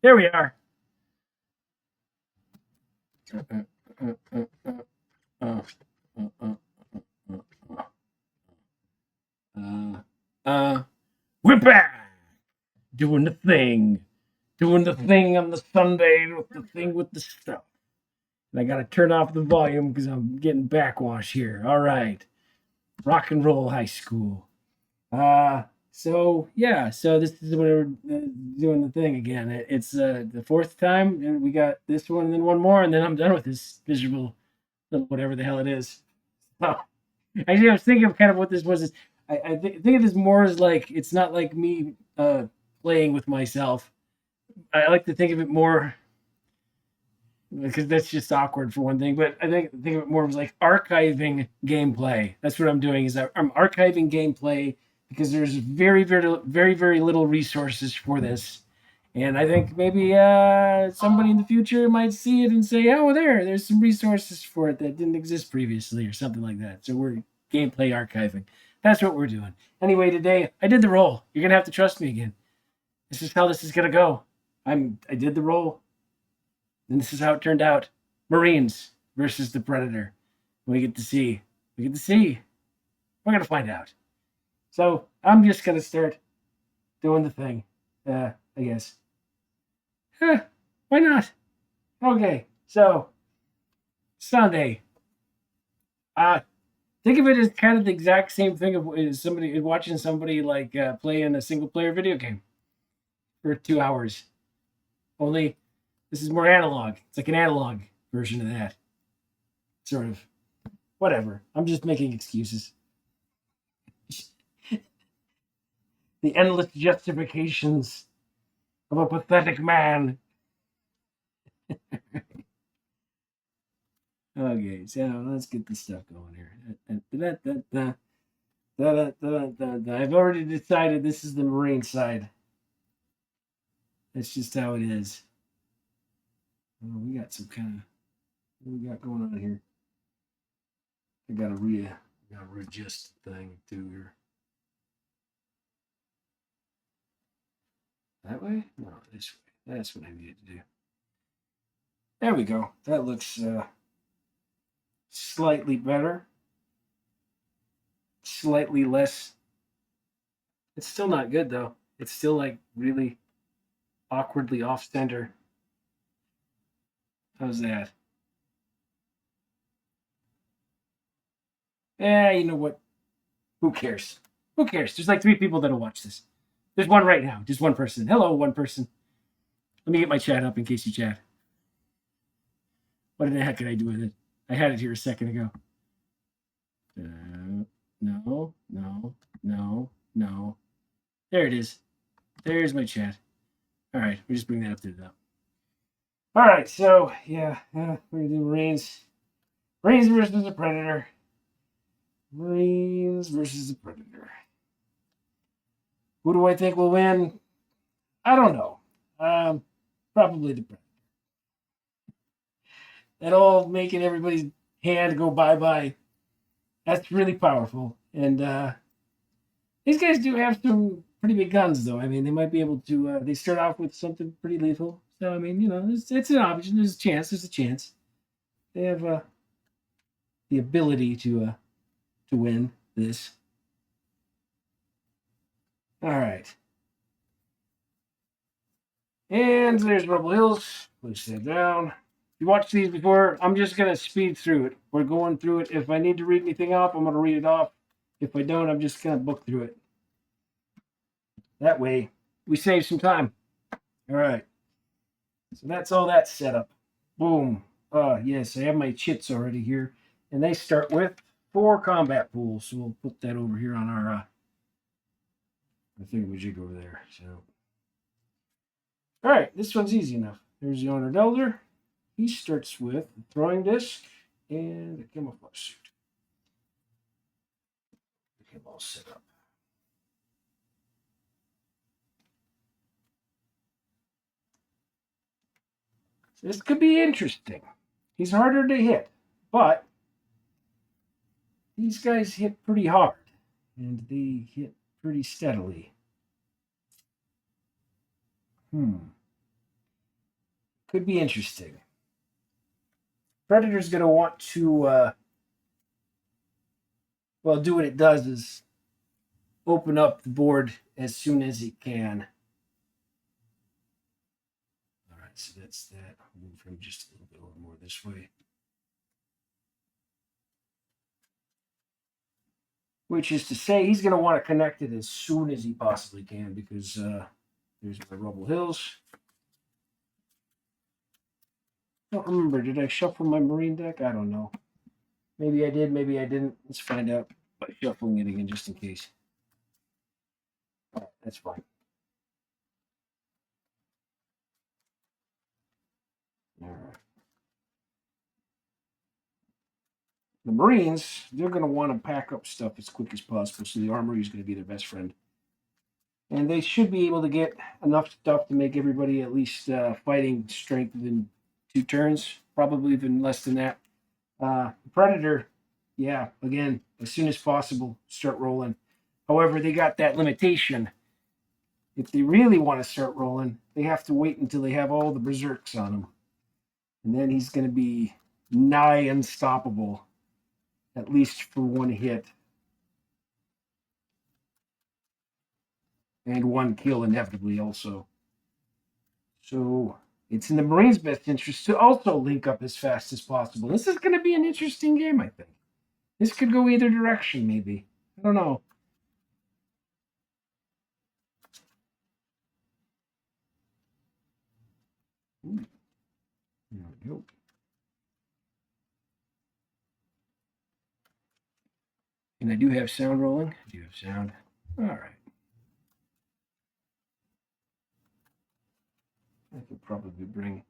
Here we are. We're back doing the thing, on the Sunday with the thing with the stuff. And I gotta turn off the volume because I'm getting backwash here. All right, rock and roll high school. So this is when we're doing the thing again. It's the fourth time, and we got this one and then one more, and then I'm done with this miserable little whatever the hell it is. So, actually, I was thinking of kind of what this was. Think of this more as like it's not like me playing with myself. I like to think of it more because that's just awkward for one thing. But I think of it more as like archiving gameplay. That's what I'm doing. Is I'm archiving gameplay because there's very little resources for this. And I think maybe somebody in the future might see it and say, "Oh, there's some resources for it that didn't exist previously," or something like that. So we're gameplay archiving. That's what we're doing. Anyway, today I did the roll. You're gonna have to trust me again. This is how this is gonna go. I did the roll, and this is how it turned out. Marines versus the Predator. We get to see. We get to see. We're gonna find out. So I'm just gonna start doing the thing. I guess. Why not? Okay, so Sunday. Think of it as kind of the exact same thing as somebody watching somebody like playing a single player video game for 2 hours. Only this is more analog. It's like an analog version of that. Sort of. Whatever. I'm just making excuses. The endless justifications of a pathetic man. Okay, so let's get this stuff going here. I've already decided this is the Marine side. That's just how it is. Oh, we got some kind of what we got going on here. I gotta readjust the thing too here. That way? No, this way. That's what I needed to do. There we go. That looks slightly better. Slightly less. It's still not good though. It's still like really awkwardly off center. How's that? You know what? Who cares? Who cares? There's like 3 people that'll watch this. There's one right now. Just one person. Hello, one person. Let me get my chat up in case you chat. What the heck did I do with it? I had it here a second ago. No. There it is. There's my chat. All right, we just bring that up to the top. All right, so yeah, we're gonna do Marines. Marines versus the Predator. Marines versus the Predator. Who do I think will win? I don't know. Probably the Predator. That all making everybody's hand go bye-bye. That's really powerful. And these guys do have some pretty big guns, though. I mean, they might be able to. They start off with something pretty lethal. So I mean, it's an option. There's a chance. There's a chance. They have the ability to win this. All right. And there's Rubble Hills. Push that down. If you watched these before, I'm just going to speed through it. We're going through it. If I need to read anything off, I'm going to read it off. If I don't, I'm just going to book through it. That way, we save some time. All right. So that's all that set up. Boom. Yes, I have my chits already here. And they start with 4 combat pools. So we'll put that over here on our thingamajig over there. So, all right, this one's easy enough. There's the Honored Elder. He starts with a throwing disc and a camouflage suit. Get him all set up. So this could be interesting. He's harder to hit, but these guys hit pretty hard, and they hit pretty steadily. Could be interesting. Predator's going to want to, well, do what it does is open up the board as soon as it can. All right, so that's that. I'll move him just a little bit over more this way. Which is to say, he's going to want to connect it as soon as he possibly can because there's my Rubble Hills. I don't remember. Did I shuffle my Marine deck? I don't know. Maybe I did. Maybe I didn't. Let's find out by shuffling it again just in case. That's fine. All right. The Marines, they're going to want to pack up stuff as quick as possible, so the armory is going to be their best friend. And they should be able to get enough stuff to make everybody at least fighting strength within 2 turns, probably even less than that. Predator, yeah, again, as soon as possible, start rolling. However, they got that limitation. If they really want to start rolling, they have to wait until they have all the berserks on them. And then he's going to be nigh unstoppable, at least for 1 hit. And 1 kill inevitably also. So it's in the Marines' best interest to also link up as fast as possible. This is going to be an interesting game, I think. This could go either direction, maybe. I don't know. Ooh. There we go. And I do have sound rolling. I do have sound. All right. I could probably bring,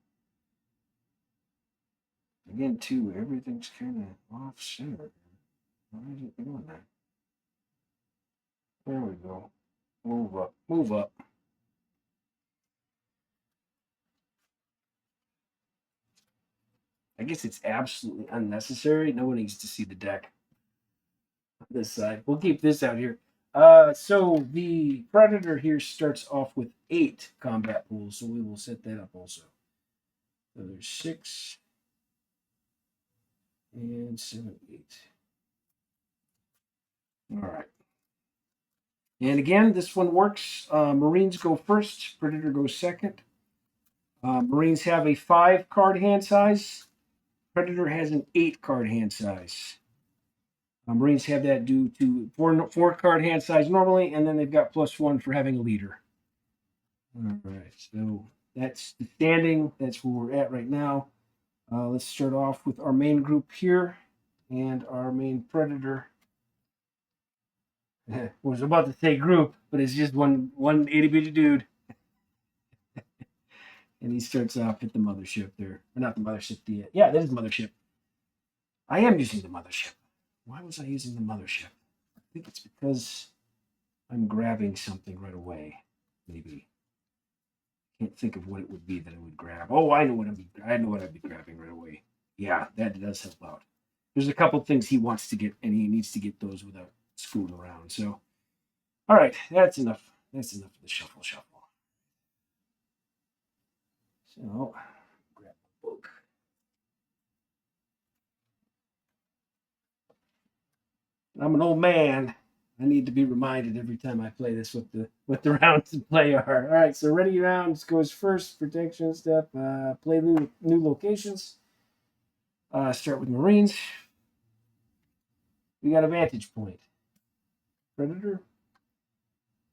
again, too, everything's kind of off center. Why is it doing that? There we go. Move up. Move up. I guess it's absolutely unnecessary. No one needs to see the deck on this side. We'll keep this out here. So the Predator here starts off with 8 combat pools, so we will set that up also. So there's 6 and 7, 8. All right. And again, this one works. Marines go first, Predator goes second. Marines have a 5 card hand size. Predator has an 8 card hand size. Marines have that due to 4 card hand size normally, and then they've got +1 for having a leader. All right, so that's the standing. That's where we're at right now. Let's start off with our main group here and our main Predator. I was about to say group, but it's just one itty bitty dude. And he starts off at the mothership there. Or not the mothership, yeah, that is the mothership. I am using the mothership. Why was I using the mothership? I think it's because I'm grabbing something right away. Maybe. Can't think of what it would be that I would grab. Oh, I know what I'd be grabbing right away. Yeah, that does help out. There's a couple things he wants to get, and he needs to get those without screwing around. So, all right, that's enough. That's enough of the shuffle. So, grab the book. I'm an old man. I need to be reminded every time I play this what the rounds to play are. All right, so ready rounds goes first. Protection step. Play new locations. Start with Marines. We got a vantage point. Predator.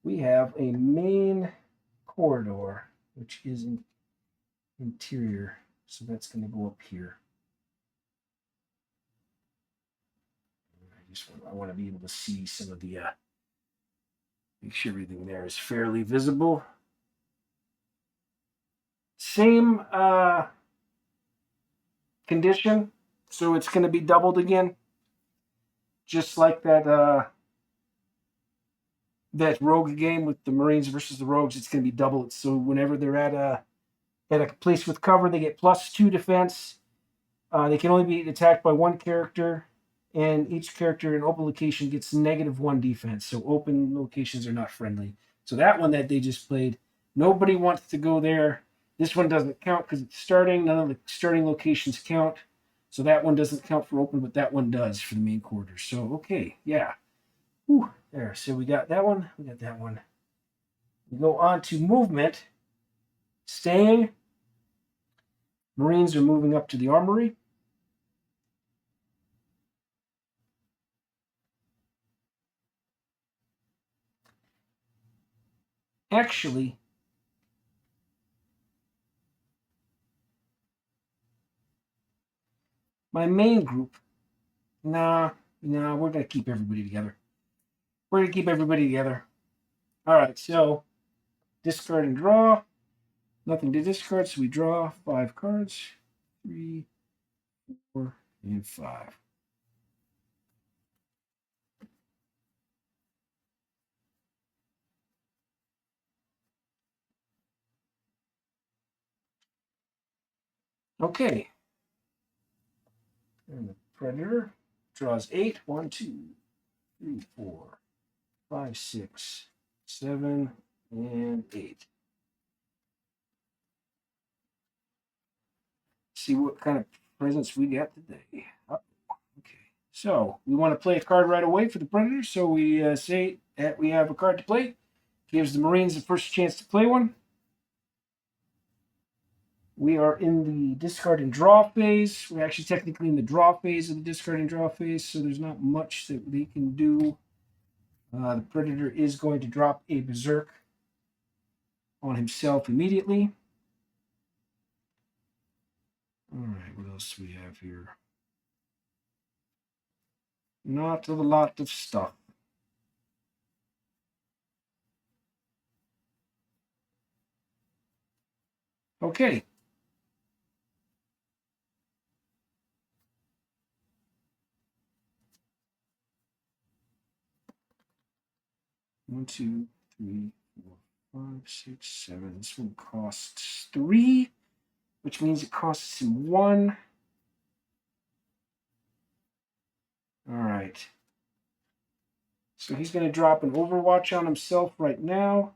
We have a main corridor, which is interior. So that's going to go up here. I want to be able to see some of the, make sure everything there is fairly visible. Same condition, so it's going to be doubled again, just like that that rogue game with the Marines versus the Rogues. It's going to be doubled, so whenever they're at a place with cover, they get +2 defense. They can only be attacked by 1 character, and each character in open location gets -1 defense. So open locations are not friendly. So that one that they just played, nobody wants to go there. This one doesn't count because it's starting. None of the starting locations count. So that one doesn't count for open, but that one does for the main quarter. So, okay, yeah. Whew, there. So we got that one. We got that one. We go on to movement. Staying. Marines are moving up to the armory. Actually, my main group, nah, we're going to keep everybody together. We're going to keep everybody together. All right, so discard and draw. Nothing to discard, so we draw 5 cards. 3, 4, and 5. Okay. And the Predator draws 8. 1, 2, 3, 4, 5, 6, 7, and 8. See what kind of presents we got today. Oh, okay. So we want to play a card right away for the Predator. So we say that we have a card to play. Gives the Marines the first chance to play one. We are in the discard and draw phase. We're actually technically in the draw phase of the discard and draw phase, so there's not much that they can do. The Predator is going to drop a Berserk on himself immediately. All right, what else do we have here? Not a lot of stuff. Okay. One, two, three, four, 5, 6, 7. This one costs 3, which means it costs him 1. All right. So he's going to drop an Overwatch on himself right now.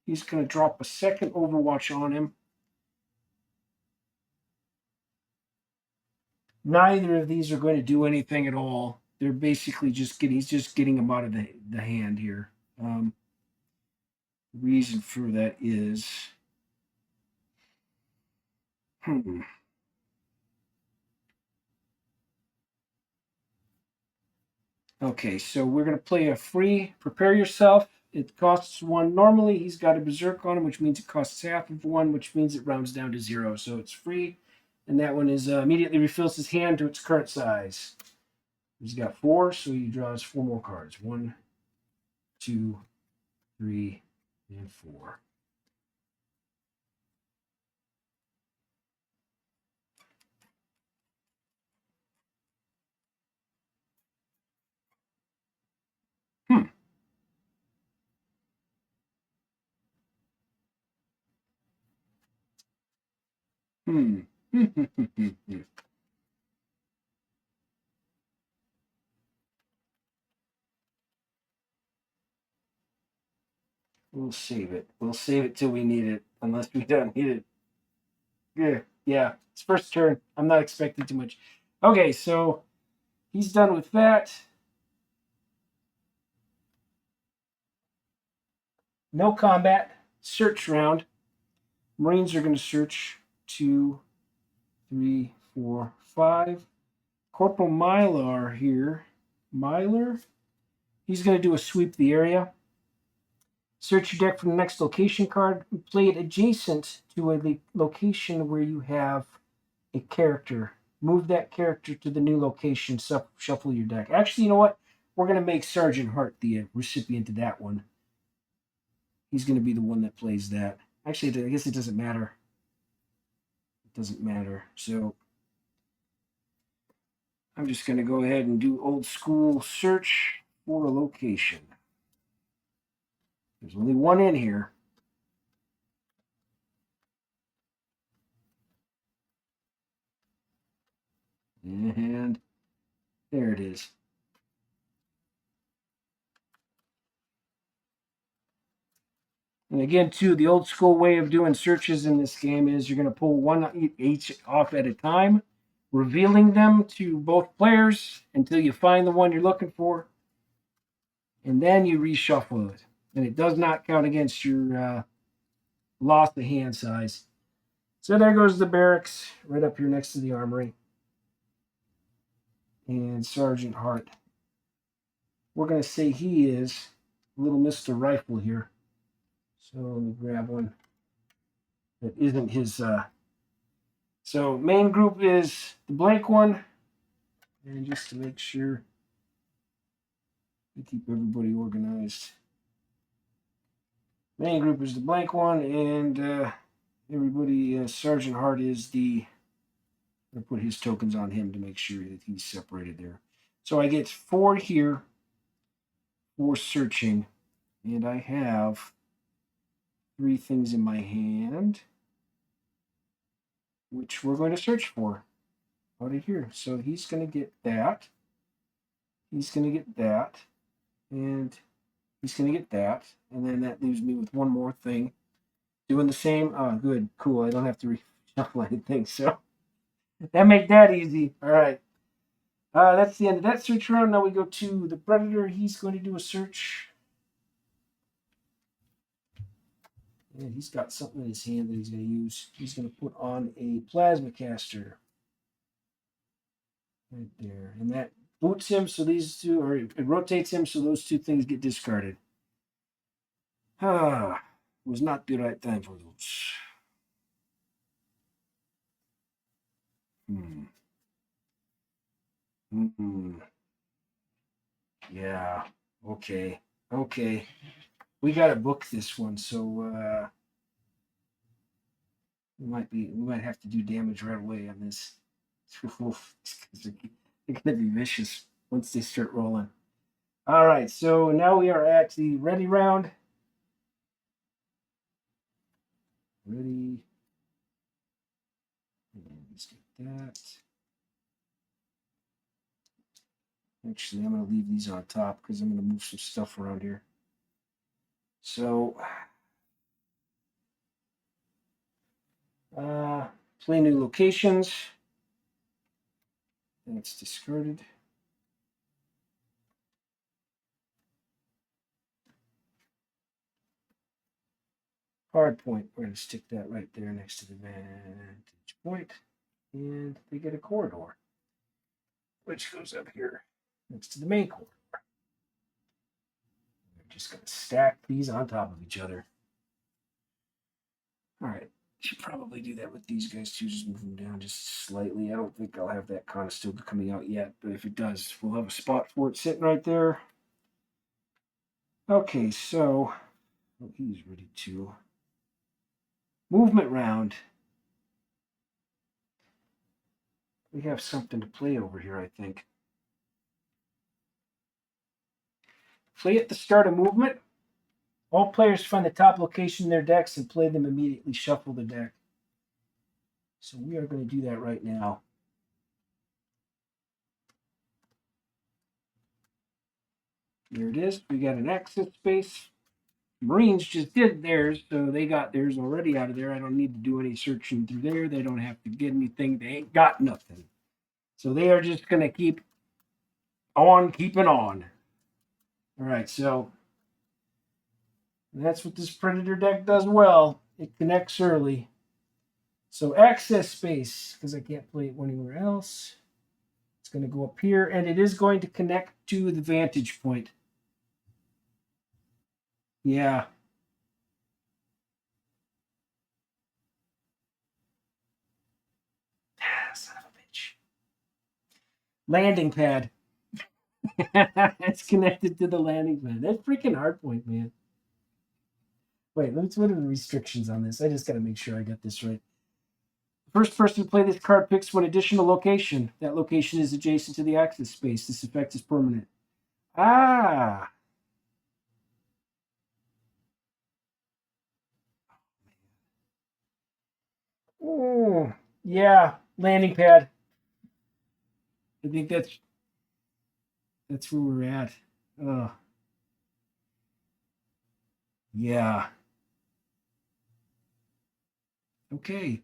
He's going to drop a second Overwatch on him. Neither of these are going to do anything at all. They're basically he's just getting them out of the hand here. The reason for that is, Okay, so we're going to play a free Prepare Yourself. It costs 1 normally. He's got a Berserk on him, which means it costs half of 1, which means it rounds down to 0. So it's free. And that one is immediately refills his hand to its current size. He's got 4, so he draws 4 more cards. 1, 2, 3, and 4. Hmm. Hmm. We'll save it. We'll save it till we need it, unless we don't need it. Yeah. It's first turn. I'm not expecting too much. Okay, so he's done with that. No combat. Search round. Marines are going to search 2, 3, 4, 5. Corporal Mylar here. Mylar. He's going to do a sweep the area. Search your deck for the next location card. Play it adjacent to a location where you have a character. Move that character to the new location. Shuffle your deck. Actually, you know what? We're going to make Sergeant Hart the recipient of that one. He's going to be the one that plays that. Actually, I guess it doesn't matter. It doesn't matter. So I'm just going to go ahead and do old school search for a location. There's only one in here. And there it is. And again, too, the old school way of doing searches in this game is you're going to pull one each off at a time, revealing them to both players until you find the one you're looking for, and then you reshuffle it. And it does not count against your loss of hand size. So there goes the barracks right up here next to the armory. And Sergeant Hart. We're going to say he is little Mr. Rifle here. So let me grab one that isn't his. So main group is the blank one. And just to make sure we keep everybody organized. Main group is the blank one, and everybody, Sergeant Hart is the. I'm going to put his tokens on him to make sure that he's separated there. So I get 4 here for searching, and I have 3 things in my hand, which we're going to search for out of here. So he's going to get that. He's going to get that. And he's going to get that. And then that leaves me with one more thing. Doing the same. Oh, good. Cool. I don't have to reshuffle anything. So that make that easy. All right. That's the end of that search round. Now we go to the Predator. He's going to do a search. And he's got something in his hand that he's going to use. He's going to put on a plasma caster. Right there. And that boots him, so these two, or it rotates him, so those 2 things get discarded. Was not the right time for those. Yeah. Okay. We got to book this one, so we might have to do damage right away on this. They're gonna be vicious once they start rolling. All right, so now we are at the ready round. Ready. And let's get that. Actually, I'm going to leave these on top because I'm going to move some stuff around here. So, play new locations. That's discarded. Hard point. We're going to stick that right there next to the vantage point. And they get a corridor, which goes up here next to the main corridor. We're just going to stack these on top of each other. All right. Should probably do that with these guys too. Just move them down just slightly. I don't think I'll have that Conestoga coming out yet, but if it does, we'll have a spot for it sitting right there. Okay, so he's ready to movement round. We have something to play over here, I think. Play at the start of movement. All players find the top location in their decks and play them immediately. Shuffle the deck. So we are going to do that right now. There it is. We got an access space. Marines just did theirs, so they got theirs already out of there. I don't need to do any searching through there. They don't have to get anything. They ain't got nothing. So they are just going to keep on keeping on. All right, so that's what this Predator deck does well. It connects early. So access space, because I can't play it anywhere else. It's going to go up here, and it is going to connect to the vantage point. Yeah. Son of a bitch. Landing pad. It's connected to the landing pad. That's freaking hardpoint, man. Wait, what are the restrictions on this? I just got to make sure I got this right. First person to play this card picks one additional location. That location is adjacent to the access space. This effect is permanent. Ah. Oh, yeah. Landing pad. I think that's where we're at. Oh. Yeah. Okay.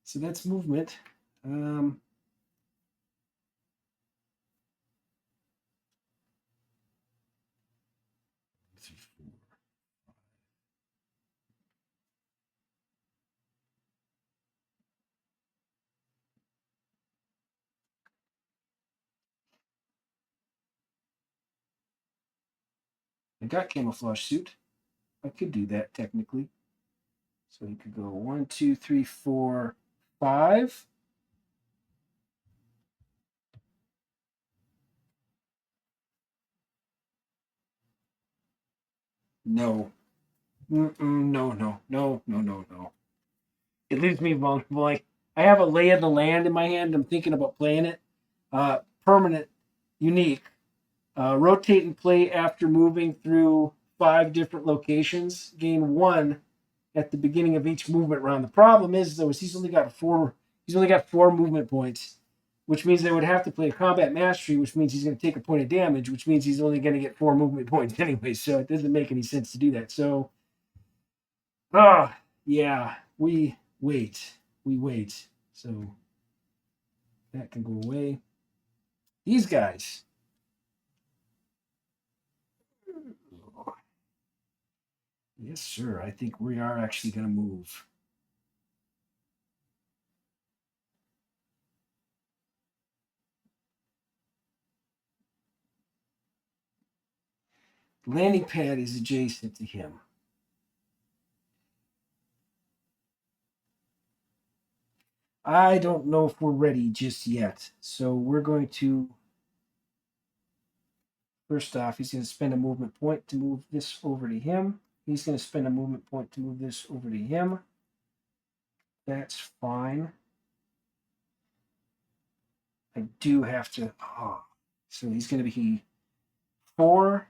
So that's movement. I got camouflage suit. I could do that technically. So you could go 1, 2, 3, 4, 5. No. No, no, no, no, no, no. It leaves me vulnerable. Like I have a lay of the land in my hand. I'm thinking about playing it. Permanent, unique. Rotate and play after moving through 5 different locations. Gain 1 at the beginning of each movement round. The problem is though, is he's only got 4. He's only got 4 movement points, which means they would have to play a combat mastery, which means he's going to take a point of damage, which means he's only going to get 4 movement points anyway. So it doesn't make any sense to do that. So, yeah, we wait. We wait. So that can go away. These guys. Yes, sir. I think we are actually going to move. The landing pad is adjacent to him. I don't know if we're ready just yet. So we're going to, first off, he's going to spend a movement point to move this over to him. He's going to spend a movement point to move this over to him. That's fine. I do have to. Oh, so he's going to be 4.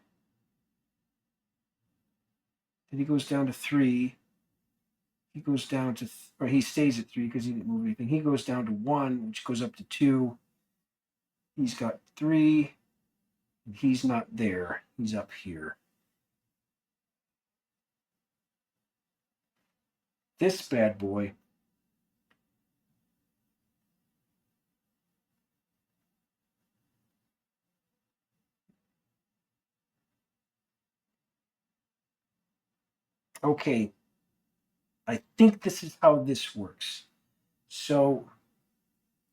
Then he goes down to 3. He goes down to, or he stays at 3 because he didn't move anything. He goes down to 1, which goes up to 2. He's got 3. He's not there. He's up here. This bad boy. Okay. I think this is how this works. So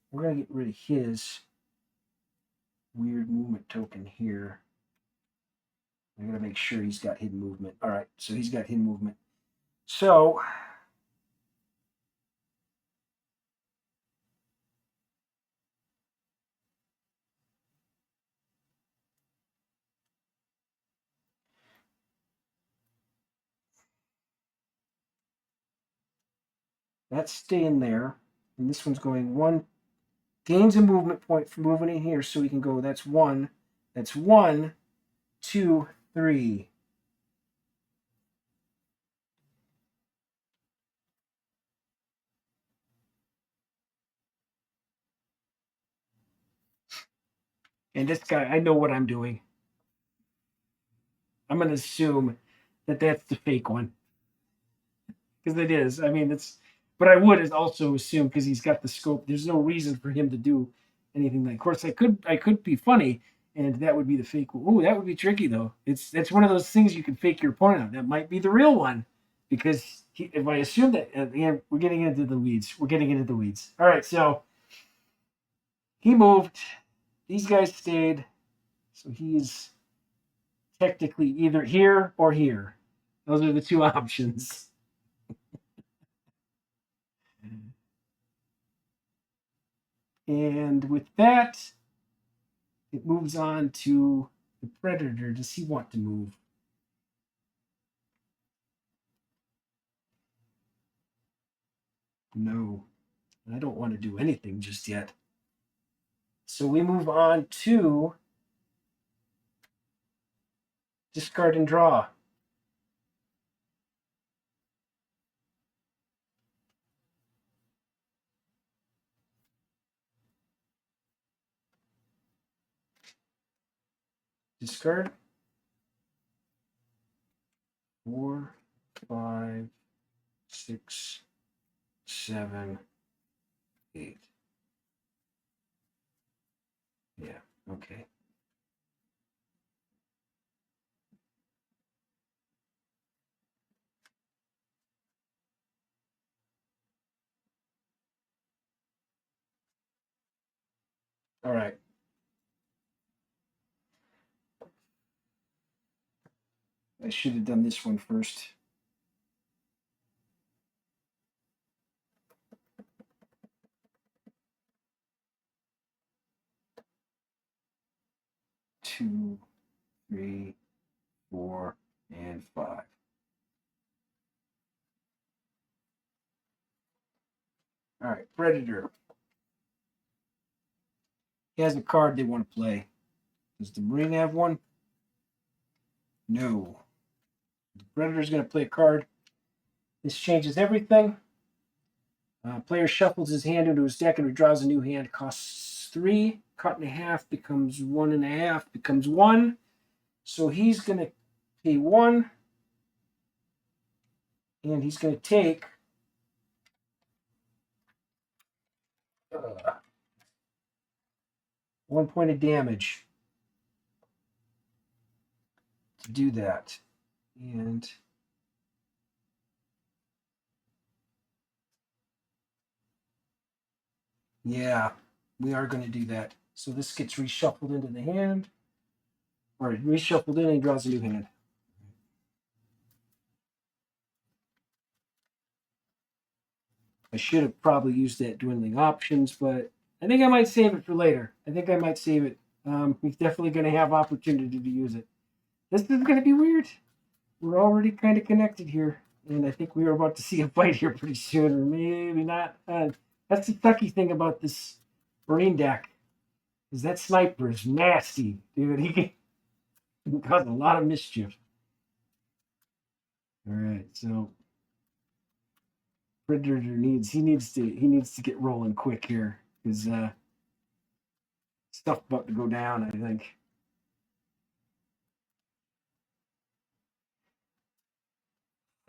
we're going to get rid of his weird movement token here. I got to make sure he's got hidden movement. All right. So he's got hidden movement. So that's staying there. And this one's going 1, gains a movement point for moving in here. So we can go, that's 1. That's 1, 2, 3. And this guy, I know what I'm doing. I'm going to assume that that's the fake one. Because it is. I mean, it's. But I would also assume because he's got the scope. There's no reason for him to do anything like. Of course, I could be funny, and that would be the fake. Oh, that would be tricky though. That's one of those things you can fake your opponent out. That might be the real one, because if I assume that, yeah, we're getting into the weeds. We're getting into the weeds. All right, so he moved. These guys stayed. So he's technically either here or here. Those are the 2 options. And with that, it moves on to the predator. Does he want to move? No, I don't want to do anything just yet. So we move on to discard and draw. Discard 4, 5, 6, 7, 8. Yeah, okay. All right. I should have done this one first. Two, 3, 4, and 5. All right, Predator. He has a card they want to play. Does the Marine have one? No. The Predator's going to play a card. This changes everything. Player shuffles his hand into his deck and redraws a new hand. Costs 3. Cut in half becomes 1.5. Becomes 1. So he's going to pay 1. And he's going to take 1 point of damage to do that. And yeah, we are going to do that. So this gets reshuffled into the hand, or reshuffled in and draws a new hand. I should have probably used that dwindling options, but I think I might save it for later. I think I might save it. We're definitely going to have opportunity to use it. This is going to be weird. We're already kind of connected here, and I think we are about to see a fight here pretty soon, or maybe not. That's the sucky thing about this Marine deck, is that sniper is nasty, dude. He can cause a lot of mischief. All right, so Predator needs to get rolling quick here because stuff about to go down. I think.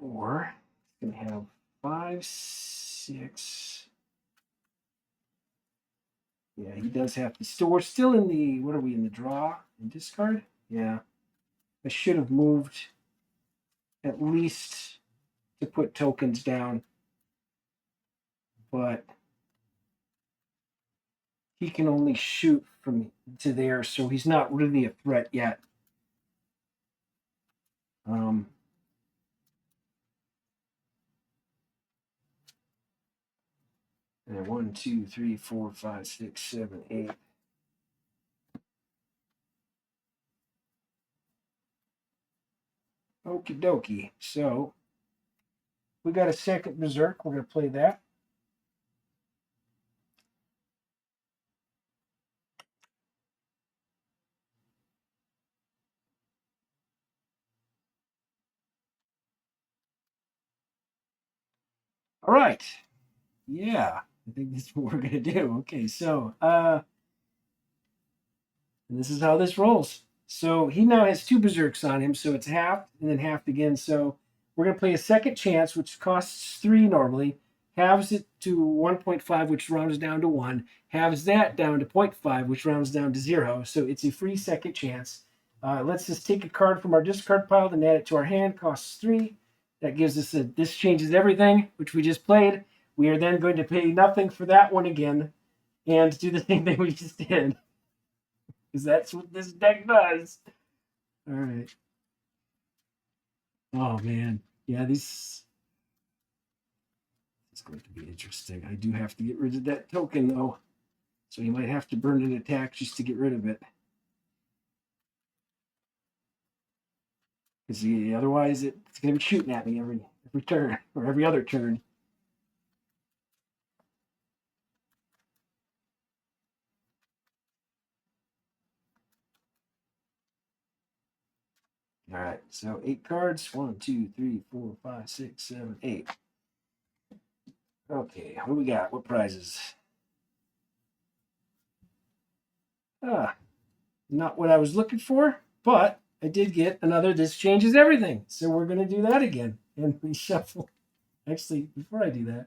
Or it's gonna have 5, 6. Yeah, he does have to. So we're still in the. What are we in the draw and discard? Yeah, I should have moved at least to put tokens down, but he can only shoot from to there, so he's not really a threat yet. Um, 1, 2, 3, 4, 5, 6, 7, 8. Okie dokie. So we got a second Berserk. We're going to play that. All right. Yeah, I think that's what we're going to do. Okay, so and this is how this rolls. So he now has 2 Berserks on him, so it's halved and then halved again. So we're going to play a second chance, which costs 3 normally, halves it to 1.5, which rounds down to 1, halves that down to 0.5, which rounds down to 0. So it's a free second chance. Let's just take a card from our discard pile and add it to our hand, costs 3. That gives us this changes everything, which we just played. We are then going to pay nothing for that one again and do the same thing we just did. Because that's what this deck does. All right. Oh man, yeah, this is going to be interesting. I do have to get rid of that token though, so you might have to burn an attack just to get rid of it. Because otherwise, it's going to be shooting at me every turn or every other turn. All right, so 8 cards. 1, 2, 3, 4, 5, 6, 7, 8. Okay, what do we got? What prizes? Not what I was looking for, but I did get another This Changes Everything. So we're going to do that again and reshuffle. Actually, before I do that,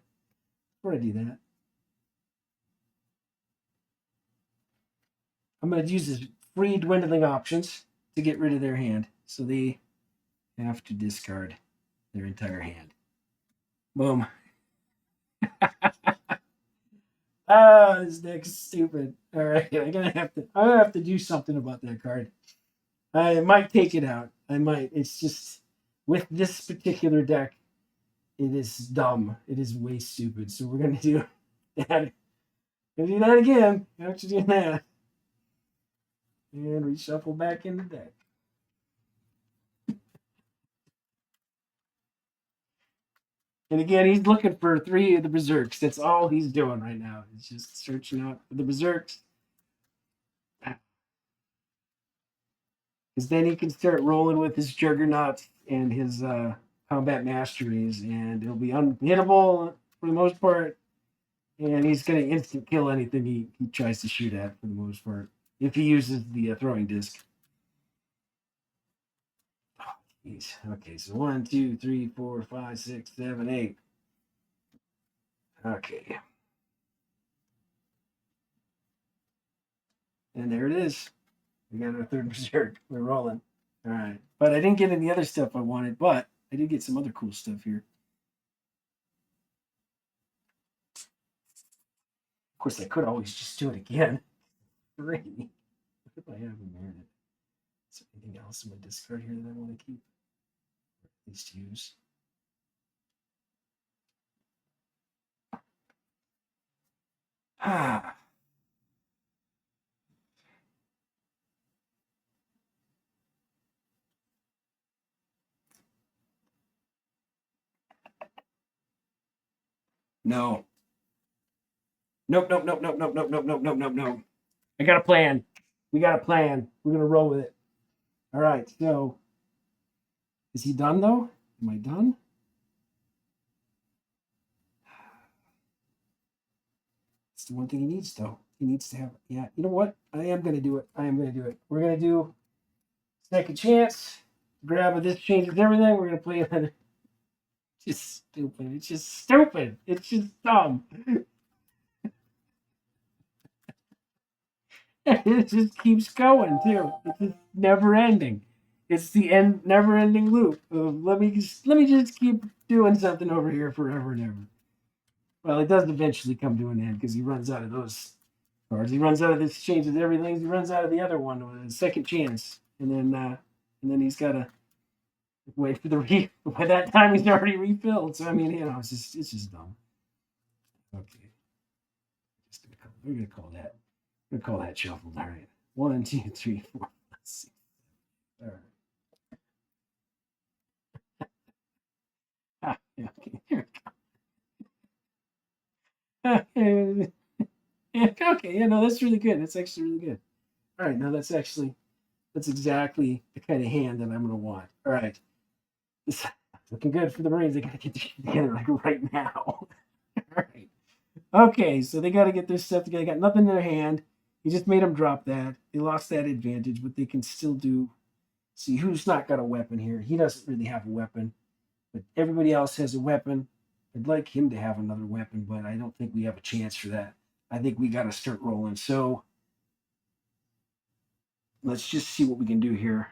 I'm going to use this free dwindling options to get rid of their hand. So they have to discard their entire hand. Boom. Ah, this deck's stupid. All right, I'm gonna have to do something about that card. I might take it out. I might. It's just with this particular deck, it is dumb. It is way stupid. So we're gonna do that. Gonna do that again. After doing that, and reshuffle back in the deck. And again, he's looking for 3 of the berserks. That's all he's doing right now. He's just searching out for the berserks. Because then he can start rolling with his juggernauts and his combat masteries, and he'll be unhittable for the most part. And he's going to instant kill anything he tries to shoot at for the most part if he uses the throwing disc. Oh, geez. Okay, so 1, 2, 3, 4, 5, 6, 7, 8. Okay. And there it is. We got our third berserk. We're rolling. All right. But I didn't get any other stuff I wanted, but I did get some other cool stuff here. Of course, I could always just do it again. 3. What if I have in there? Is there anything else in my discard here that I want to keep? Or at least use? Ah. No. Nope, nope, nope, nope, nope, nope, nope, nope, nope, nope, nope. I got a plan. We got a plan. We're gonna roll with it. All right. So, is he done though? Am I done? It's the one thing he needs though. He needs to have. Yeah. You know what? I am gonna do it. I am gonna do it. We're gonna do second chance. Grab it. This changes everything. We're gonna play another. Just stupid. It's just stupid. It's just dumb. It just keeps going too. It's just never ending. It's the never ending loop of let me just keep doing something over here forever and ever. Well, it does eventually come to an end because he runs out of those cards. He runs out of this, changes everything. He runs out of the other one with a second chance, and then he's got to wait for the by that time he's already refilled. So I mean, it's just dumb. Okay, we're gonna call that shuffled. All right, 1, 2, 3, 4, 5, 6. All right. Ah, yeah, okay. Okay, yeah, no, that's really good. That's actually really good. All right, now that's exactly the kind of hand that I'm gonna want. All right, this looking good for the Marines. They gotta get this together like right now. All right. Okay, so they gotta get their stuff together. They got nothing in their hand. He just made them drop that. They lost that advantage, but they can still do. See who's not got a weapon here. He doesn't really have a weapon, but everybody else has a weapon. I'd like him to have another weapon, but I don't think we have a chance for that. I think we got to start rolling. So let's just see what we can do here.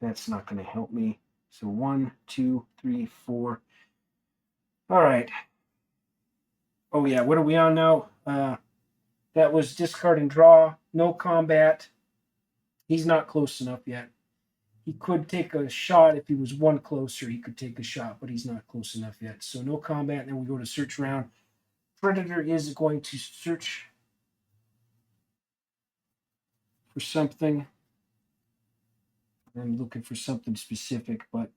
That's not going to help me. So 1, 2, 3, 4. All right. Oh yeah, what are we on now? That was discard and draw. No combat. He's not close enough yet. He could take a shot if he was one closer. He could take a shot, but he's not close enough yet. So no combat. And then we go to search round. Predator is going to search for something. I'm looking for something specific, but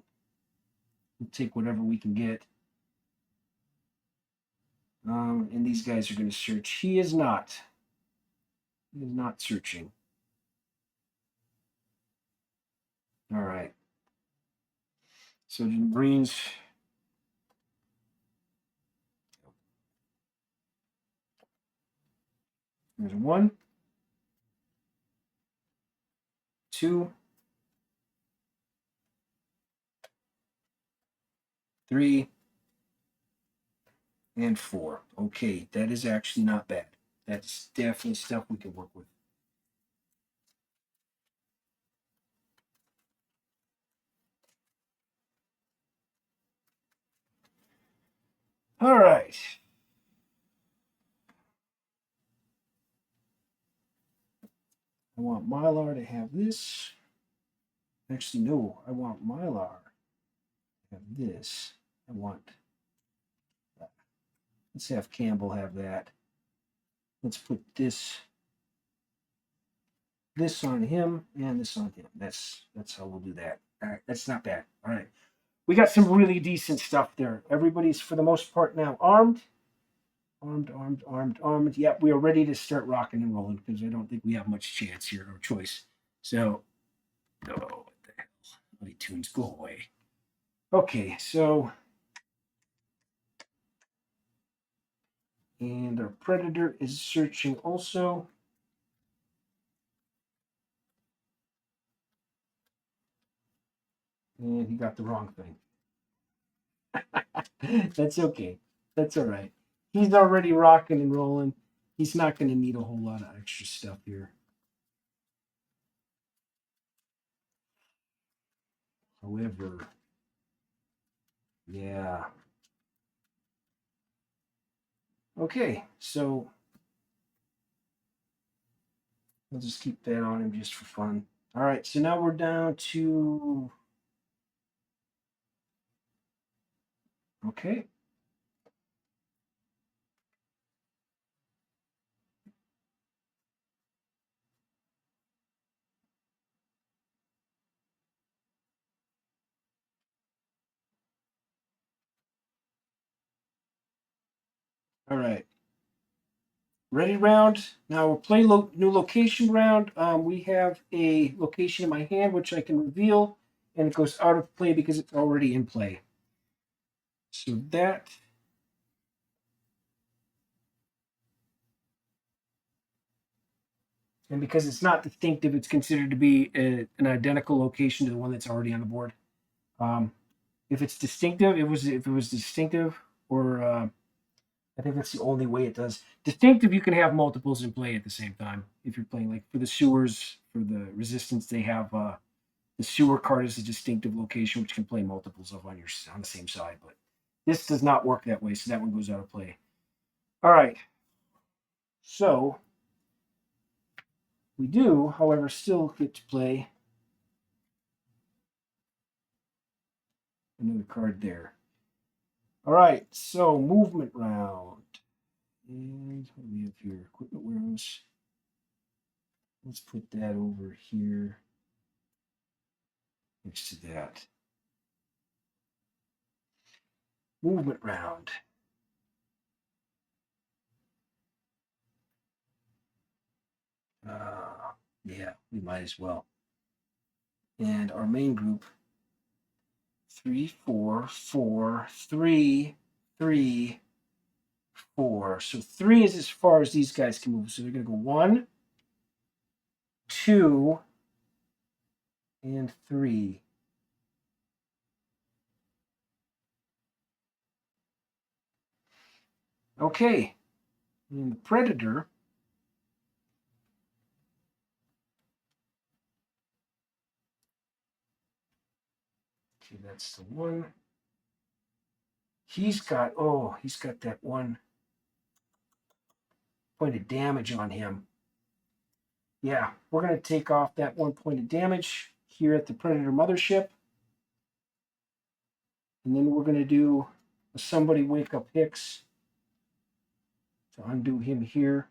we'll take whatever we can get. And these guys are going to search. He is not. He is not searching. All right. So the Marines. There's 1, 2, 3, and 4. Okay, that is actually not bad. That's definitely stuff we can work with. All right. I want Mylar to have this. Actually, no, I want Mylar to have this. I want that. Let's have Campbell have that. Let's put this on him and this on him. That's how we'll do that. All right, that's not bad. All right. We got some really decent stuff there. Everybody's for the most part now armed. Armed. Yep, we are ready to start rocking and rolling because I don't think we have much chance here or choice. So, oh, what the hell? iTunes, go away. Okay, so, and our predator is searching also. And he got the wrong thing. That's okay. That's all right. He's already rocking and rolling. He's not going to need a whole lot of extra stuff here. However, yeah. Okay, so we'll just keep that on him just for fun. All right, so now we're down to. Okay. All right. Ready round. Now we'll play new location round. We have a location in my hand which I can reveal, and it goes out of play because it's already in play. So that. And because it's not distinctive, it's considered to be an identical location to the one that's already on the board. If it's distinctive, if it was distinctive, or I think that's the only way it does. Distinctive, you can have multiples in play at the same time. If you're playing like for the sewers, for the resistance, they have the sewer card is a distinctive location which can play multiples of on the same side. But this does not work that way, so that one goes out of play. All right. So we do, however, still get to play another card there. All right, so movement round. And what do we have here? Equipment warehouse. Let's put that over here next to that. Movement round. Yeah, we might as well. And our main group 3, 4, 4, 3, 3, 4. So 3 is as far as these guys can move. So they're going to go 1, 2, and 3. Okay. And the predator. Okay, that's the one. He's got that 1 point of damage on him. Yeah, we're going to take off that 1 point of damage here at the Predator Mothership. And then we're going to do a Somebody Wake Up Hicks to undo him here.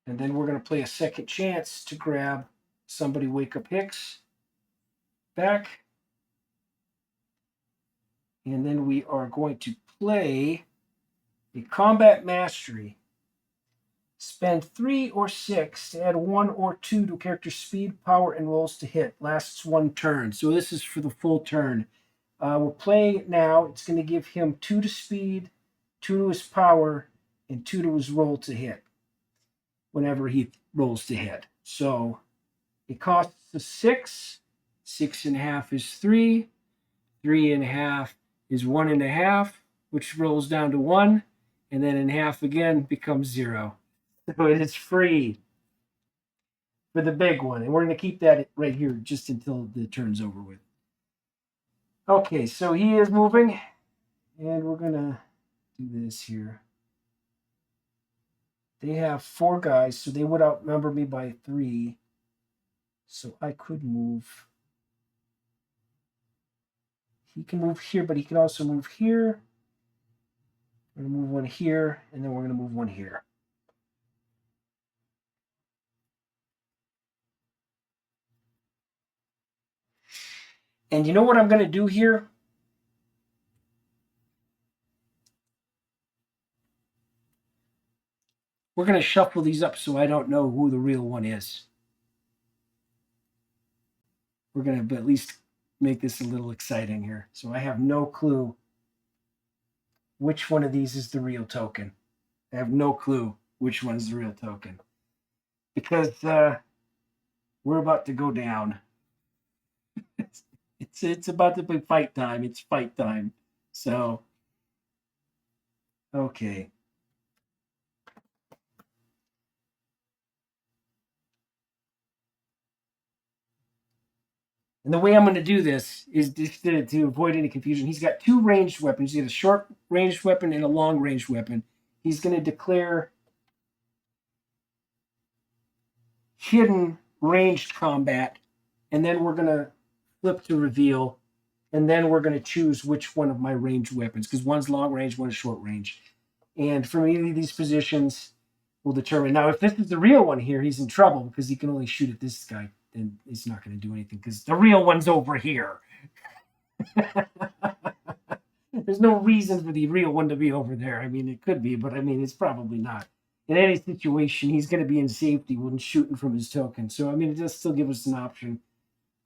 And then we're going to play a second chance to grab Somebody Wake Up Hicks back. And then we are going to play a Combat Mastery. Spend 3 or 6 to add 1 or 2 to character's speed, power, and rolls to hit. Lasts 1 turn. So this is for the full turn. We're playing it now. It's going to give him 2 to speed, 2 to his power, and 2 to his roll to hit. whenever he rolls to hit. So it costs a 6. 6.5 is 3. 3.5 is 1.5, which rolls down to 1. And then in half again becomes 0. So it is free for the big one. And we're going to keep that right here just until the turn's over with. Okay, so he is moving. And we're going to do this here. They have 4 guys, so they would outnumber me by 3. So I could move. He can move here, but he can also move here. We're going to move one here, and then we're going to move one here. And you know what I'm going to do here? We're going to shuffle these up so I don't know who the real one is. We're going to at least make this a little exciting here. So I have no clue which one of these is the real token. I have no clue which one's the real token. Because we're about to go down. It's about to be fight time. It's fight time. So, okay. And the way I'm going to do this is just to avoid any confusion. He's got 2 ranged weapons. He's got a short ranged weapon and a long ranged weapon. He's going to declare hidden ranged combat, and then we're going to flip to reveal, and then we're going to choose which one of my ranged weapons, because one's long range, one is short range. And from either of these positions, we'll determine. Now, if this is the real one here, he's in trouble because he can only shoot at this guy, and he's not going to do anything because the real one's over here. There's no reason for the real one to be over there. I mean, it could be, but I mean, it's probably not. In any situation, he's going to be in safety when shooting from his token. So, I mean, it does still give us an option,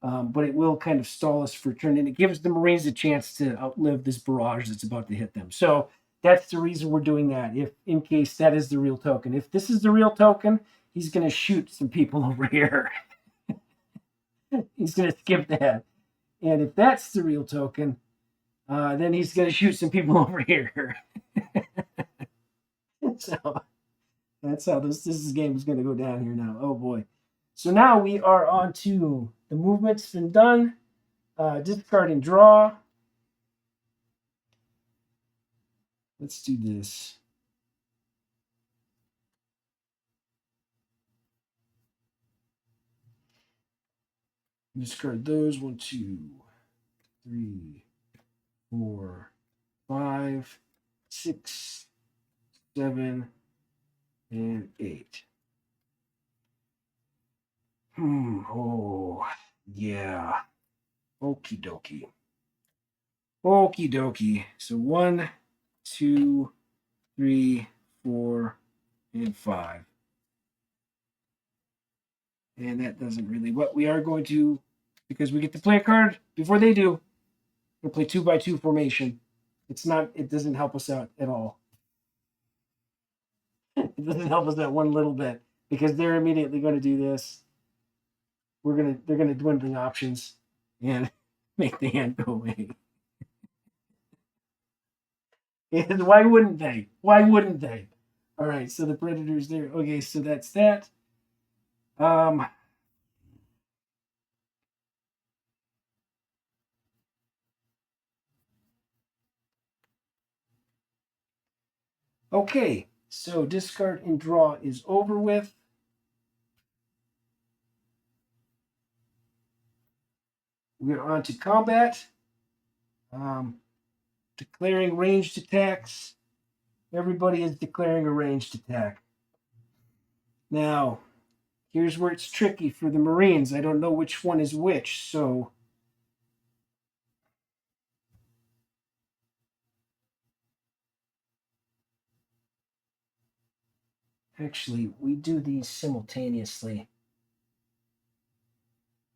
but it will kind of stall us for a turn, and it gives the Marines a chance to outlive this barrage that's about to hit them. So that's the reason we're doing that, if in case that is the real token. If this is the real token, he's going to shoot some people over here. He's going to skip that. And if that's the real token, then he's going to shoot some people over here. So that's how this game is going to go down here now. Oh boy. So now we are on to the movement's been done. Discard and draw. Let's do this. Discard those. 1, 2, 3, 4, 5, 6, 7, and 8. Oh, yeah. Okie dokie. Okie dokie. So 1, 2, 3, 4, and 5. And that doesn't really. What we are going to, because we get to play a card before they do, we'll play 2x2 formation. It's not. It doesn't help us out at all. It doesn't help us out one little bit because they're immediately going to do this. They're gonna dwindling options and make the hand go away. And why wouldn't they? Why wouldn't they? All right, so the Predator's there. Okay, so that's that. Okay, so discard and draw is over with. We're on to combat. Declaring ranged attacks. Everybody is declaring a ranged attack. Now, here's where it's tricky for the Marines. I don't know which one is which, so actually, we do these simultaneously.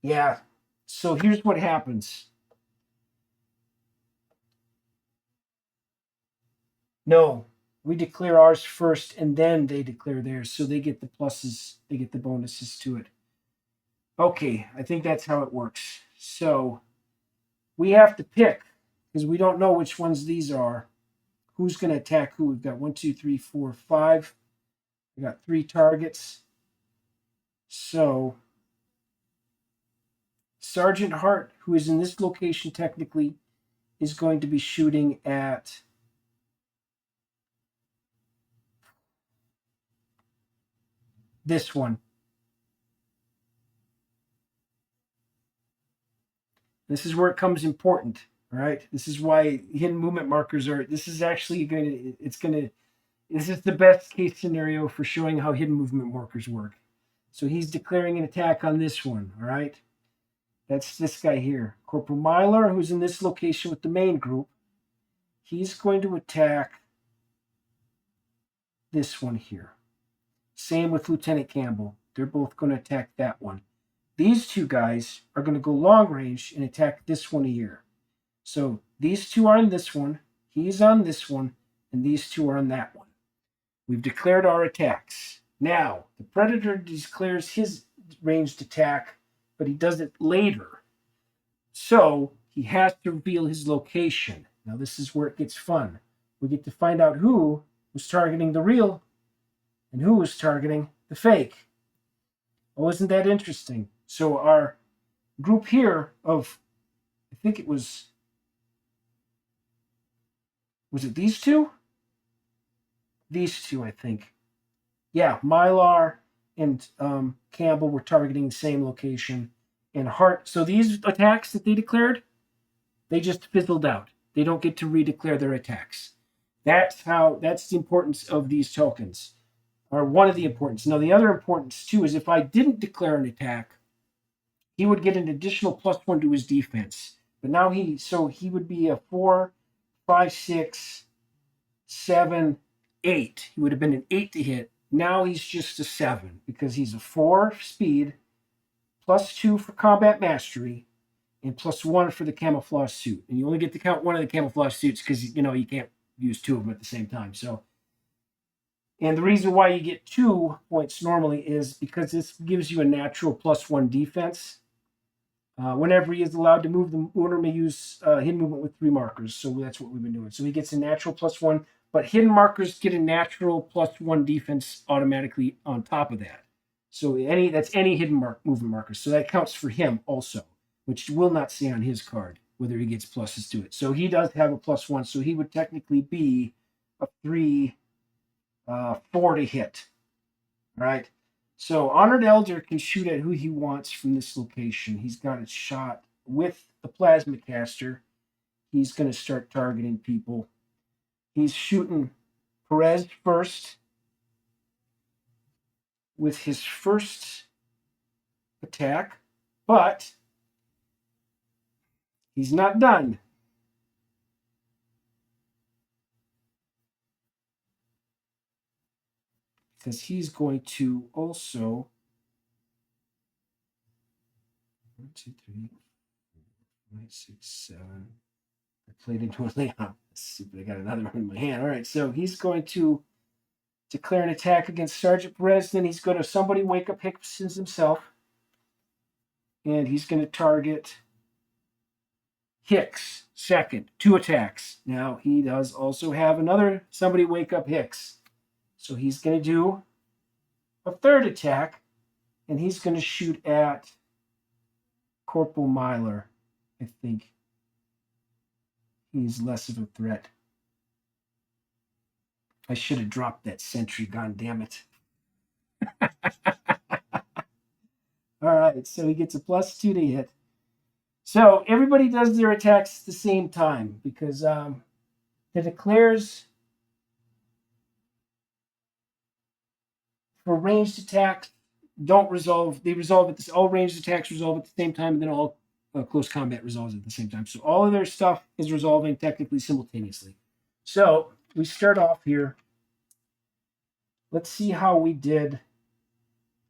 Yeah, so here's what happens. No, We declare ours first, and then they declare theirs, so they get the pluses, they get the bonuses to it. Okay, I think that's how it works. So we have to pick because we don't know which ones these are. Who's going to attack who? We've got 1, 2, 3, 4, 5. We got 3 targets. So Sergeant Hart, who is in this location technically, is going to be shooting at this one. This is where it comes important. All right. This is why hidden movement markers are. This is actually going to. It's going to. This is the best case scenario for showing how hidden movement markers work. So he's declaring an attack on this one. All right. That's this guy here, Corporal Myler, who's in this location with the main group. He's going to attack this one here. Same with Lieutenant Campbell. They're both going to attack that one. These two guys are going to go long range and attack this one here. So these two are on this one, he's on this one, and these two are on that one. We've declared our attacks. Now, the Predator declares his ranged attack, but he does it later. So he has to reveal his location. Now, this is where it gets fun. We get to find out who was targeting the real and who was targeting the fake. Oh, isn't that interesting? So our group here of, I think it was it these two? These two, I think. Yeah, Mylar and Campbell were targeting the same location. And Hart, so these attacks that they declared, they just fizzled out. They don't get to redeclare their attacks. That's the importance of these tokens, or one of the importance. Now, the other importance, too, is if I didn't declare an attack, he would get an additional +1 to his defense. But now he would be a 4, 5, 6, 7, 8. He would have been an 8 to hit. Now he's just a 7 because he's a 4 speed, +2 for combat mastery, and +1 for the camouflage suit. And you only get to count one of the camouflage suits because you can't use 2 of them at the same time. So, and the reason why you get 2 points normally is because this gives you a natural +1 defense. Whenever he is allowed to move, the owner may use hidden movement with 3 markers. So that's what we've been doing. So he gets a natural +1, but hidden markers get a natural +1 defense automatically on top of that. So that's any hidden movement marker. So that counts for him also, which will not say on his card whether he gets pluses to it. So he does have a +1. So he would technically be a 3, 4 to hit. All right. So Honored Elder can shoot at who he wants from this location. He's got it shot with the plasma caster. He's going to start targeting people. He's shooting Perez first with his first attack, but he's not done. Because he's going to also 1, 2, 3, 4, 5, 6, 7. I played into a layout. Stupid, I got another one in my hand. All right, so he's going to declare an attack against Sergeant Perez. Then he's going to somebody wake up Hicks himself. And he's going to target Hicks second. 2 attacks. Now he does also have another somebody wake up Hicks. So he's going to do a 3rd attack. And he's going to shoot at Corporal Myler, I think. He's less of a threat. I should have dropped that sentry, god damn it. All right, so he gets a +2 to hit. So everybody does their attacks at the same time because the declares for ranged attacks don't resolve. They resolve at this. All ranged attacks resolve at the same time, and then all close combat resolves at the same time. So all of their stuff is resolving technically simultaneously. So we start off here. Let's see how we did.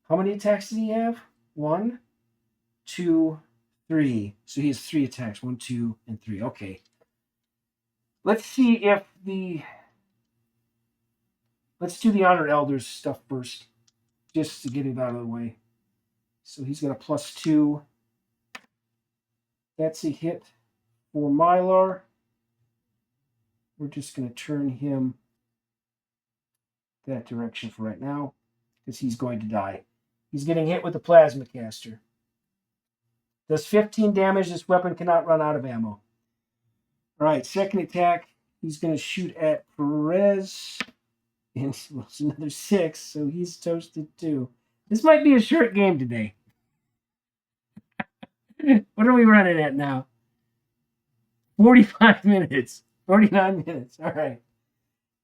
How many attacks did he have? 1, 2, 3. So he has 3 attacks. 1, 2, and 3. Okay. Let's see if the Let's do the Honor Elders stuff first, just to get it out of the way. So he's got a +2. That's a hit for Mylar. We're just going to turn him that direction for right now, because he's going to die. He's getting hit with the Plasma Caster. Does 15 damage. This weapon cannot run out of ammo. All right, second attack. He's going to shoot at Perez. And it's another 6, so he's toasted too. This might be a short game today. What are we running at now? 45 minutes. 49 minutes. All right.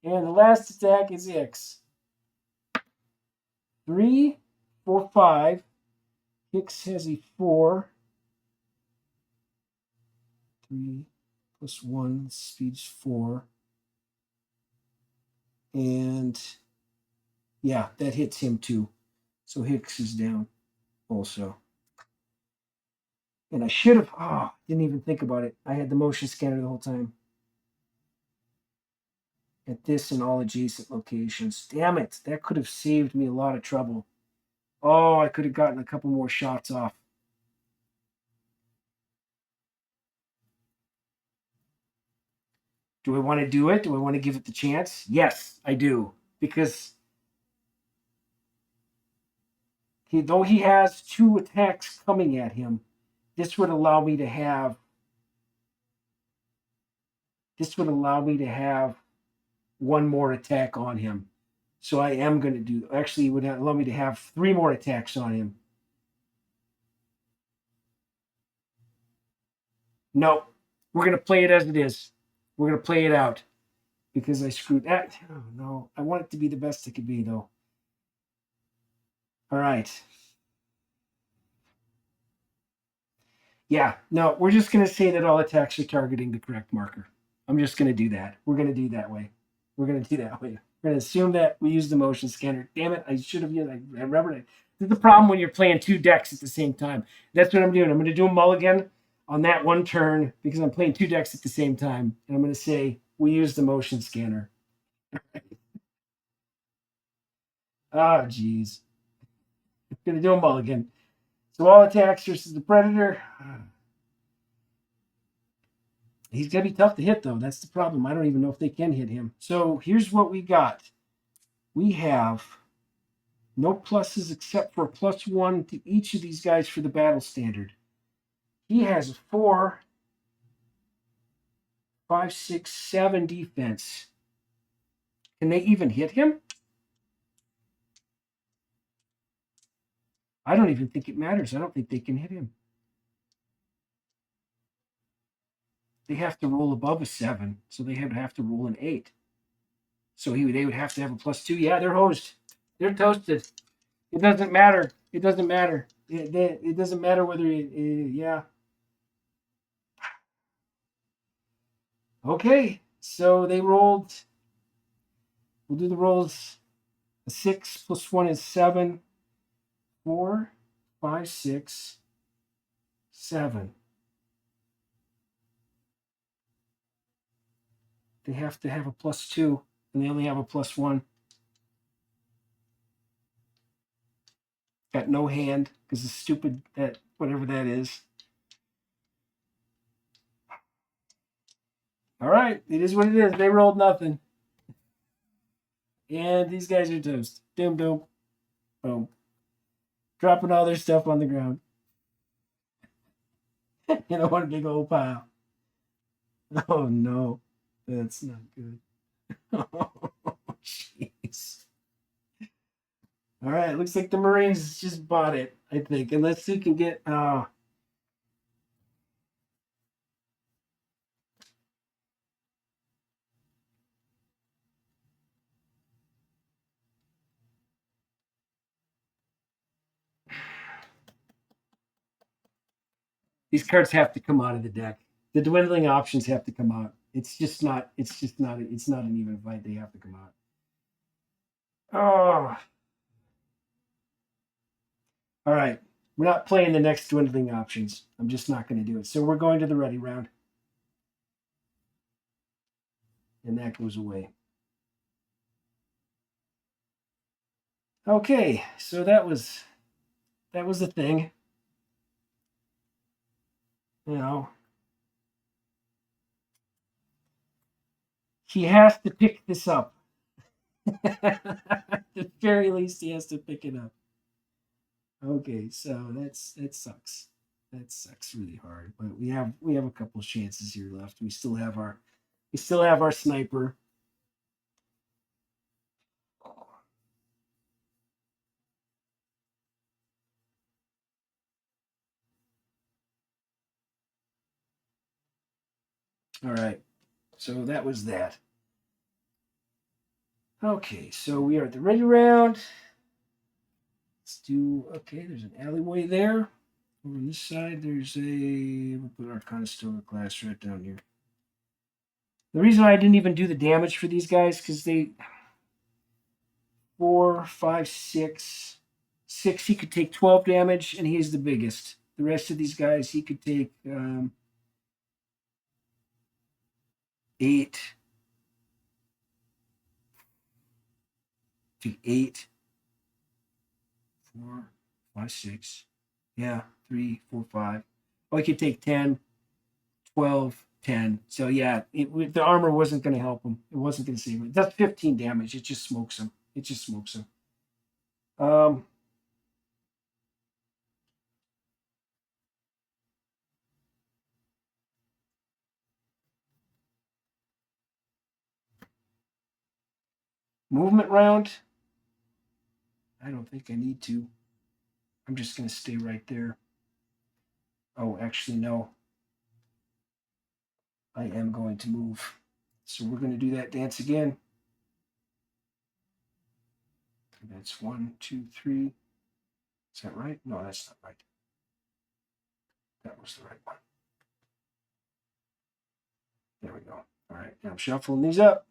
And the last attack is X. 3, 4, 5. Hicks has a 4. 3 plus 1, speed's 4. And yeah, that hits him too. So Hicks is down also. And I should have, didn't even think about it. I had the motion scanner the whole time. At this and all adjacent locations. Damn it, that could have saved me a lot of trouble. Oh, I could have gotten a couple more shots off. Do I want to do it? Do I want to give it the chance? Yes, I do. Because though he has 2 attacks coming at him, this would allow me to have one more attack on him. So I am going to do, actually, it would allow me to have 3 more attacks on him. No, we're going to play it as it is. We're going to play it out because I screwed that. Oh, no, I want it to be the best it could be, though. All right. Yeah, no, we're just going to say that all attacks are targeting the correct marker. I'm just going to do that. We're going to do that way. We're going to do that way. We're going to assume that we use the motion scanner. Damn it, I should have used it. I remembered it. This is the problem when you're playing 2 decks at the same time. That's what I'm doing. I'm going to do a mulligan on that one turn because I'm playing 2 decks at the same time. And I'm going to say, we use the motion scanner. Geez. I'm going to do a mulligan. So all attacks versus the Predator. He's going to be tough to hit, though. That's the problem. I don't even know if they can hit him. So here's what we got. We have no pluses except for a +1 to each of these guys for the battle standard. He has a 4, 5, 6, 7 defense. Can they even hit him? I don't even think it matters. I don't think they can hit him. They have to roll above a 7, so they would have to roll an 8. So they would have to have a +2. Yeah, they're hosed. They're toasted. It doesn't matter. It doesn't matter. It doesn't matter whether yeah. Okay, so they rolled. We'll do the rolls. A 6 plus 1 is 7. 4, 5, 6, 7. They have to have a +2, and they only have a +1. Got no hand because it's stupid that whatever that is. All right, it is what it is. They rolled nothing. And these guys are toast. Doom, doom, boom. Dropping all their stuff on the ground. One big old pile. Oh, no. That's not good. Oh, jeez. All right, looks like the Marines just bought it, I think. Unless we can get... These cards have to come out of the deck. The dwindling options have to come out. It's not an even fight. They have to come out. Oh. All right. We're not playing the next dwindling options. I'm just not going to do it. So we're going to the ready round. And that goes away. Okay, so that was the thing. You know, he has to pick this up. At the very least, he has to pick it up. Okay, so that sucks. That sucks really hard. But we have a couple chances here left. We still have our sniper. All right. So that was that. Okay, so we are at the ready round. Let's do okay, there's an alleyway there. Over on this side, there's we'll put our Conestoga class right down here. The reason I didn't even do the damage for these guys, because they 4, 5, 6. 6, he could take 12 damage, and he's the biggest. The rest of these guys, he could take 8. Take 8, 4, 5, 6. Yeah, 3, 4, 5. Oh, he could take 10, 12, 10. So yeah, the armor wasn't going to help him. It wasn't going to save him. That's 15 damage. It just smokes him. It just smokes him. Um, movement round. I don't think I need to. I'm just going to stay right there. Oh, actually, no. I am going to move. So we're going to do that dance again. That's 1, 2, 3. Is that right? No, that's not right. That was the right one. There we go. All right, now I'm shuffling these up.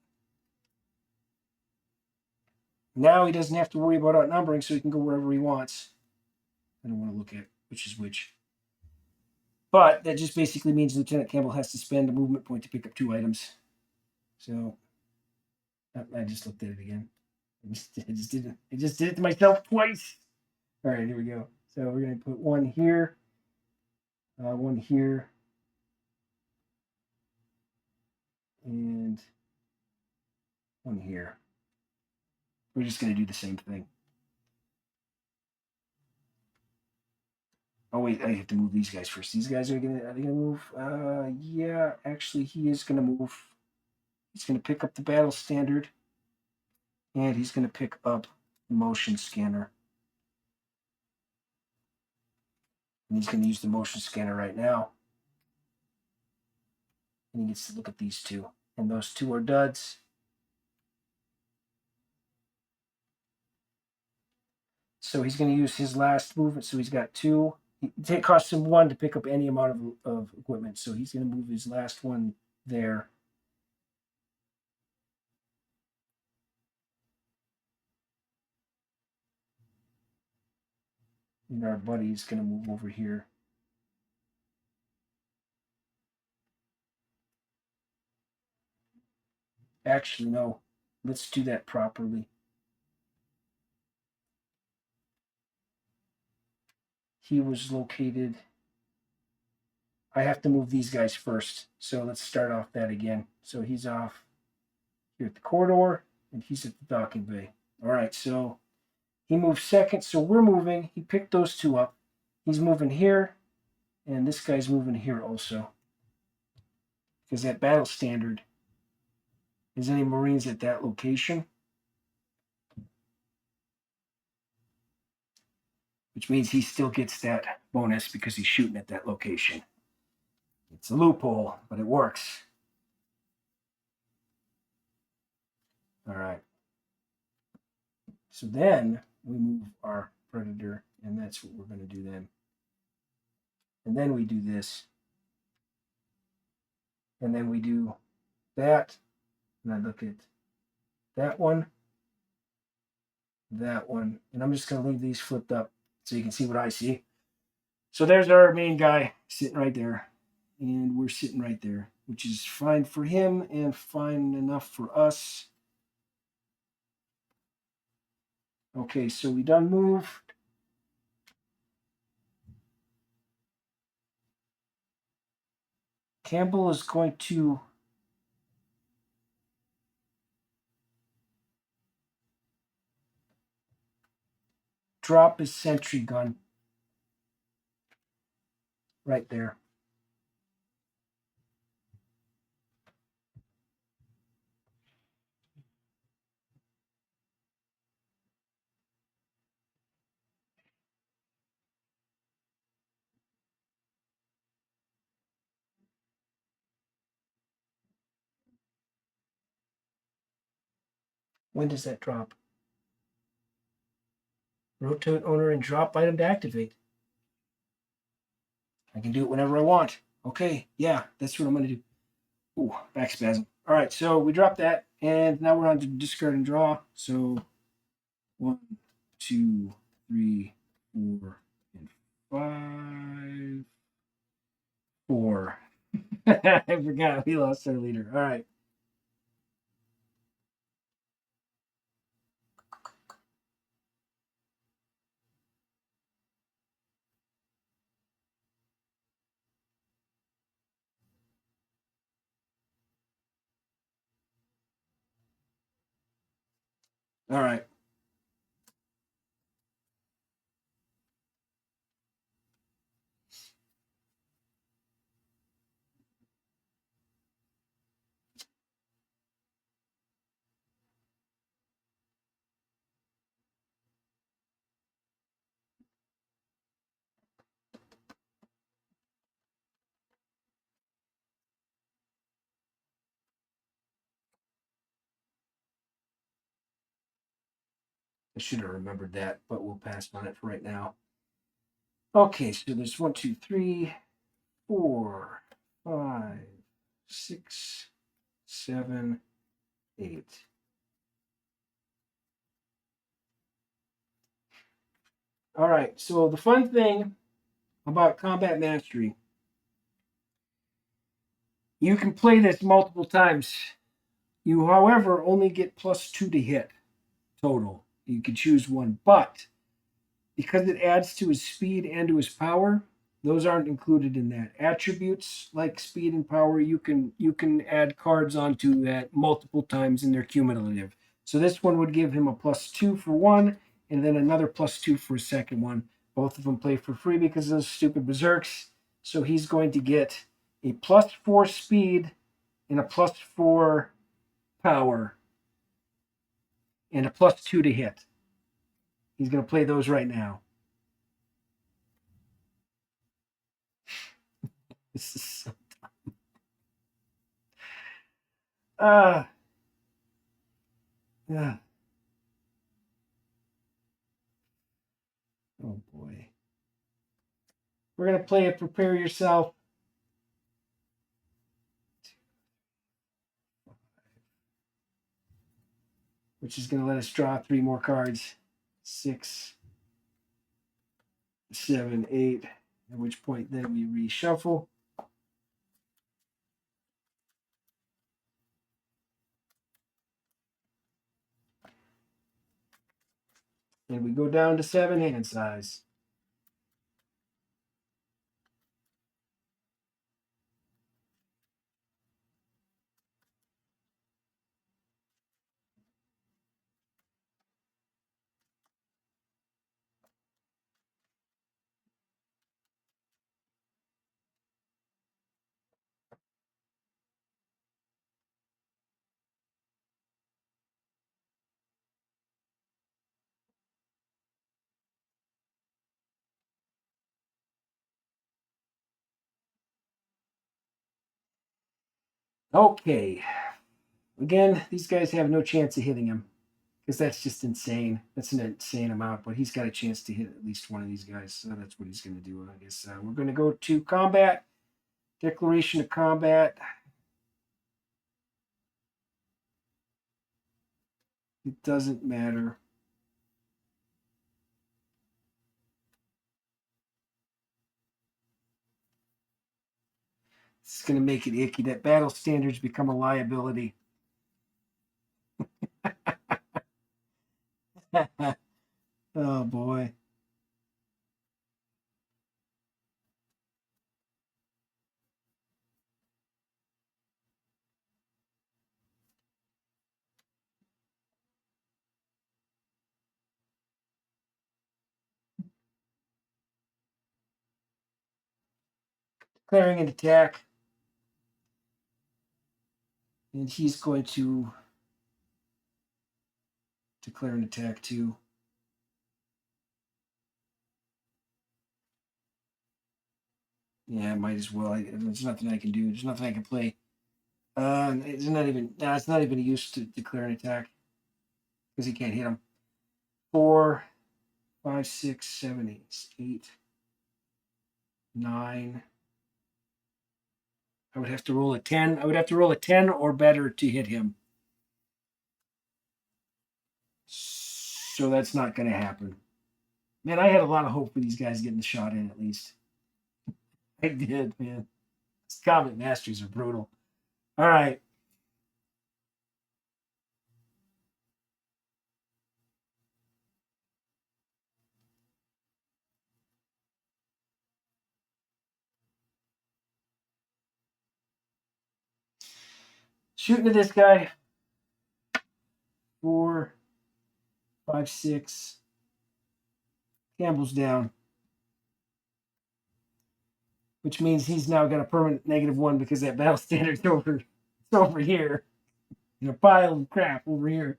Now he doesn't have to worry about outnumbering, so he can go wherever he wants. I don't want to look at which is which. But that just basically means Lieutenant Campbell has to spend a movement point to pick up 2 items. So I just looked at it again. I just did it to myself twice. All right, here we go. So we're going to put 1 here, 1 here, and 1 here. We're just going to do the same thing. Oh wait, I have to move these guys first. These guys are they gonna move? Yeah, actually he is gonna move. He's gonna pick up the battle standard, and he's gonna pick up the motion scanner. And he's gonna use the motion scanner right now. And he gets to look at these 2. And those 2 are duds. So he's gonna use his last movement. So he's got 2. It costs him 1 to pick up any amount of equipment. So he's gonna move his last one there. And our buddy's gonna move over here. Actually, no. Let's do that properly. He was located. I have to move these guys first. So let's start off that again. So he's off here at the corridor, and he's at the docking bay. All right, so he moved second. So we're moving. He picked those 2 up. He's moving here, and this guy's moving here also. Because that battle standard is any Marines at that location. Which means he still gets that bonus because he's shooting at that location. It's a loophole, but it works. All right. So then we move our predator, and that's what we're going to do then. And then we do this. And then we do that. And I look at that one, and I'm just going to leave these flipped up so you can see what I see. So there's our main guy sitting right there. And we're sitting right there, which is fine for him and fine enough for us. Okay, so we done move. Campbell is going to drop his sentry gun right there. When does that drop? Rotate owner and drop item to activate. I can do it whenever I want. Okay, yeah, that's what I'm going to do. Ooh, back spasm. All right, so we dropped that, and now we're on to discard and draw. So 1, 2, 3, 4, and 5. 4. I forgot we lost our leader. All right. All right. I should have remembered that, but we'll pass on it for right now. Okay, so there's 1, 2, 3, 4, 5, 6, 7, 8. All right, so the fun thing about combat mastery, you can play this multiple times. You, however, only get +2 to hit total. You can choose one, but because it adds to his speed and to his power, those aren't included in that. Attributes like speed and power, you can add cards onto that multiple times in their cumulative. So this one would give him a +2 for one, and then another +2 for a second one. Both of them play for free because of those stupid berserks. So he's going to get a +4 speed and a +4 power and a +2 to hit. He's going to play those right now. This is so uh yeah. Oh boy. We're gonna play it. Prepare yourself. Which is gonna let us draw 3 more cards. 6, 7, 8. At which point then we reshuffle. And we go down to 7 hand size. Okay. Again, these guys have no chance of hitting him. Because that's just insane. That's an insane amount, but he's got a chance to hit at least one of these guys. So that's what he's going to do, I guess. We're going to go to combat. Declaration of combat. It doesn't matter. It's going to make it icky that battle standards become a liability. Oh boy. Declaring an attack. And he's going to declare an attack too. Yeah, might as well. There's nothing I can do. There's nothing I can play. It's not even. Nah, it's not even a use to declare an attack because he can't hit him. 4, 5, 6, 7, 8, 9. I would have to roll a 10. I would have to roll a 10 or better to hit him. So that's not going to happen. Man, I had a lot of hope for these guys getting the shot in at least. I did, man. These Combat Masters are brutal. All right. Shooting at this guy. 4, 5, 6. Campbell's down. Which means he's now got a permanent -1 because that battle standard's over. It's over here. In a pile of crap over here.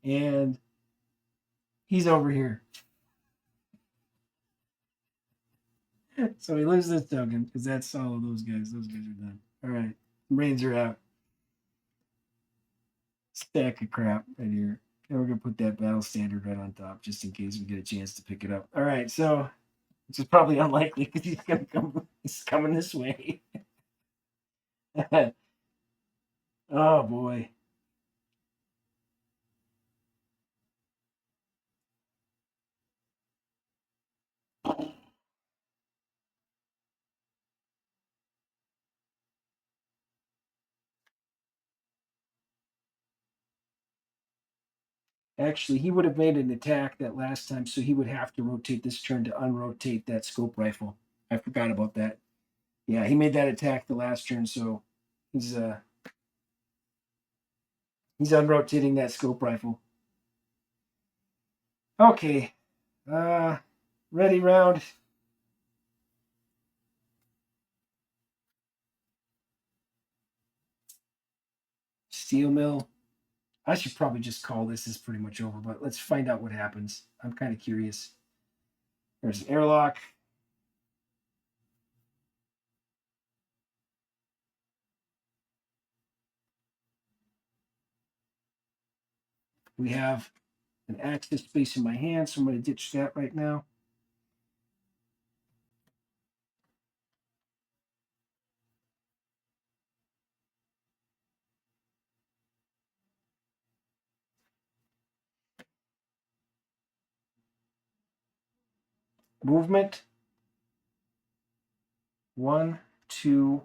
And he's over here. So he loses this token because that's all of those guys. Those guys are done. All right. Brains are out. Stack of crap right here. And we're going to put that battle standard right on top just in case we get a chance to pick it up. All right. So, which is probably unlikely because he's going to come. He's coming this way. Oh, boy. Actually, he would have made an attack that last time, so he would have to rotate this turn to unrotate that scope rifle. I forgot about that. Yeah, he made that attack the last turn, so he's unrotating that scope rifle. Okay. Ready round. Steel mill. I should probably just call this is pretty much over, but let's find out what happens. I'm kind of curious. There's an airlock. We have an access space in my hand, so I'm going to ditch that right now. Movement. 1, 2.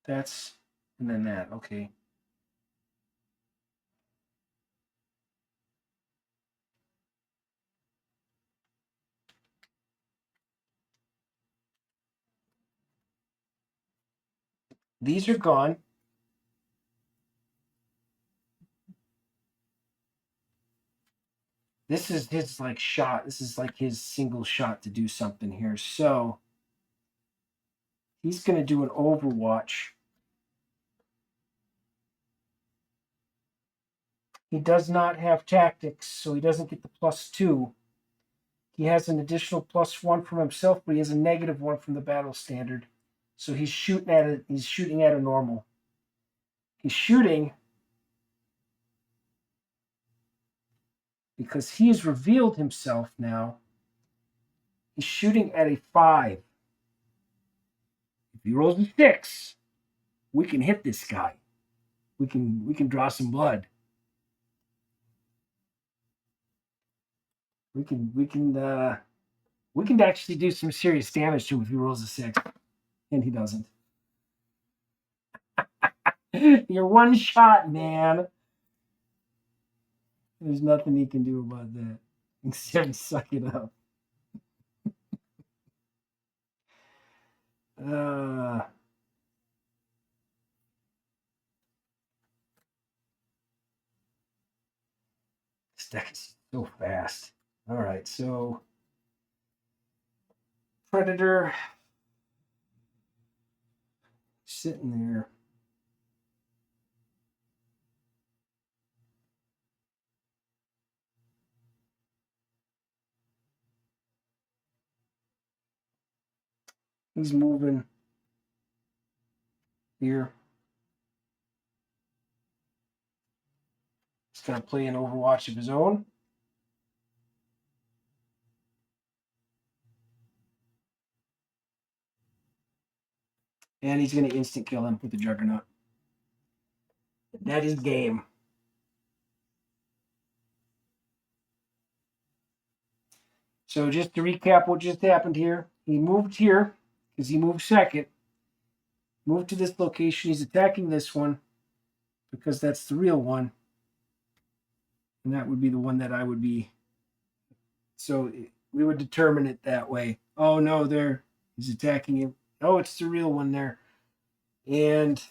That's, and then that. Okay. These are gone. This is his like shot. This is like his single shot to do something here. So he's going to do an overwatch. He does not have tactics, so he doesn't get the +2. He has an additional +1 from himself, but he has a -1 from the battle standard. So he's shooting at it. He's shooting at a normal. He's shooting because he has revealed himself now. He's shooting at a 5. If he rolls a 6, we can hit this guy. We can draw some blood. We can actually do some serious damage to him if he rolls a 6, and he doesn't. You're one shot, man. There's nothing he can do about that except suck it up. Uh, this deck is so fast. All right, so Predator sitting there. He's moving here. He's going to play an Overwatch of his own. And he's going to instant kill him with the Juggernaut. That is game. So just to recap what just happened here, he moved here because he moved second. Moved to this location. He's attacking this one because that's the real one. And that would be the one that I would be. So we would determine it that way. Oh, no, there. He's attacking him. Oh, it's the real one there. And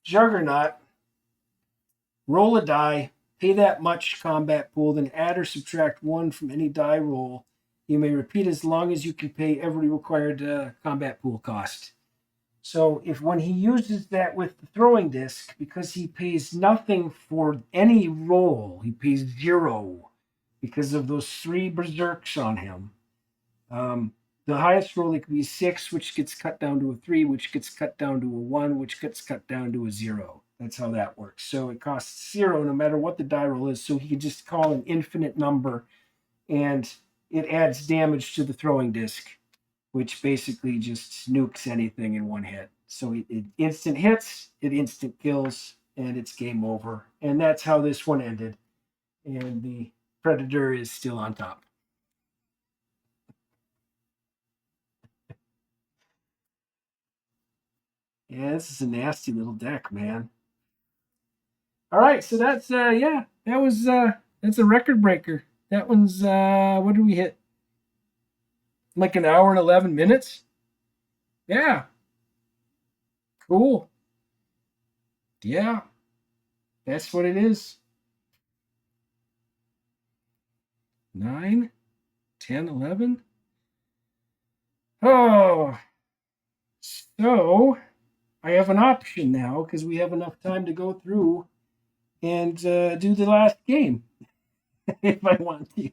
Juggernaut, roll a die, pay that much combat pool, then add or subtract one from any die roll. You may repeat as long as you can pay every required combat pool cost. So if when he uses that with the throwing disc, because he pays nothing for any roll, he pays 0 because of those 3 berserks on him. The highest roll it could be 6, which gets cut down to a 3, which gets cut down to a 1, which gets cut down to a 0. That's how that works. So it costs 0 no matter what the die roll is. So he can just call an infinite number, and it adds damage to the throwing disc, which basically just nukes anything in one hit. So it instant hits, it instant kills, and it's game over. And that's how this one ended. And the Predator is still on top. Yeah, this is a nasty little deck, man. All right, so that's yeah, that was that's a record breaker. That one's what did we hit? Like an hour and 11 minutes? Yeah. Cool. Yeah. That's what it is. 9, 10, 11. Oh. So I have an option now because we have enough time to go through and do the last game if I want to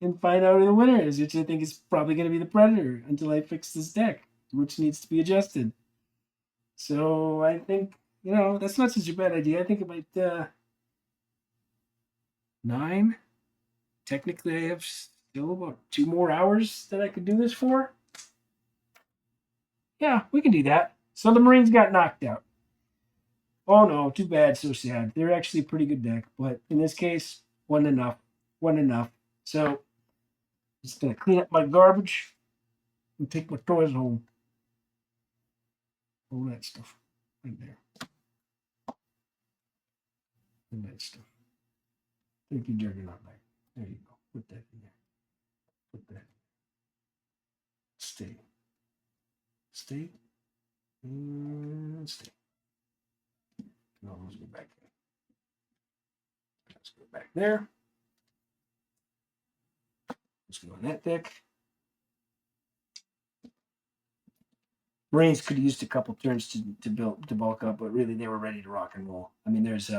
and find out who the winner is, which I think is probably going to be the Predator until I fix this deck, which needs to be adjusted. So I think, that's not such a bad idea. I think about 9. Technically, I have still about 2 more hours that I could do this for. Yeah, we can do that. So the Marines got knocked out. Oh no, too bad, so sad. They're actually a pretty good deck, but in this case, wasn't enough. Wasn't enough. So just gonna clean up my garbage and take my toys home. All that stuff right there. And that stuff. Thank you, Juggernaut back. There you go. Put that in there. Put that. Stay. Stay. And stay. No, let's go back. Let's go back there. Let's go on that deck. Marines could have used a couple turns to bulk up, but really they were ready to rock and roll. I mean, there's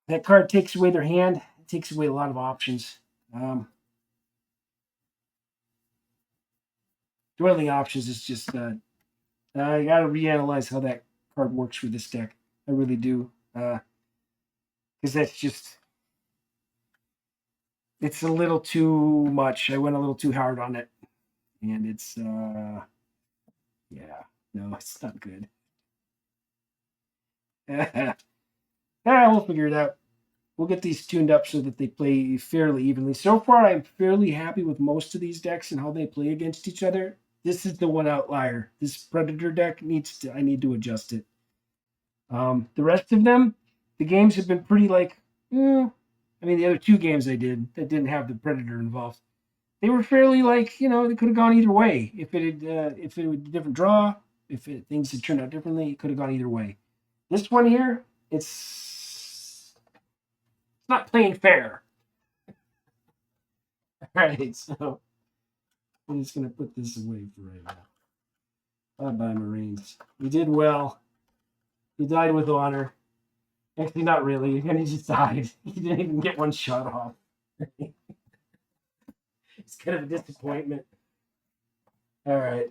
that card takes away their hand. It takes away a lot of options. Dwelling options is just I got to reanalyze how that card works for this deck. I really do, because that's just it's a little too much. I went a little too hard on it, and it's yeah, no, it's not good. Yeah, we'll figure it out. We'll get these tuned up so that they play fairly evenly. So far, I'm fairly happy with most of these decks and how they play against each other. This is the one outlier. This Predator deck I need to adjust it. The rest of them, the games have been pretty like, I mean, the other two games I did that didn't have the Predator involved, they were fairly like, they could have gone either way. If it was a different draw, things had turned out differently, it could have gone either way. This one here, it's not playing fair. All right, so I'm just gonna put this away for right now. Bye bye, Marines. You did well. You died with honor. Actually, not really. And he just died. He didn't even get one shot off. It's kind of a disappointment. All right.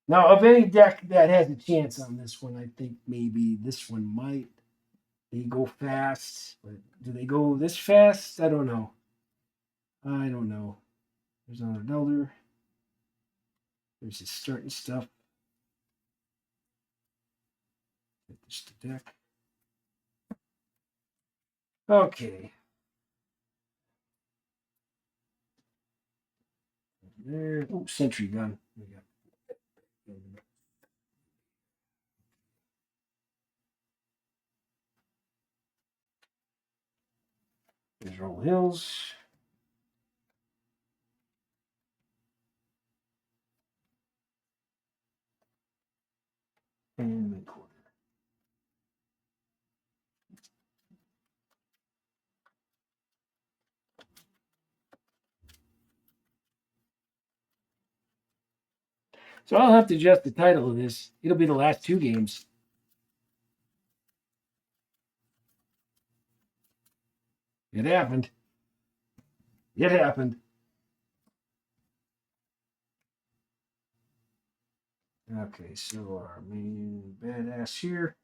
Now, of any deck that has a chance on this one, I think maybe this one might. They go fast, but do they go this fast? I don't know. I don't know. There's another Elder. There's his starting stuff. Just the deck. Okay. There. Oh, sentry gun. We got. There's Roll Hills. And midcourt. So I'll have to adjust the title of this. It'll be the last two games. It happened. It happened. Okay, so our main badass here.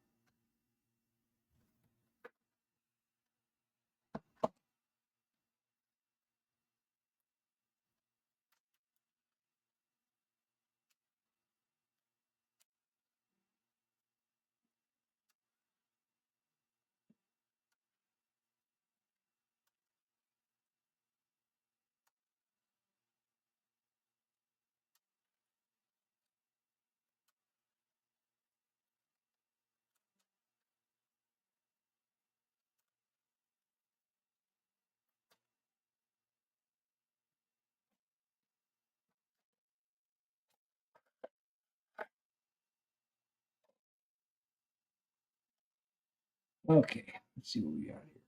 Okay, let's see what we got here.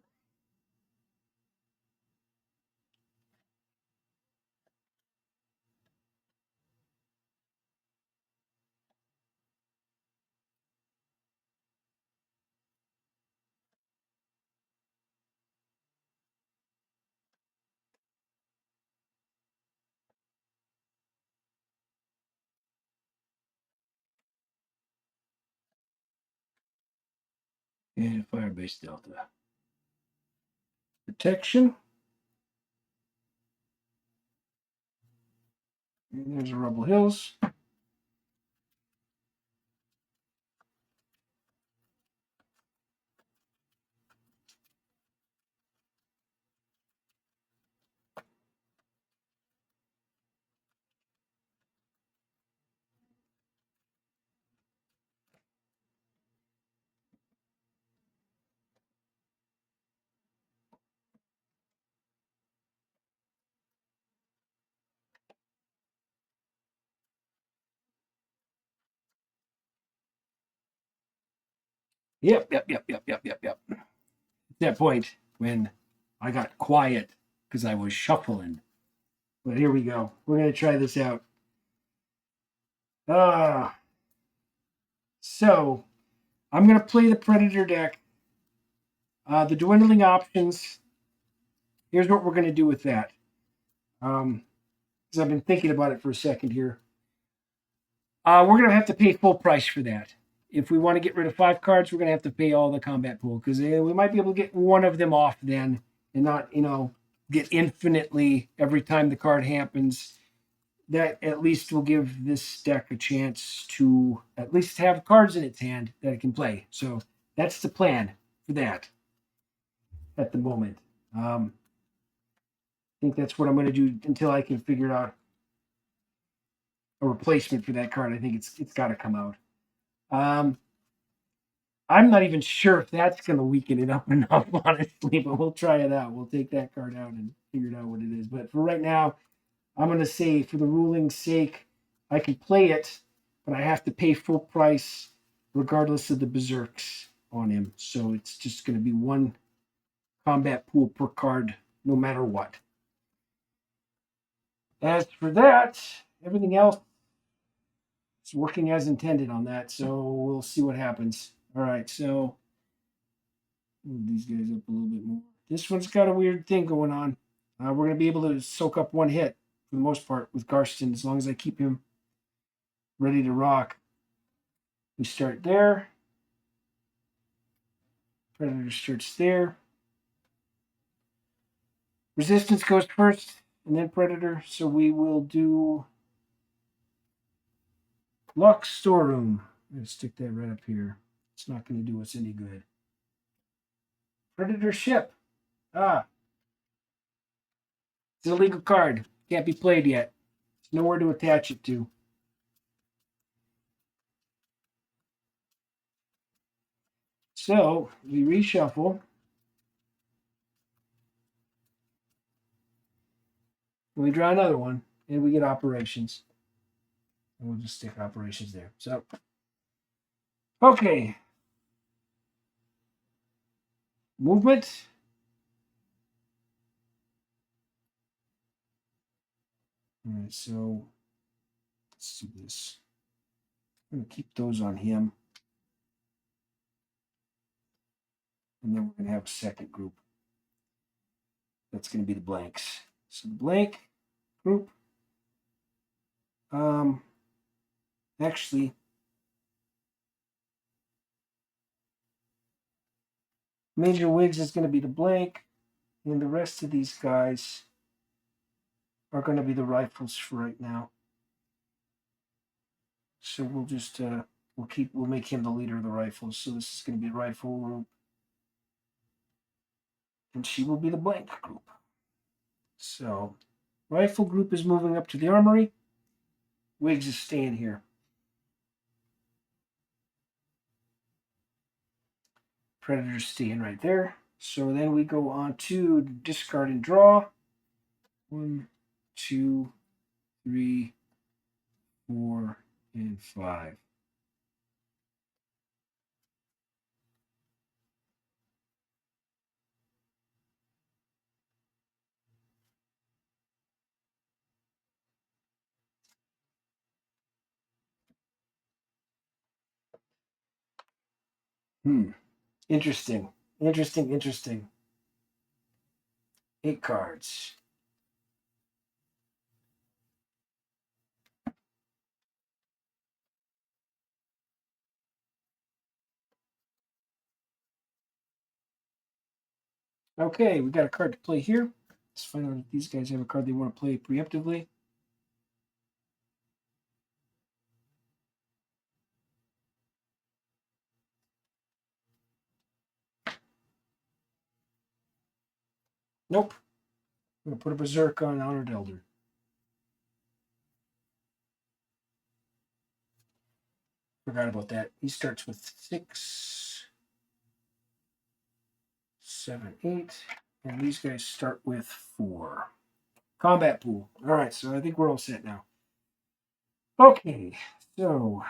And Firebase Delta. Protection. And there's a Rubble Hills. Yep. At that point when I got quiet because I was shuffling. But here we go. We're going to try this out. So I'm going to play the Predator deck. The dwindling options. Here's what we're going to do with that. Because I've been thinking about it for a second here. We're going to have to pay full price for that. If we want to get rid of 5 cards, we're going to have to pay all the combat pool because we might be able to get one of them off then and not, get infinitely every time the card happens. That at least will give this deck a chance to at least have cards in its hand that it can play. So that's the plan for that at the moment. I think that's what I'm going to do until I can figure it out a replacement for that card. I think it's got to come out. I'm not even sure if that's going to weaken it up enough, honestly, but we'll try it out. We'll take that card out and figure out what it is. But for right now, I'm going to say, for the ruling's sake, I can play it, but I have to pay full price regardless of the berserks on him. So it's just going to be one combat pool per card, no matter what. As for that, everything else is working as intended on that. So we'll see what happens. All right, so move these guys up a little bit more. This one's got a weird thing going on. We're going to be able to soak up one hit for the most part with Garston as long as I keep him ready to rock. We start there. Predator starts there. Resistance goes first, and then Predator. So we will do Lock Storeroom. I'm going to stick that right up here. It's not going to do us any good. Predator Ship. It's an illegal card. Can't be played yet. There's nowhere to attach it to. So we reshuffle. And we draw another one, and we get operations. And we'll just stick operations there. So, okay. Movement. All right, so let's do this. I'm going to keep those on him. And then we're going to have a second group. That's going to be the blanks. So the blank group. Actually, Major Wigs is going to be the blank. And the rest of these guys are going to be the rifles for right now. So we'll just we'll make him the leader of the rifles. So this is going to be rifle group, and she will be the blank group. So rifle group is moving up to the armory. Wigs is staying here. Predator's staying right there. So then we go on to discard and draw. 1, 2, 3, 4, and 5. Interesting. 8 cards. Okay, we got a card to play here. Let's find out if these guys have a card they want to play preemptively. Nope. I'm going to put a Berserk on Honored Elder. Forgot about that. He starts with 6, 7, 8. And these guys start with 4. Combat pool. All right, so I think we're all set now. Okay, so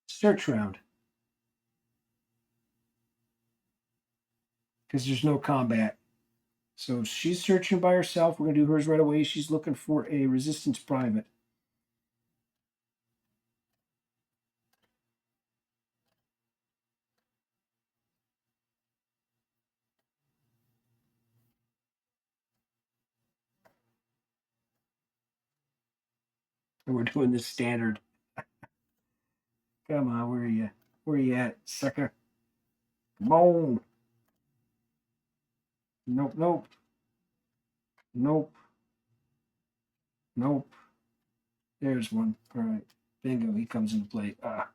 search round. Because there's no combat. So she's searching by herself. We're going to do hers right away. She's looking for a resistance private. And we're doing this standard. Come on, where are you? Where you at, sucker? Come on. Nope, nope. Nope. Nope. There's one. All right. Bingo. He comes into play. Ah.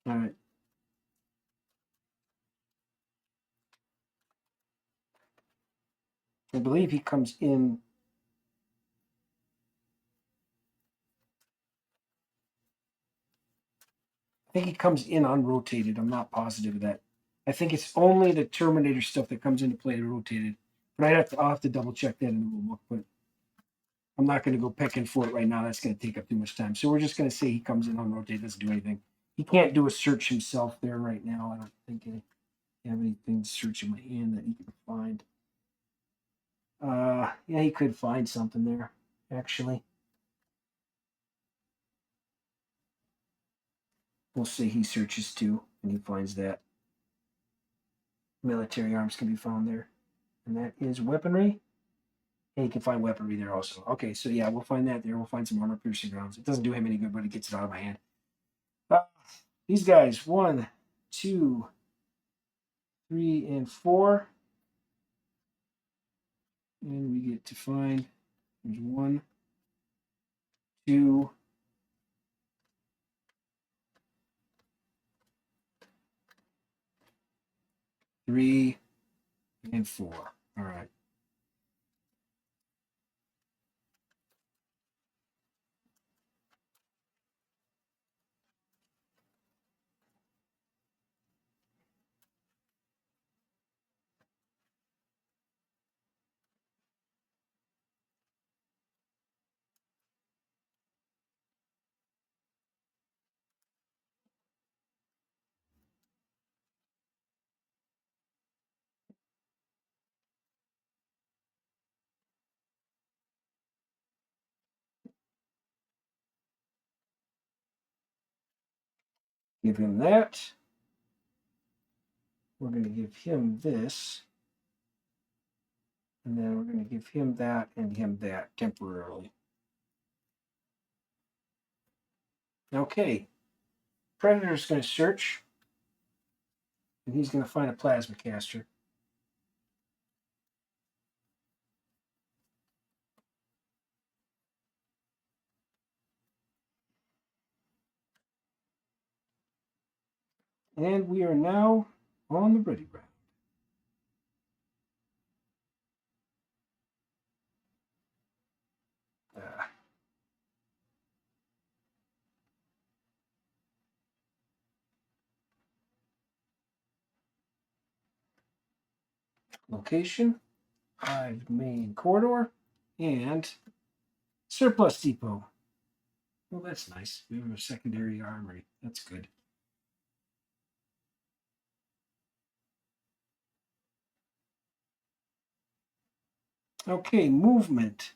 All right. I believe he comes in. I think he comes in unrotated. I'm not positive of that. I think it's only the Terminator stuff that comes into play rotated. But I'll have to double check that in the rule book. But I'm not going to go pecking for it right now. That's going to take up too much time. So we're just going to say he comes in unrotated, doesn't do anything. He can't do a search himself there right now. I don't think I have anything to search in my hand that he can find. Yeah, he could find something there, actually. We'll say he searches too, and he finds that. Military arms can be found there. And that is weaponry. And he can find weaponry there also. Okay, so yeah, we'll find that there. We'll find some armor piercing rounds. It doesn't do him any good, but it gets it out of my hand. These guys, 1, 2, 3, and 4. And we get to find, there's 1, 2, 3, and 4. All right. Give him that. We're going to give him this. And then we're going to give him that and him that temporarily. Okay. Predator's going to search. And he's going to find a plasma caster. And we are now on the ready round. Location, Hive main corridor, and surplus depot. Well, that's nice. We have a secondary armory. That's good. Okay, movement.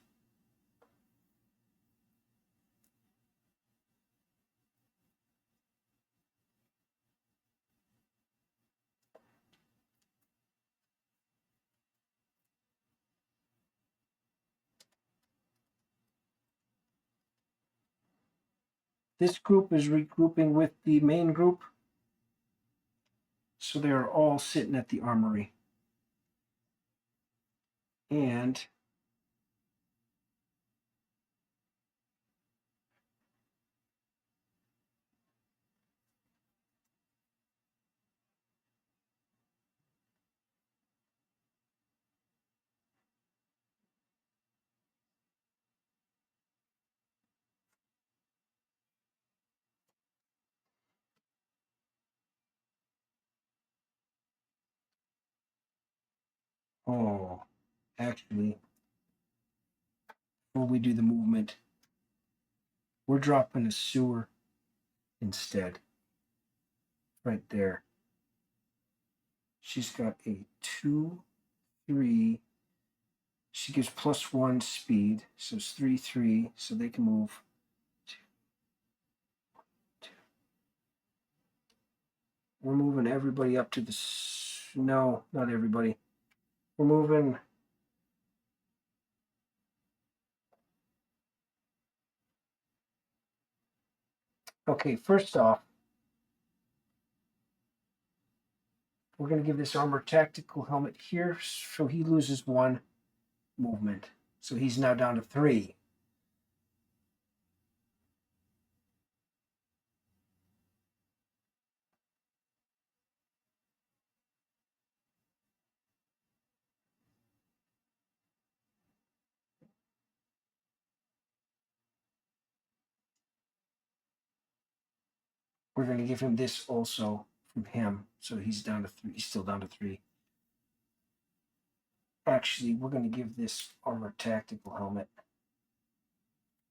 This group is regrouping with the main group. So they're all sitting at the armory. And oh, actually, before we do the movement, we're dropping a sewer instead. Right there. She's got a 2, 3. She gives +1 speed, so it's 3, 3. So they can move. 2, 2. We're moving everybody up to the. No, not everybody. We're moving Okay, first off, we're going to give this armor tactical helmet here, so he loses 1 movement. So he's now down to 3. We're going to give him this also from him, so he's down to 3. He's still down to 3. Actually, we're going to give this armor tactical helmet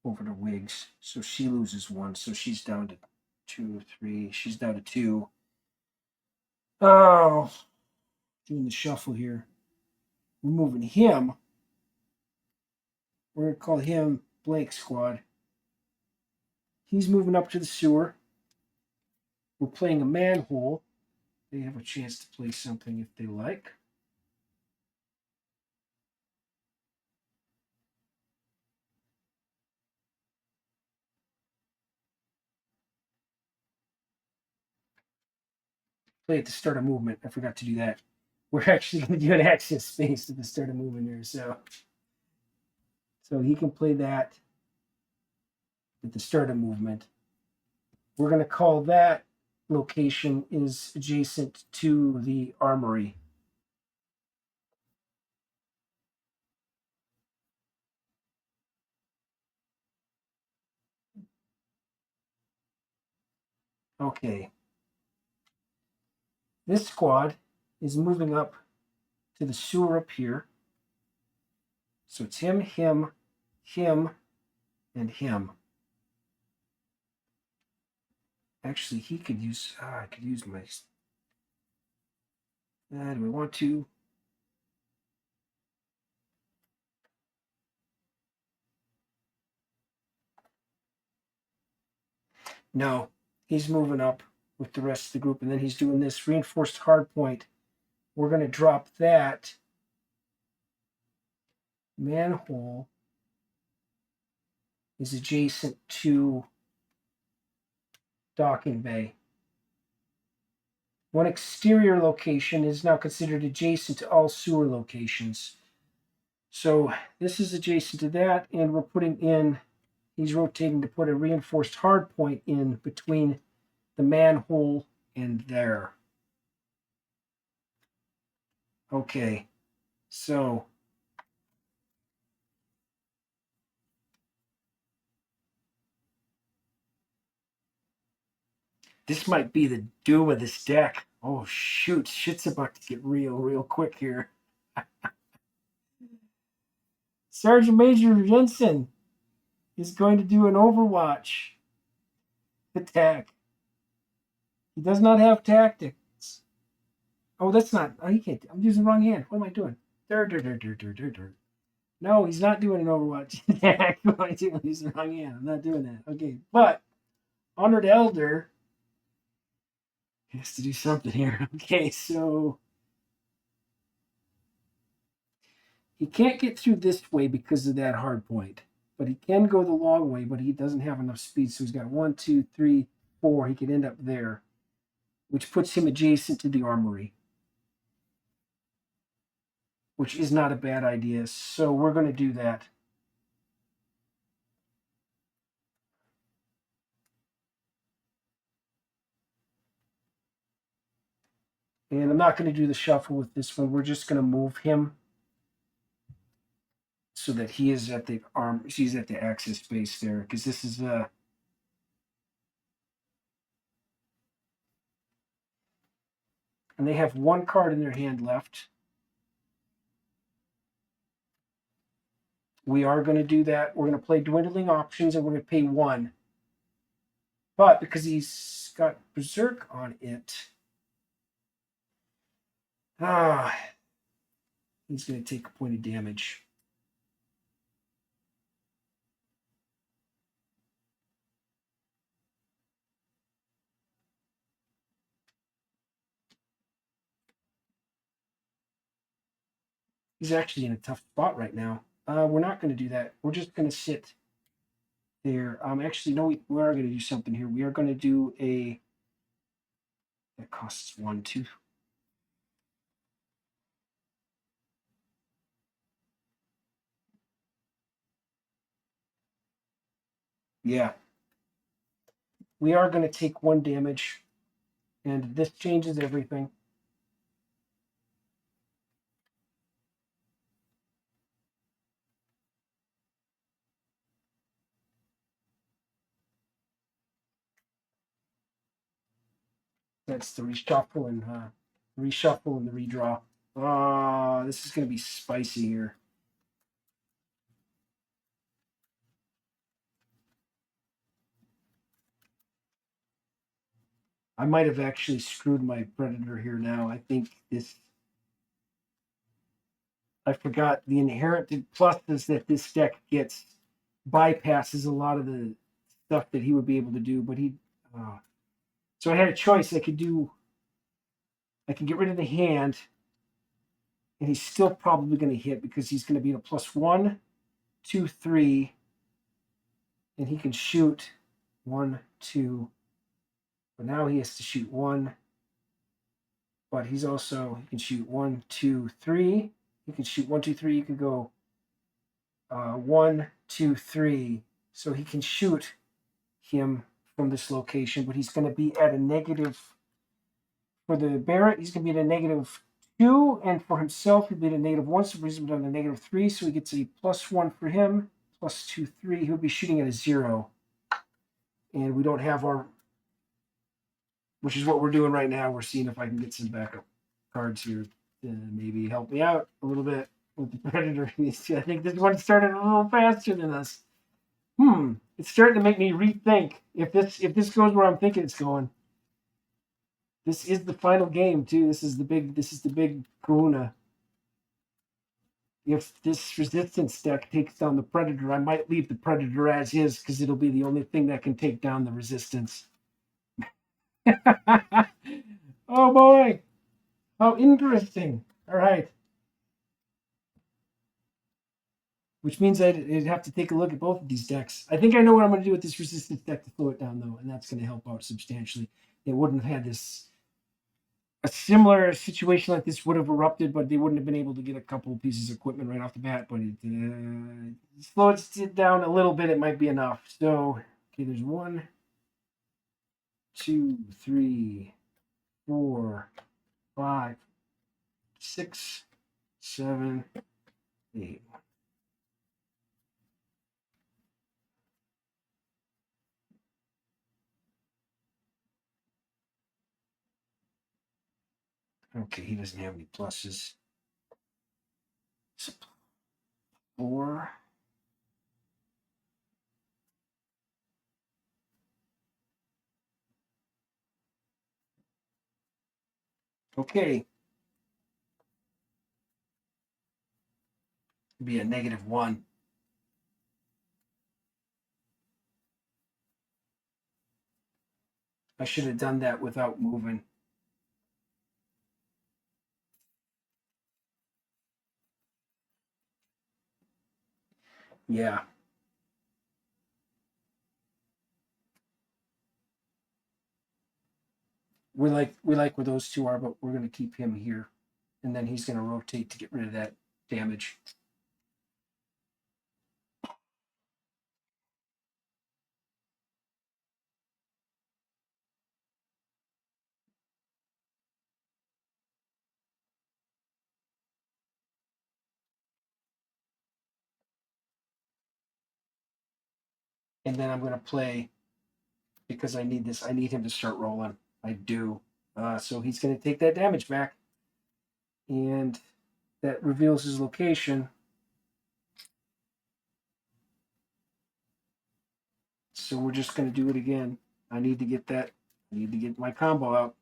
over to Wiggs, so she loses 1, so she's down to 2, 3. She's down to 2. Oh, doing the shuffle here. We're moving him. We're going to call him Blank Squad. He's moving up to the sewer. We're playing a manhole. They have a chance to play something if they like. Play at the start of movement. I forgot to do that. We're actually going to do an access space at the start of movement here. So he can play that at the start of movement. We're going to call that location is adjacent to the armory. Okay. This squad is moving up to the sewer up here. So it's him, him, him, and him. Actually, he could use. I could use my. Do we want to? No, he's moving up with the rest of the group, and then he's doing this reinforced hard point. We're going to drop that manhole is adjacent to docking bay. One exterior location is now considered adjacent to all sewer locations. So this is adjacent to that, and we're putting in, he's rotating to put a reinforced hard point in between the manhole and there. Okay, so this might be the doom of this deck. Oh shoot, shit's about to get real quick here. Sergeant Major Jensen is going to do an Overwatch attack. He does not have tactics. Oh, that's not. Oh, he can't. I'm using the wrong hand. What am I doing? No, he's not doing an Overwatch attack. I'm using the wrong hand. I'm not doing that. Okay, but Honored Elder has to do something here. Okay, so he can't get through this way because of that hard point. But he can go the long way, but he doesn't have enough speed. So he's got 1, 2, 3, 4. He could end up there, which puts him adjacent to the armory, which is not a bad idea. So we're going to do that. And I'm not going to do the shuffle with this one. We're just going to move him so that he is at the arm. He's at the access space there because this is and they have 1 card in their hand left. We are going to do that. We're going to play dwindling options and we're going to pay 1. But because he's got Berserk on it, he's going to take a point of damage. He's actually in a tough spot right now. We're not going to do that. We're just going to sit there. Actually, no, we are going to do something here. We are going to do a that costs 1, 2. Yeah, we are going to take 1 damage, and this changes everything. That's the reshuffle and the redraw. This is going to be spicy here. I might have actually screwed my predator here now. I think this. I forgot the inherited pluses that this deck gets bypasses a lot of the stuff that he would be able to do, but he. So I had a choice. I can get rid of the hand, and he's still probably going to hit because he's going to be at a +1, 2, 3, and he can shoot 1, 2. But now he has to shoot 1. But he can shoot 1, 2, 3. He can shoot 1, 2, 3. You could go 1, 2, 3. So he can shoot him from this location, but he's going to be at a negative. For the Barrett, he's going to be at a -2, and for himself, he'll be at a -1. So brings him down to -3. So he gets a +1 for him, +2, 3. He'll be shooting at a 0, and we don't have our, which is what we're doing right now. We're seeing if I can get some backup cards here to maybe help me out a little bit with the Predator. I think this one started a little faster than us. It's starting to make me rethink if this goes where I'm thinking it's going. This is the final game too. This is the big kahuna. If this resistance deck takes down the Predator, I might leave the Predator as is because it'll be the only thing that can take down the resistance. Oh boy. How interesting. All right. Which means I'd have to take a look at both of these decks. I think I know what I'm going to do with this resistance deck to slow it down, though, and that's going to help out substantially. It wouldn't have had this. A similar situation like this would have erupted, but they wouldn't have been able to get a couple of pieces of equipment right off the bat. But it slows it down a little bit. It might be enough. So, okay, there's 1, 2, 3, 4, 5, 6, 7, 8. Okay, he doesn't have any pluses. 4. Okay. Be a -1. I should have done that without moving. Yeah. We like where those two are, but we're going to keep him here, and then he's going to rotate to get rid of that damage. And then I'm going to play because I need this. I need him to start rolling. I do. So he's going to take that damage back, and that reveals his location. So we're just going to do it again. I need to get that. I need to get my combo out.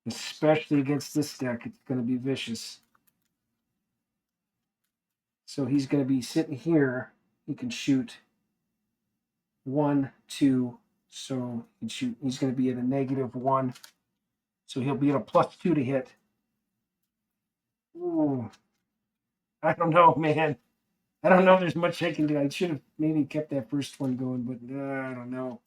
Especially against this deck, it's going to be vicious. So he's going to be sitting here. He can shoot 1, 2. So he can shoot. He's going to be at a -1. So he'll be at a +2 to hit. Ooh. I don't know, man. I don't know if there's much I can do. I should have maybe kept that first one going, but I don't know.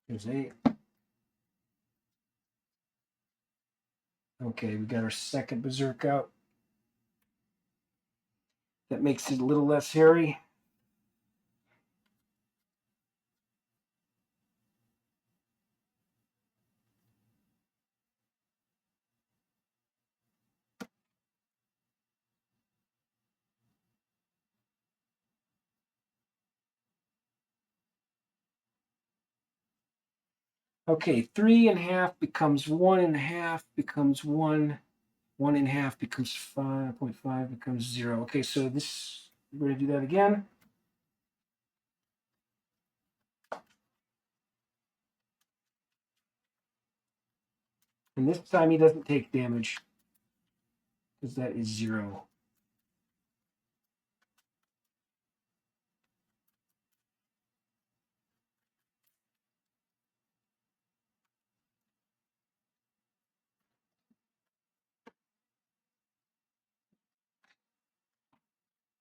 There's 8. Okay, we got our second berserk out. That makes it a little less hairy. Okay, 3.5 becomes 1.5 becomes 1. 1.5 becomes 5.5 becomes 0. Okay, so this, we're going to do that again. And this time he doesn't take damage because that is 0.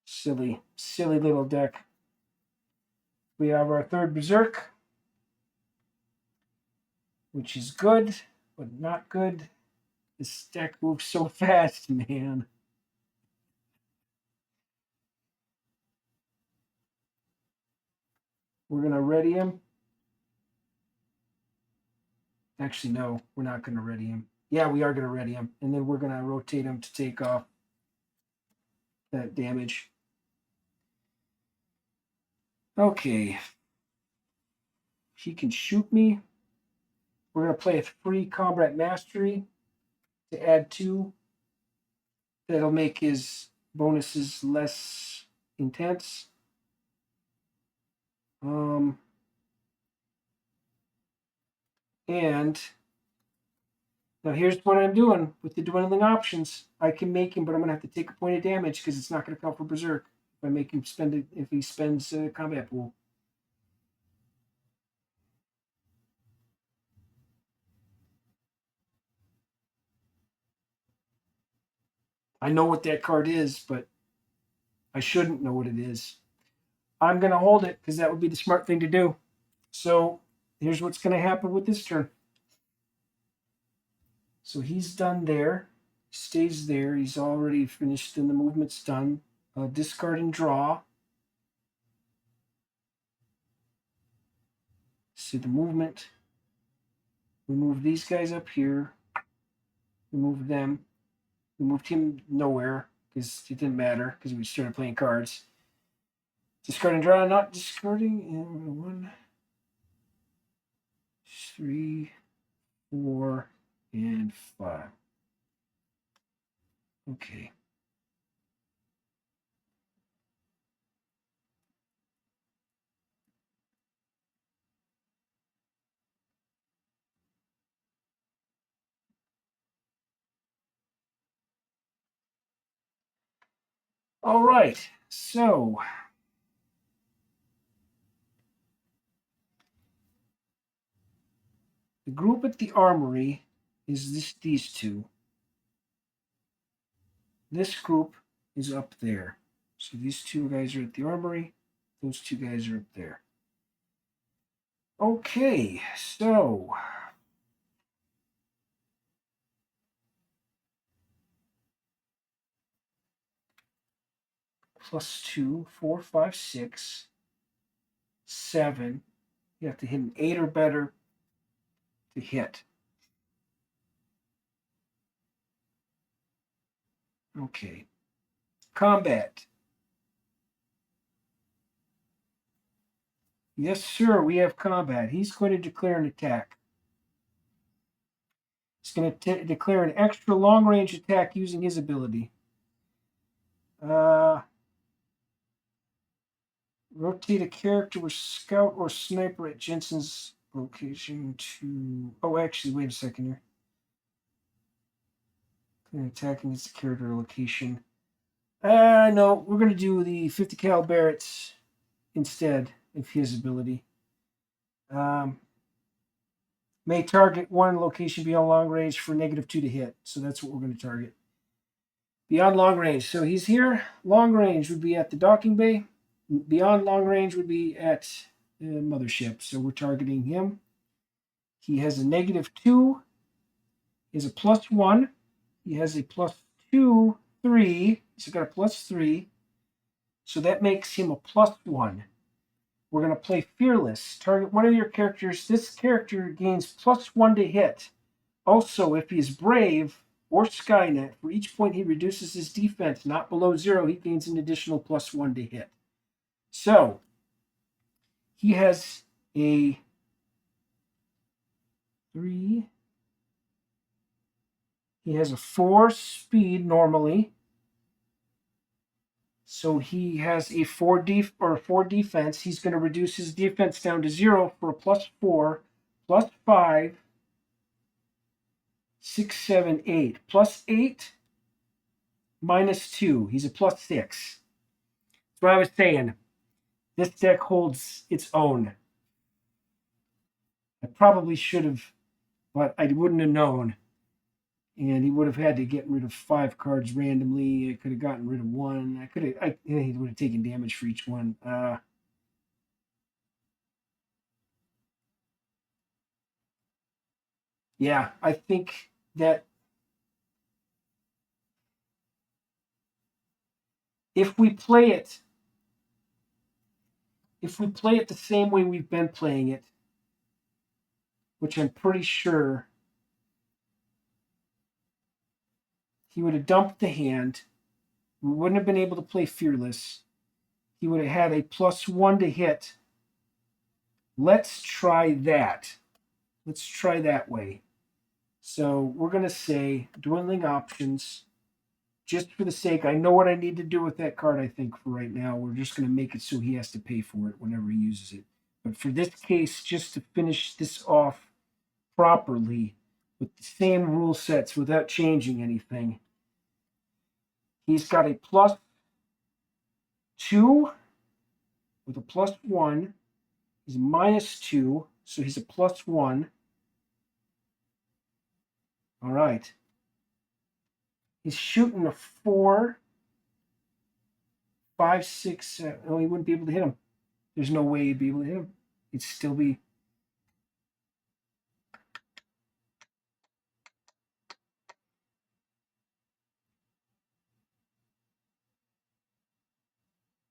Silly, silly little deck. We have our third berserk, which is good, but not good. This deck moves so fast, man. We're going to ready him. Actually, no, we're not going to ready him. Yeah, we are going to ready him. And then we're going to rotate him to take off that damage. Okay. He can shoot me. We're going to play a free combat mastery to add 2. That'll make his bonuses less intense. And now here's what I'm doing with the dwindling options. I can make him, but I'm going to have to take a point of damage because it's not going to count for berserk if I make him spend it. If he spends a combat pool. I know what that card is, but I shouldn't know what it is. I'm going to hold it because that would be the smart thing to do. So here's what's going to happen with this turn. So he's done there, stays there. He's already finished and the movement's done. Discard and draw. See the movement. We move these guys up here. We move them. We moved him nowhere because it didn't matter because we started playing cards. Discard and draw, not discarding. And 1, 3, 4, and 5. Okay. All right. So the group at the armory is these 2. This group is up there. So these 2 guys are at the armory. Those 2 guys are up there. Okay, so +2, 4, 5, 6, 7. You have to hit an 8 or better to hit. Okay. Combat. Yes, sir, we have combat. He's going to declare an attack. He's going to declare an extra long range attack using his ability. Rotate a character with scout or sniper at Jensen's location to. Oh, actually, wait a second here. Attacking its character location. No, we're going to do the 50 cal Barrett's instead of his ability. May target one location beyond long range for -2 to hit. So that's what we're going to target. Beyond long range. So he's here. Long range would be at the docking bay. Beyond long range would be at the mothership. So we're targeting him. He has a -2. He has a +1. He has a +2, 3. He's got a +3. So that makes him a +1. We're going to play Fearless. Target one of your characters. This character gains +1 to hit. Also, if he is Brave or Skynet, for each point he reduces his defense not below 0, he gains an additional +1 to hit. So, he has a 3. He has a 4 speed normally. So he has a 4 defense. He's going to reduce his defense down to 0 for a +4, +5, 6, 7, 8. +8, -2. He's a +6. That's what I was saying. This deck holds its own. I probably should have, but I wouldn't have known. And he would have had to get rid of 5 cards randomly. I could have gotten rid of 1. He would have taken damage for each one. Yeah, I think that if we play it the same way we've been playing it, which I'm pretty sure he would have dumped the hand. We wouldn't have been able to play Fearless. He would have had a +1 to hit. Let's try that. Let's try that way. So we're going to say dwindling options. Just for the sake, I know what I need to do with that card, I think, for right now. We're just going to make it so he has to pay for it whenever he uses it. But for this case, just to finish this off properly with the same rule sets without changing anything, he's got a +2 with a +1. He's a -2, so he's a +1. All right. He's shooting a 4, 5, 6, 7. Oh, he wouldn't be able to hit him. There's no way he'd be able to hit him. He'd still be.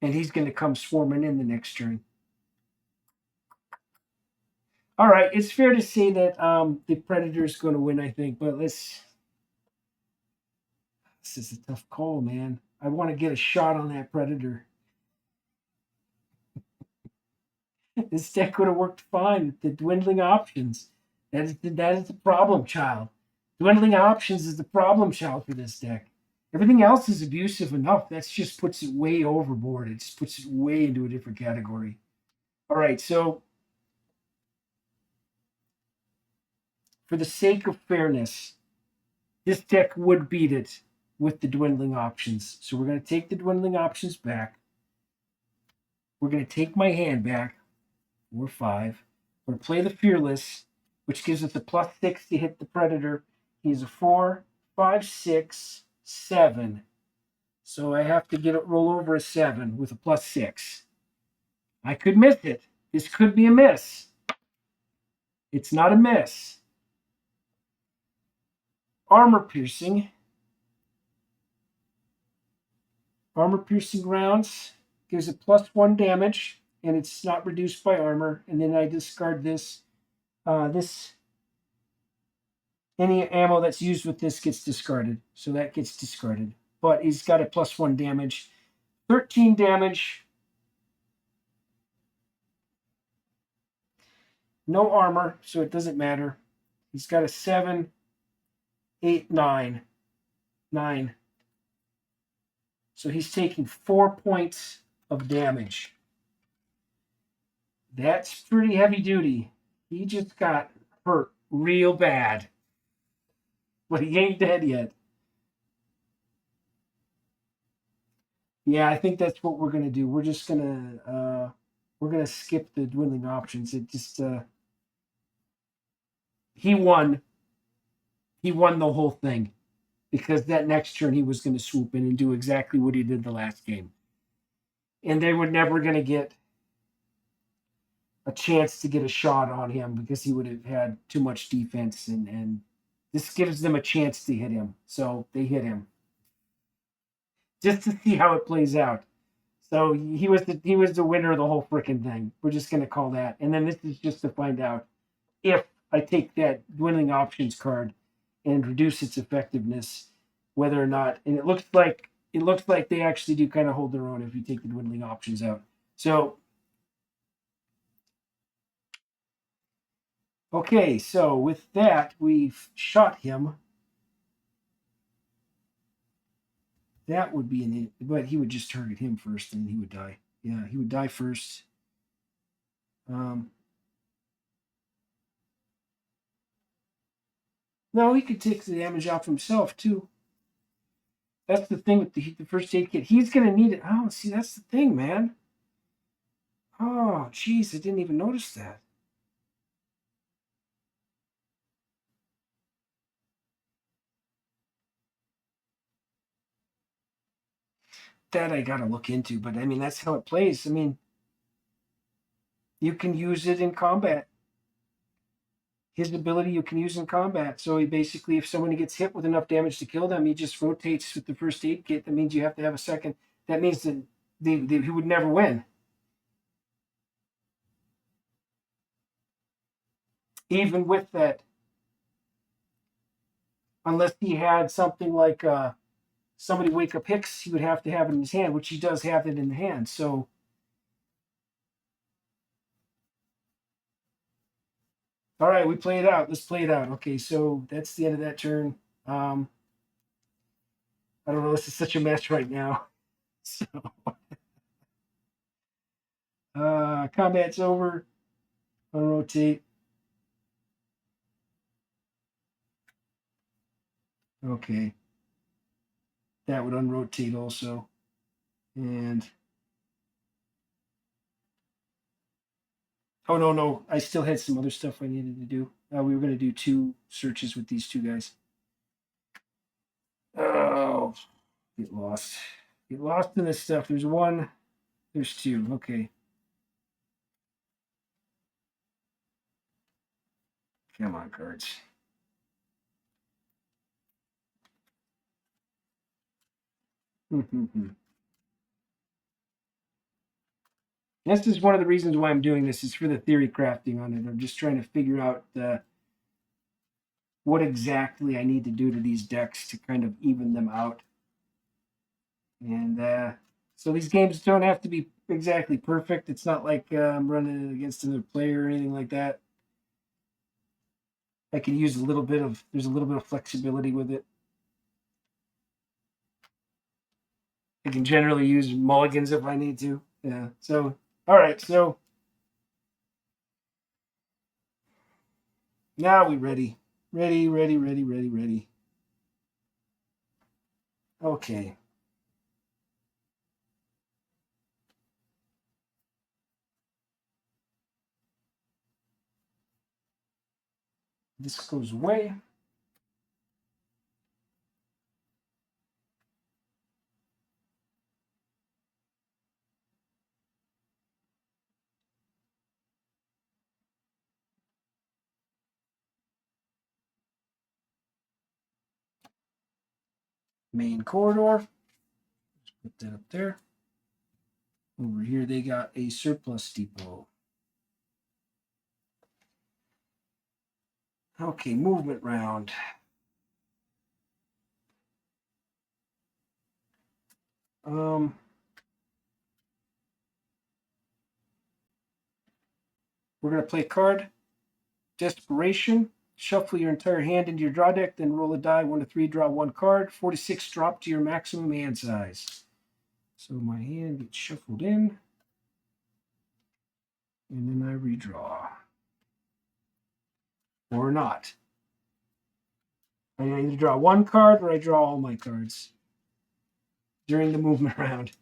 And he's going to come swarming in the next turn. All right, it's fair to say that the Predator's going to win, I think. But this is a tough call, man. I want to get a shot on that Predator. This deck would have worked fine with the dwindling options. That is the problem child. Dwindling options is the problem child for this deck. Everything else is abusive enough. That just puts it way overboard. It just puts it way into a different category. All right, so for the sake of fairness, this deck would beat it with the dwindling options. So we're going to take the dwindling options back. We're going to take my hand back. 4, 5. We're going to play the Fearless, which gives us a +6 to hit the Predator. He's a 4, 5, 6, 7. So I have to roll over a 7 with a +6. I could miss it. This could be a miss. It's not a miss. Armor piercing. Armor piercing rounds gives it +1 damage, and it's not reduced by armor. And then I discard this. Any ammo that's used with this gets discarded. So that gets discarded. But he's got a +1 damage. 13 damage. No armor, so it doesn't matter. He's got a 7, 8, 9. 9. So he's taking 4 points of damage. That's pretty heavy duty. He just got hurt real bad. But he ain't dead yet. Yeah, I think that's what we're going to do. We're just going to we're gonna skip the dwindling options. It just he won. He won the whole thing because that next turn he was going to swoop in and do exactly what he did the last game, and they were never going to get a chance to get a shot on him because he would have had too much defense, and this gives them a chance to hit him. So they hit him just to see how it plays out. So he was the winner of the whole freaking thing. We're just going to call that, and then this is just to find out if I take that dwindling options card and reduce its effectiveness, whether or not, and it looks like they actually do kind of hold their own if you take the dwindling options out. So okay, so with that we've shot him. That would be an, but he would just target him first, and he would die. Yeah, he would die first. No, he could take the damage off himself too. That's the thing with the first aid kit. He's gonna need it. Oh, see, that's the thing, man. Oh, jeez, I didn't even notice that. That I gotta look into, but I mean, that's how it plays. I mean, you can use it in combat. His ability you can use in combat. So he basically, if someone gets hit with enough damage to kill them, he just rotates with the first aid kit. That means you have to have a second. That means that he would never win. Even with that, unless he had something like somebody wake up Hicks, he would have to have it in his hand, which he does have it in the hand. So, all right, we play it out. Let's play it out. Okay, so that's the end of that turn. I don't know. This is such a mess right now. So, combat's over. Unrotate. Okay. That would unrotate also. And oh no, I still had some other stuff I needed to do. We were going to do 2 searches with these 2 guys. Oh, get lost. Get lost in this stuff. There's 1. There's 2. Okay. Come on, cards. This is one of the reasons why I'm doing this, is for the theory crafting on it. I'm just trying to figure out what exactly I need to do to these decks to kind of even them out. And so these games don't have to be exactly perfect. It's not like I'm running it against another player or anything like that. I can use there's a little bit of flexibility with it. I can generally use mulligans if I need to. Yeah. So, all right. So now we ready. Ready. Okay. This goes away. Main corridor. Just put that up there. Over here, they got a surplus depot. Okay, movement round. We're going to play card Desperation. Shuffle your entire hand into your draw deck, then roll a die 1 to 3, draw 1 card. 4 to 6, drop to your maximum hand size. So my hand gets shuffled in, and then I redraw. Or not. I either draw 1 card or I draw all my cards during the movement round.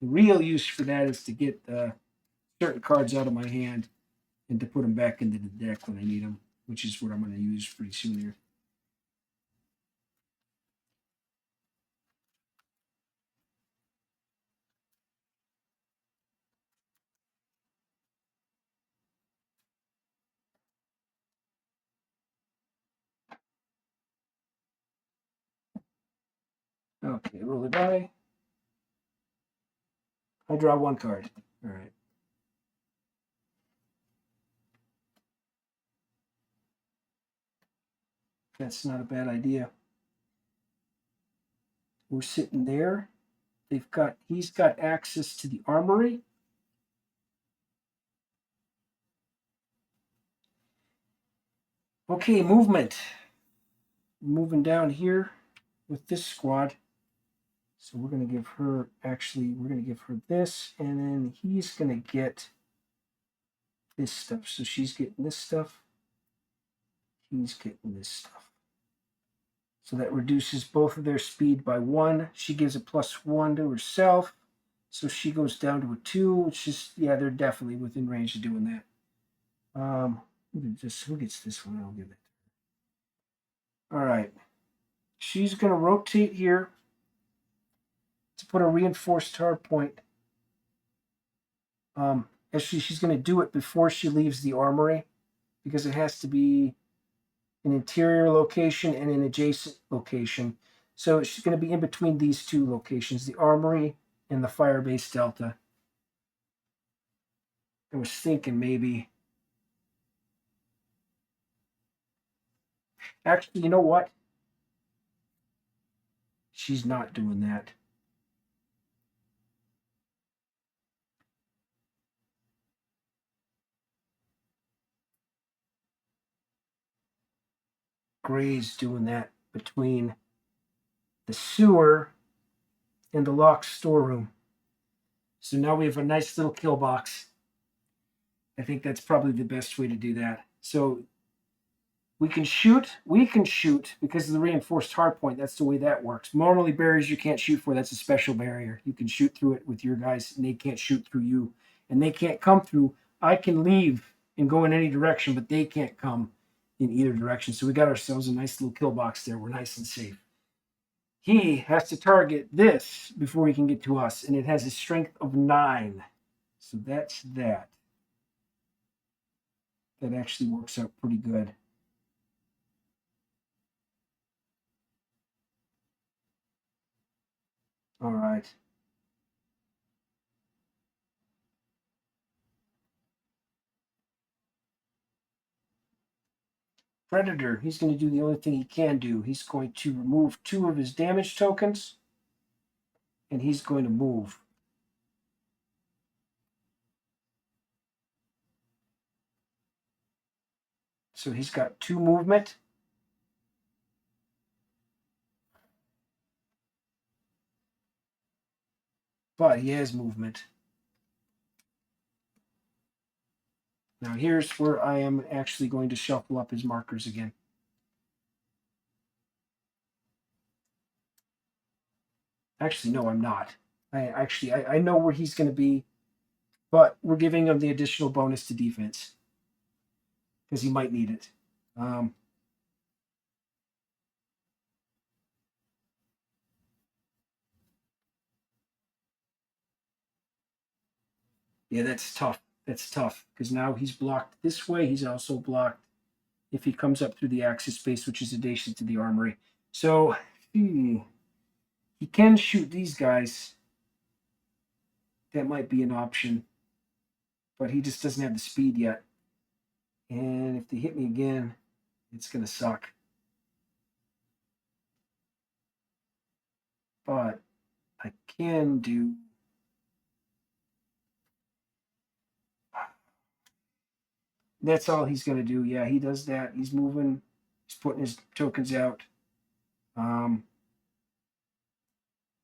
The real use for that is to get certain cards out of my hand and to put them back into the deck when I need them, which is what I'm going to use pretty soon here. Okay, roll the die. I draw one card. All right. That's not a bad idea. We're sitting there. He's got access to the armory. Okay, movement. Moving down here with this squad. So we're going to give her, we're going to give her this, and then he's going to get this stuff. So she's getting this stuff. He's getting this stuff. So that reduces both of their speed by 1. She gives a +1 to herself. So she goes down to a 2, which is, yeah, they're definitely within range of doing that. Who gets this one? I'll give it. All right. She's going to rotate here to put a reinforced hard point. Actually, she's going to do it before she leaves the armory because it has to be an interior location and an adjacent location. So she's going to be in between these two locations, the armory and the Firebase Delta. I was thinking maybe. Actually, you know what? She's not doing that. Gray's doing that between the sewer and the locked storeroom. So now we have a nice little kill box. I think that's probably the best way to do that. So we can shoot because of the reinforced hardpoint. That's the way that works. Normally barriers you can't shoot for, that's a special barrier. You can shoot through it with your guys and they can't shoot through you. And they can't come through. I can leave and go in any direction, but they can't come in either direction. So we got ourselves a nice little kill box there. We're nice and safe. He has to target this before he can get to us, and it has a strength of 9. So that's that. That actually works out pretty good. All right. Predator, he's going to do the only thing he can do. He's going to remove 2 of his damage tokens, and he's going to move. So he's got 2 movement. But he has movement. Now here's where I am actually going to shuffle up his markers again. Actually, no, I'm not. I know where he's going to be, but we're giving him the additional bonus to defense because he might need it. Yeah, that's tough. That's tough because now he's blocked this way. He's also blocked if he comes up through the axis space, which is adjacent to the armory. So he can shoot these guys. That might be an option, but he just doesn't have the speed yet. And if they hit me again, it's going to suck. But I can do. That's all he's going to do. Yeah, he does that. He's moving. He's putting his tokens out. They're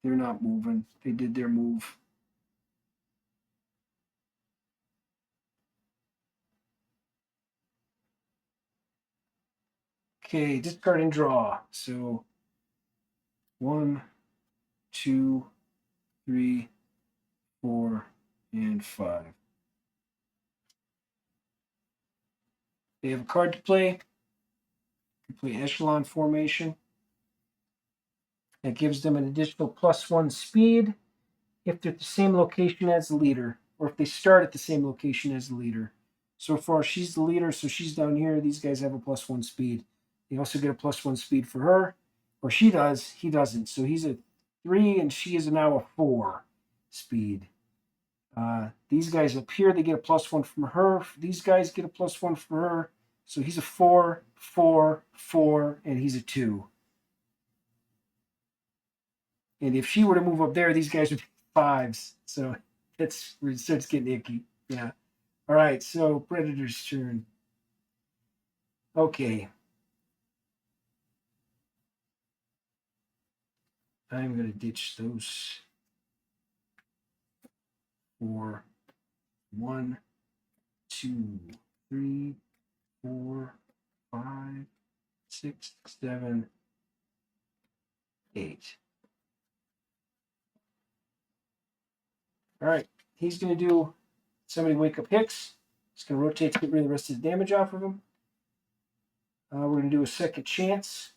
not moving. They did their move. Okay, discard and draw. So 1, 2, 3, 4, and 5. They have a card to play. You play Echelon Formation. That gives them an additional +1 speed if they're at the same location as the leader, or if they start at the same location as the leader. So far, she's the leader, so she's down here. These guys have a +1 speed. They also get a +1 speed for her, or she does. He doesn't. So he's a 3, and she is now a 4 speed. These guys up here, they get a +1 from her. These guys get a +1 from her. So he's a 4, 4, 4, and he's a 2. And if she were to move up there, these guys would be 5s. So that's where it starts getting icky. Yeah. All right. So Predator's turn. Okay. I'm going to ditch those 4. 1, 2, 3, 4, 5, 6, 7, 8. All right. He's going to do somebody wake up Hicks. He's going to rotate to get rid of the rest of the damage off of him. We're going to do a second chance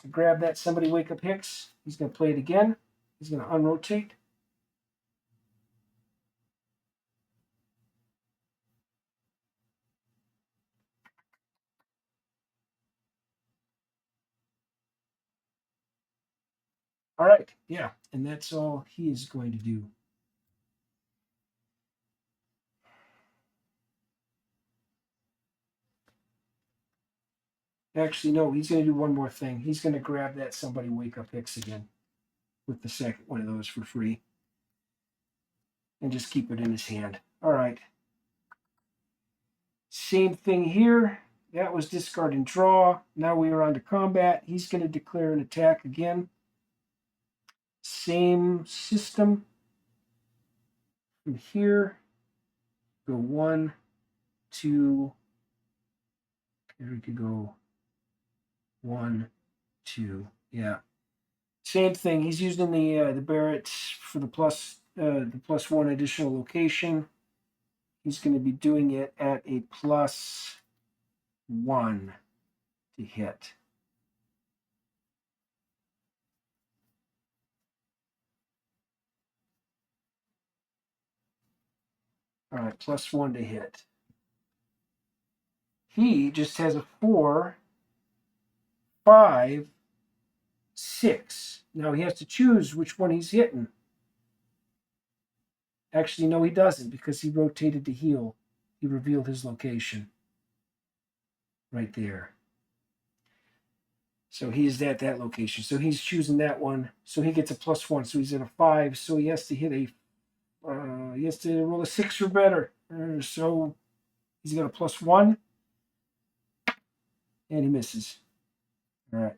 to grab that somebody wake up Hicks. He's going to play it again. He's going to unrotate. All right, yeah, and that's all he is going to do. Actually, no, he's going to do one more thing. He's going to grab that somebody wake up Hicks again with the second one of those for free and just keep it in his hand. All right. Same thing here. That was discard and draw. Now we are on to combat. He's going to declare an attack again. Same system. From here, go 1, 2. There we could go 1, 2. Yeah. Same thing. He's using the Barrett for the +1 additional location. He's going to be doing it at a +1 to hit. All right, +1 to hit. He just has a 4, 5, 6. Now he has to choose which one he's hitting. Actually, no, he doesn't because he rotated to heal. He revealed his location right there. So he's at that location. So he's choosing that one. So he gets a +1. So he's at a 5. So he has to hit he has to roll a 6 or better. So he's got a +1. And he misses. All right.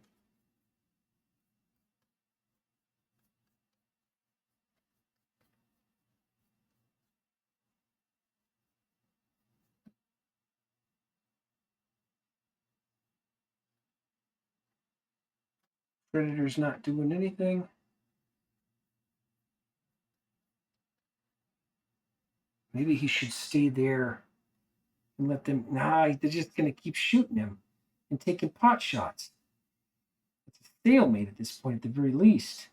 Predator's not doing anything. Maybe he should stay there and let them. Nah, they're just going to keep shooting him and taking pot shots. It's a stalemate at this point, at the very least.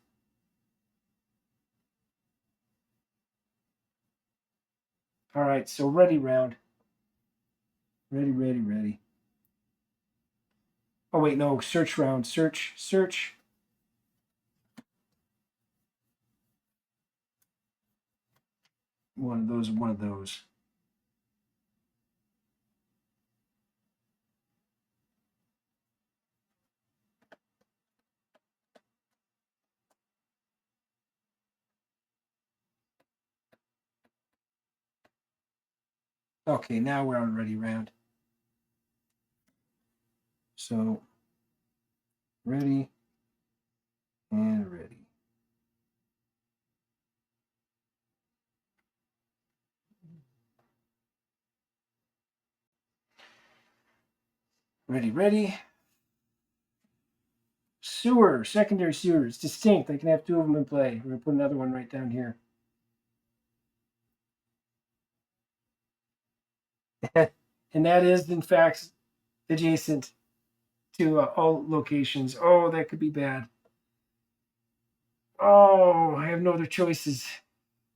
All right, so ready round. Ready, ready, ready. Oh, wait, no, search round. Search, search. One of those, one of those. Okay, now we're on ready round. So, ready and ready. Ready, ready. Sewer, secondary sewer. It's distinct. I can have 2 of them in play. We're going to put another one right down here. And that is, in fact, adjacent to all locations. Oh, that could be bad. Oh, I have no other choices.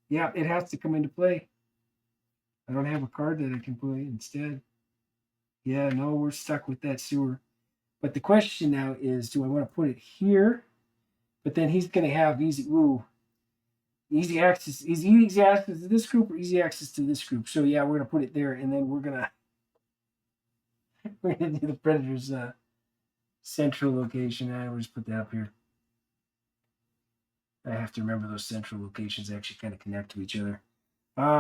Yeah, it has to come into play. I don't have a card that I can play instead. Yeah, no, we're stuck with that sewer. But the question now is, do I want to put it here? But then he's going to have easy access. Is easy access to this group or easy access to this group? So yeah, we're going to put it there, and then we're gonna do the predator's central location. I will just put that up here. I have to remember those central locations actually kind of connect to each other.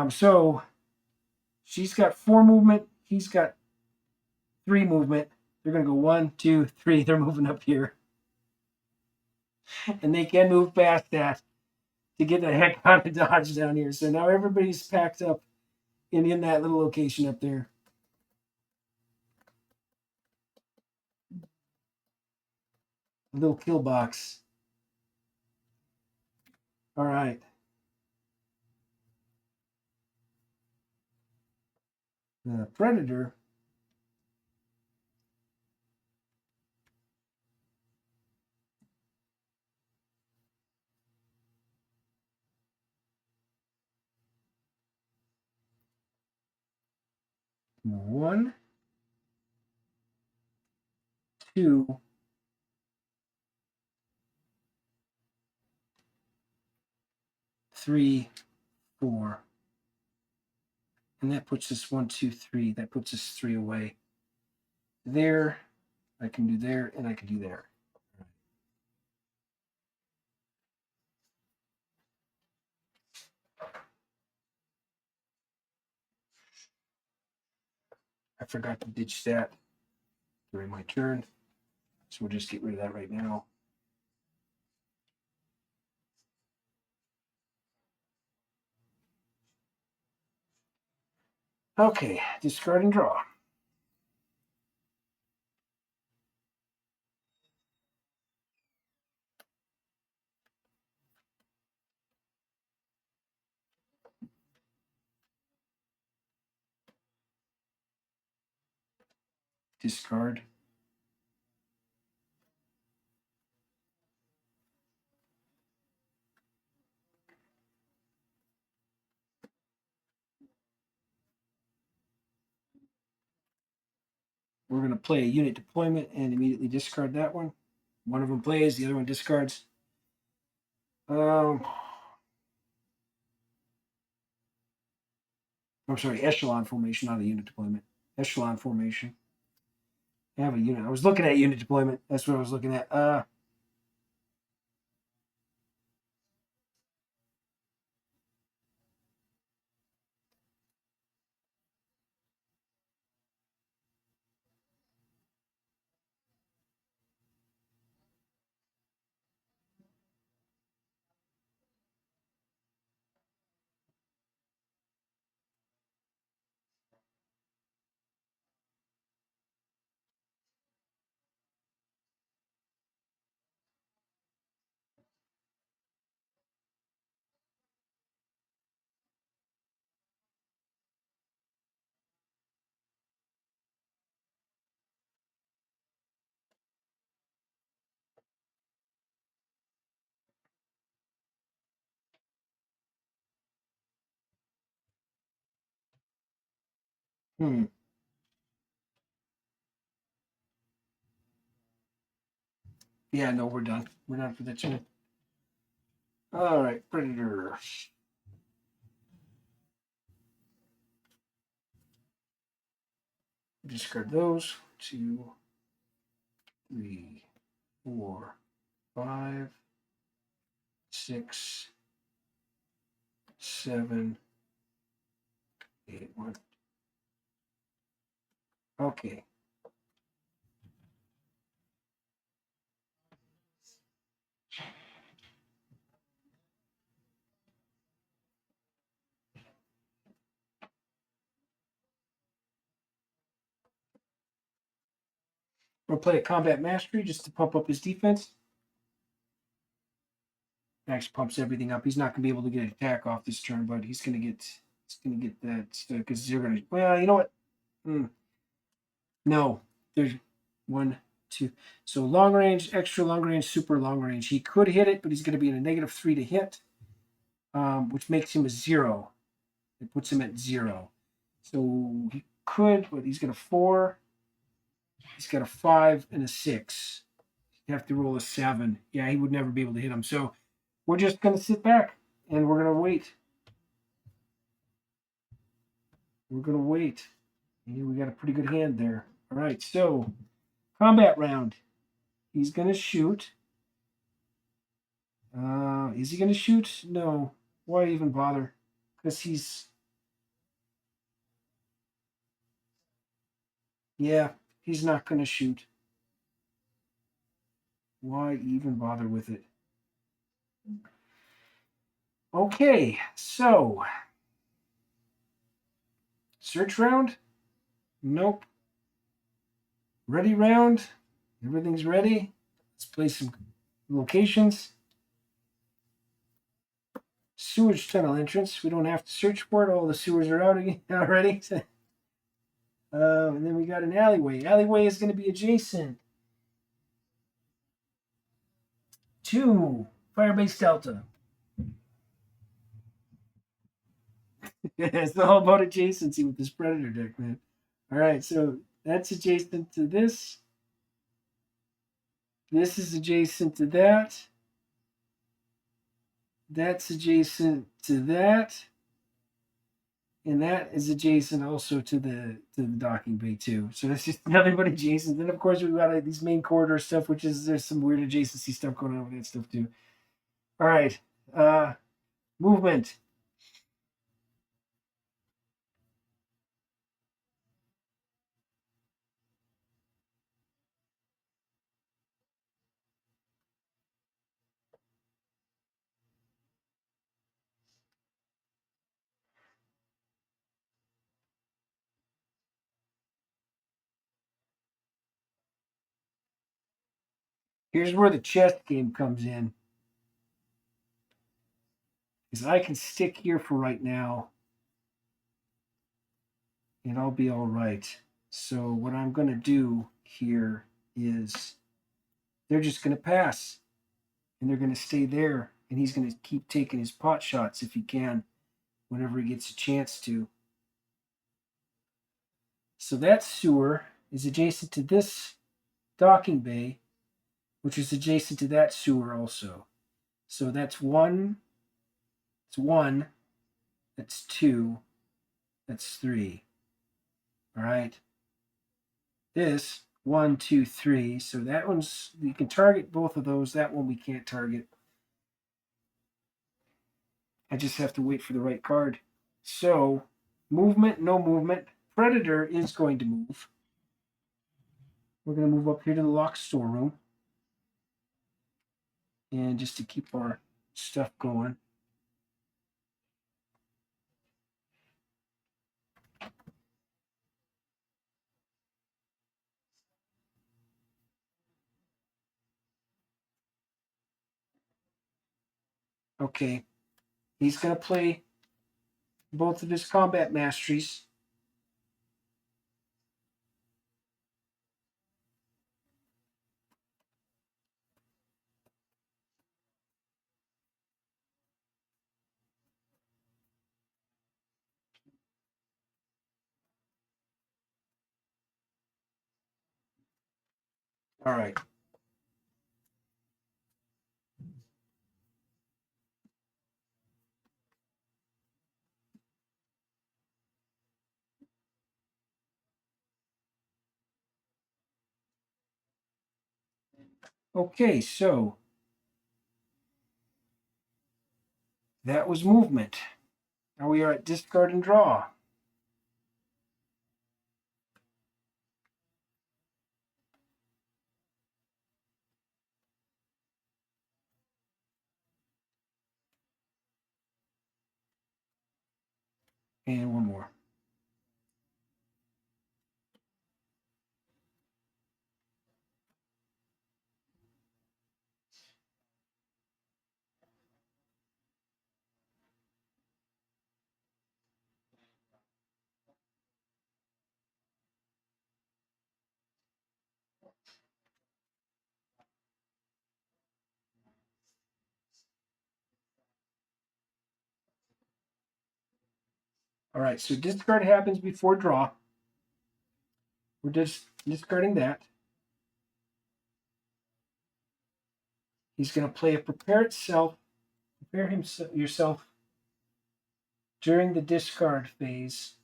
So she's got 4 movement. He's got 3 movement. They're going to go 1, 2, 3. They're moving up here. And they can move past that to get the heck out of Dodge down here. So now everybody's packed up in that little location up there. A little kill box. All right. The predator. One, two, three, 4. And that puts us 1, 2, 3. That puts us 3 away. There, I can do there, and I can do there. I forgot to ditch that during my turn. So we'll just get rid of that right now. Okay, discard and draw. Discard. We're going to play a unit deployment and immediately discard that one. One of them plays, the other one discards. I'm sorry, echelon formation, not a unit deployment. Echelon formation. I have a unit. I was looking at unit deployment. That's what I was looking at. Hmm. Yeah, no, we're done. We're done for the turn. All right, Predator. Discard those. 2, 3, 4, 5, 6, 7, 8, 1. Okay. We'll play a combat mastery just to pump up his defense. Max pumps everything up. He's not gonna be able to get an attack off this turn, but he's gonna get that because you're gonna. Well, you know what? No, there's one, two. So long range, extra long range, super long range. He could hit it, but he's going to be in a -3 to hit, which makes him a 0. It puts him at 0. So he could, but he's got a 4. He's got a 5 and a 6. You have to roll a 7. Yeah, he would never be able to hit him. So we're just going to sit back and we're going to wait. We're going to wait. And we got a pretty good hand there. All right, so combat round. He's going to shoot. Is he going to shoot? No. Why even bother? Because he's not going to shoot. Why even bother with it? Okay, so search round? Nope. Ready round? Everything's ready. Let's play some locations. Sewage tunnel entrance. We don't have to search for it. All the sewers are out again already. And then we got an alleyway. Alleyway is going to be adjacent to Firebase Delta. It's all about adjacency with this Predator deck, man. All right, so that's adjacent to this. This is adjacent to that. That's adjacent to that. And that is adjacent also to the docking bay too. So that's just nothing but adjacent. Then of course we've got these main corridor stuff, which is there's some weird adjacency stuff going on with that stuff too. All right, movement. Here's where the chess game comes in. Is I can stick here for right now, and I'll be all right. So what I'm going to do here is they're just going to pass, and they're going to stay there, and he's going to keep taking his pot shots if he can, whenever he gets a chance to. So that sewer is adjacent to this docking bay, which is adjacent to that sewer also. So that's one, it's one, that's two, that's three. All right. This, 1, 2, 3. So that one's, you can target both of those. That one we can't target. I just have to wait for the right card. So movement, no movement. Predator is going to move. We're going to move up here to the locked storeroom. And just to keep our stuff going. Okay. He's going to play both of his combat masteries. All right. Okay, so that was movement. Now we are at discard and draw. And one more. All right, so discard happens before draw. We're just discarding that. He's going to play a prepare yourself during the discard phase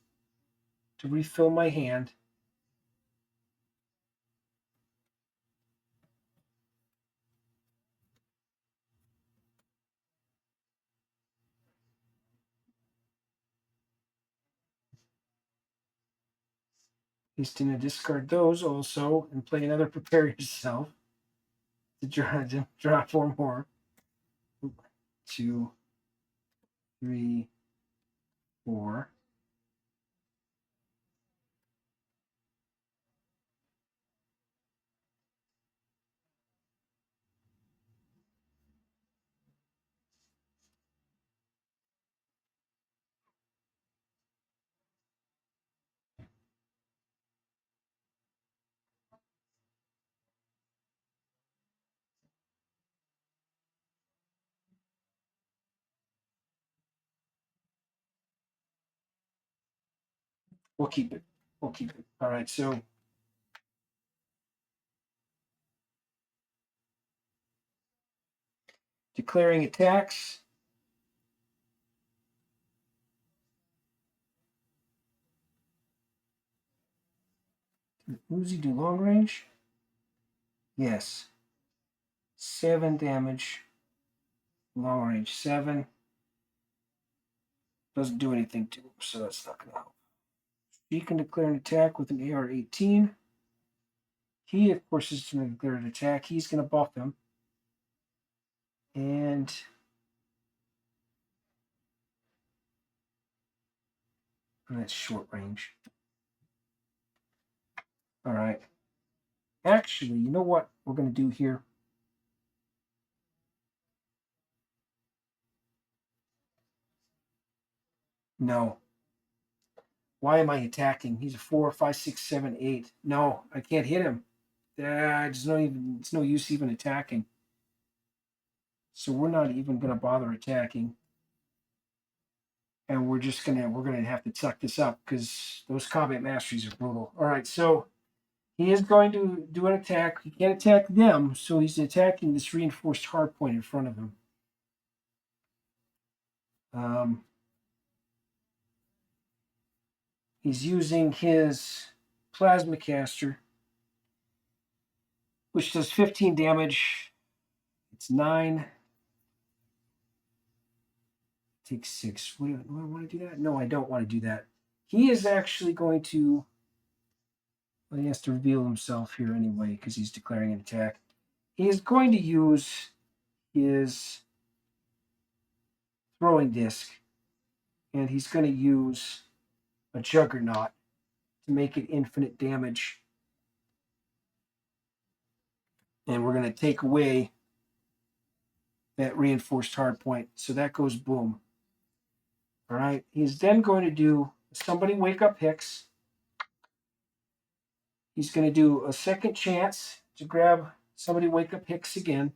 to refill my hand. He's going to discard those also and play another prepare yourself to draw 4 more. 2, 3, 4. We'll keep it. We'll keep it. All right, so declaring attacks. Uzi do long range? Yes. 7 damage. Long range 7. Doesn't do anything to him, so that's not going to help. He can declare an attack with an AR-18. He, of course, is going to declare an attack. He's going to buff him. And that's short range. All right. Actually, you know what we're going to do here? No. Why am I attacking? He's a 4, 5, 6, 7, 8. No, I can't hit him. It's no use even attacking. So we're not even going to bother attacking. And we're going to have to suck this up because those combat masteries are brutal. All right, so he is going to do an attack. He can't attack them, so he's attacking this reinforced hardpoint in front of him. He's using his plasma caster, which does 15 damage. It's 9. Takes 6. Do I want to do that? No, I don't want to do that. He is actually going to. Well, he has to reveal himself here anyway because he's declaring an attack. He is going to use his throwing disc, and he's going to use a juggernaut to make it infinite damage. And we're going to take away that reinforced hardpoint. So that goes boom. All right. He's then going to do somebody wake up Hicks. He's going to do a second chance to grab somebody wake up Hicks again.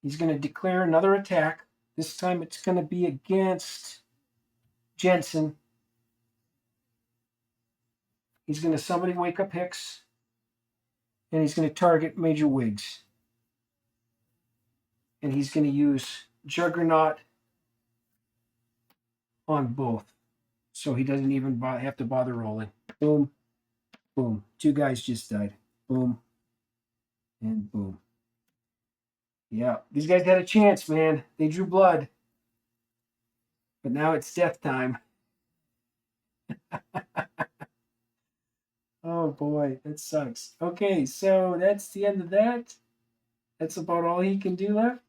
He's going to declare another attack. This time it's going to be against Jensen. He's going to somebody wake up Hicks. And he's going to target Major Wiggs. And he's going to use Juggernaut on both. So he doesn't even have to bother rolling. Boom. Boom. 2 guys just died. Boom. And boom. Yeah. These guys had a chance, man. They drew blood. But now it's death time. Oh boy, that sucks. Okay, so that's the end of that. That's about all he can do left.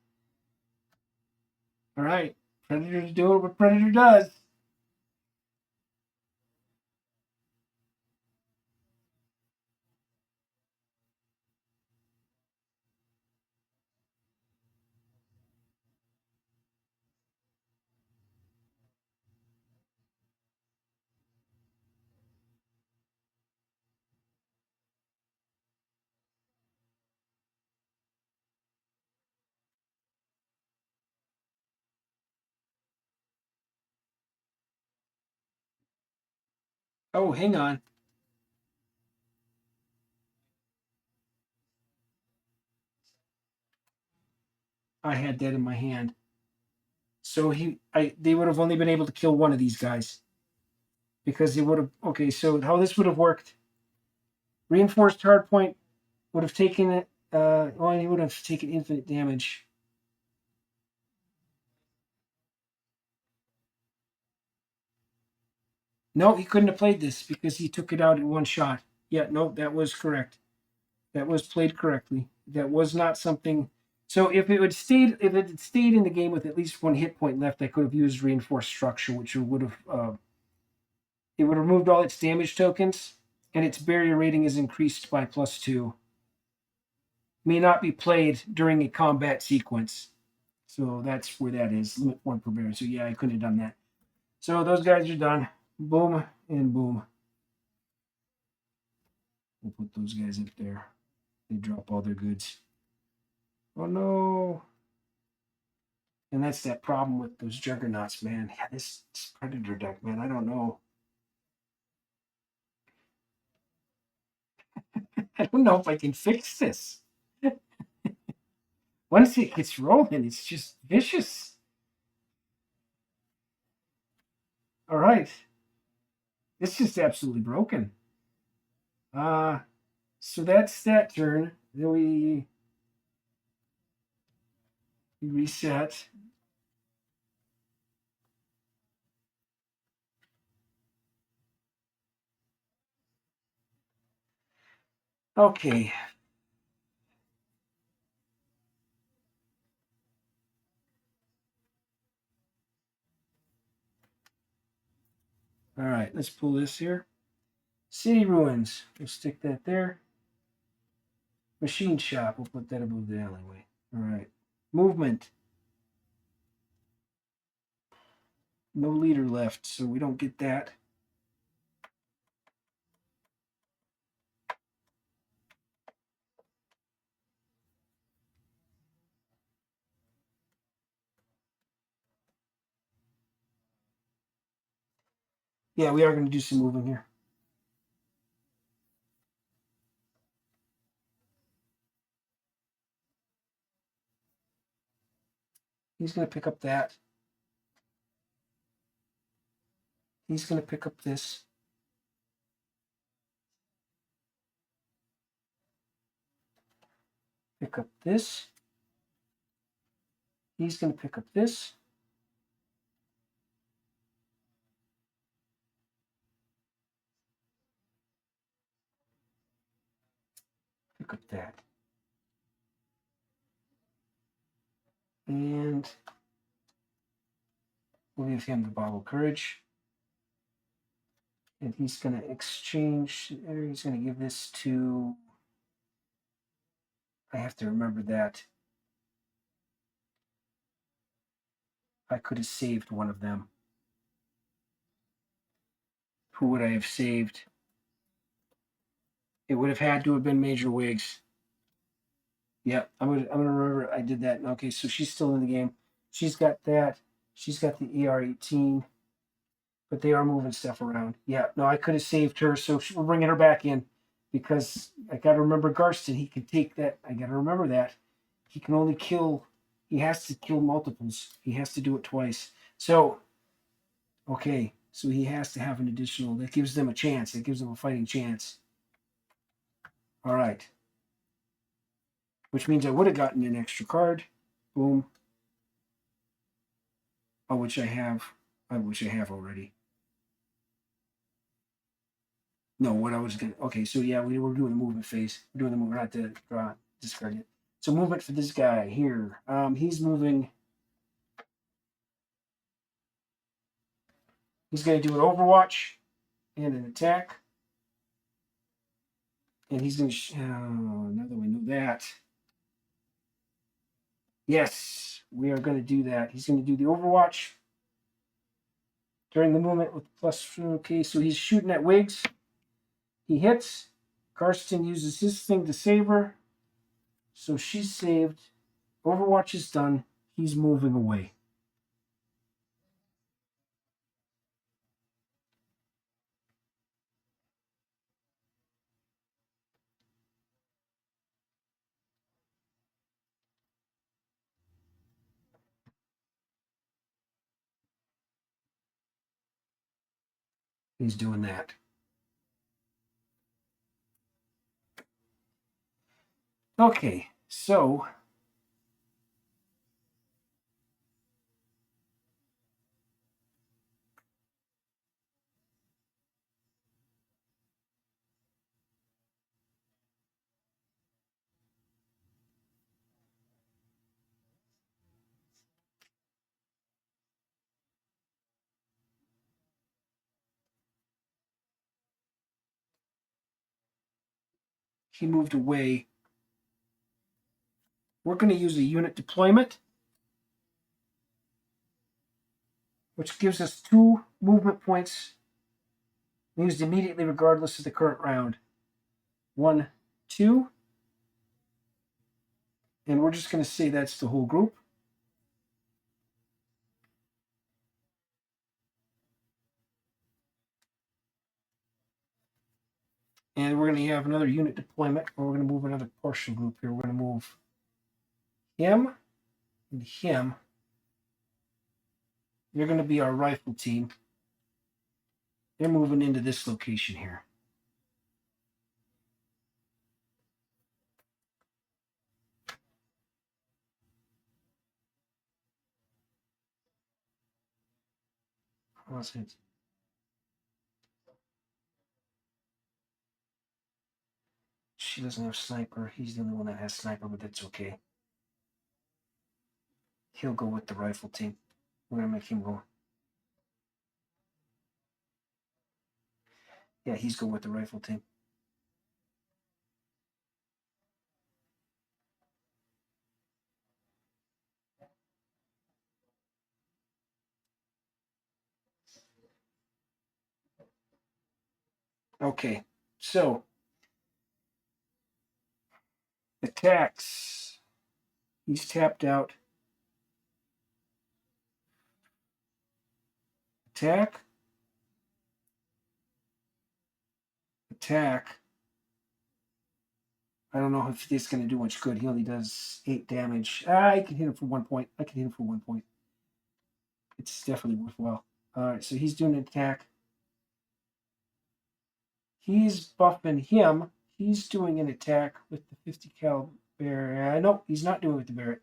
All right. Predator's doing what Predator does. Oh, hang on. I had that in my hand. So they would have only been able to kill one of these guys because he would have. Okay, so how this would have worked? Reinforced hardpoint would have taken it. Well, he would have taken infinite damage. No, he couldn't have played this because he took it out in one shot. Yeah, no, that was correct. That was played correctly. That was not something. So if it had stayed in the game with at least one hit point left, I could have used reinforced structure, which would have it would have removed all its damage tokens, and its barrier rating is increased by +2. May not be played during a combat sequence. So that's where that is. Limit one per barrier. So yeah, I couldn't have done that. So those guys are done. Boom and boom. We'll put those guys up there. They drop all their goods. Oh no. And that's that problem with those juggernauts, man. Yeah, this predator deck, man. I don't know. I don't know if I can fix this. Once it gets rolling, it's just vicious. All right. It's just absolutely broken. So that's that turn. Then we reset. Okay. All right, let's pull this here. City ruins. We'll stick that there. Machine shop. We'll put that above the alleyway. All right. Movement. No leader left, so we don't get that. Yeah, we are going to do some moving here. He's going to pick up that. He's going to pick up this. Pick up this. He's going to pick up this. Pick up that. And we'll give him the bottle of courage. And he's going to exchange, he's going to give this to, I have to remember that. I could have saved one of them. Who would I have saved? It would have had to have been Major Wigs. Yep, I'm gonna remember I did that. Okay, so she's still in the game. She's got that. She's got the ER-18, but they are moving stuff around. Yeah, no, I could have saved her, so we're bringing her back in because I got to remember Garston. He can take that. I got to remember that he can only kill. He has to kill multiples. He has to do it twice. So, okay, so he has to have an additional. That gives them a chance. That gives them a fighting chance. All right. Which means I would have gotten an extra card. Boom. Oh, which I have. I wish I have already. No, what I was gonna. Okay, so yeah, we were doing the movement phase. We're doing the movement, not to draw, discard it. So movement for this guy here. He's moving. He's going to do an Overwatch and an attack, and he's going to. Now that we know that, yes, we are going to do that. He's going to do the Overwatch during the movement with plus. Okay, so he's shooting at Wigs. He hits. Karsten uses his thing to save her. So she's saved. Overwatch is done. He's moving away. He's doing that. Okay, so he moved away. We're going to use a unit deployment, which gives us 2 movement points used immediately regardless of the current round. 1, 2. And we're just going to say that's the whole group. And we're going to have another unit deployment, or we're going to move another partial group here. We're going to move him and him. They're going to be our rifle team. They're moving into this location here. What's it? She doesn't have sniper. He's the only one that has sniper, but that's okay. He'll go with the rifle team. We're going to make him go. Yeah, he's going with the rifle team. Okay, so attacks. He's tapped out. Attack. Attack. I don't know if this is going to do much good. He only does 8 damage. I can hit him for 1 point. I can hit him for 1 point. It's definitely worthwhile. All right, so he's doing an attack. He's buffing him. He's doing an attack with the 50 cal Barrett. No, he's not doing it with the Barrett.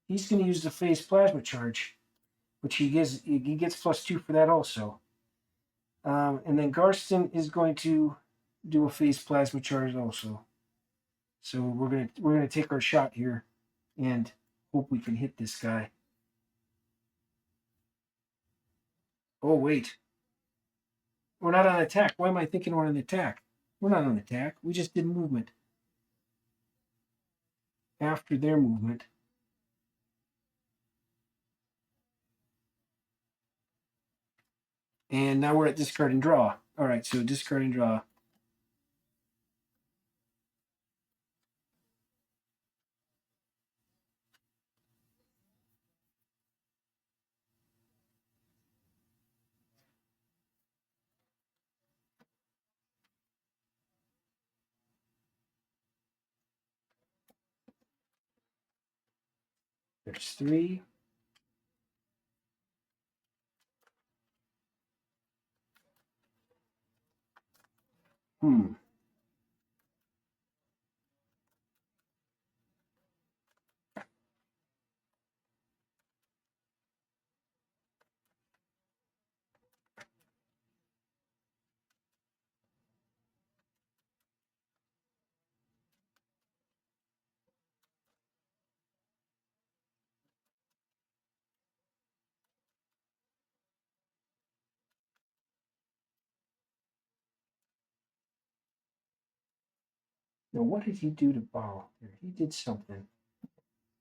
He's going to use the phase plasma charge, which he gets +2 for that also. And then Garston is going to do a phase plasma charge also. So we're gonna take our shot here and hope we can hit this guy. Oh wait, we're not on attack. Why am I thinking we're on attack? We're not on attack. We just did movement after their movement. And now we're at discard and draw. All right, so discard and draw. There's 3. Now, what did he do to Bao? He did something.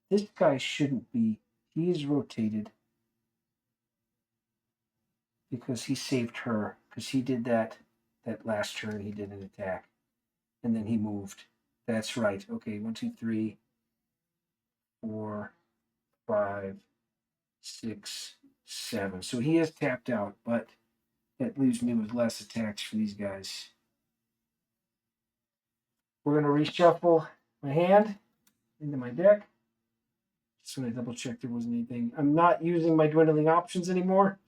This guy shouldn't be. He is rotated because he saved her. Because he did that last turn. He did an attack, and then he moved. That's right. Okay, 1, 2, 3, 4, 5, 6, 7. So he is tapped out, but that leaves me with less attacks for these guys. We're going to reshuffle my hand into my deck. Just want to double check there wasn't anything. I'm not using my dwindling options anymore.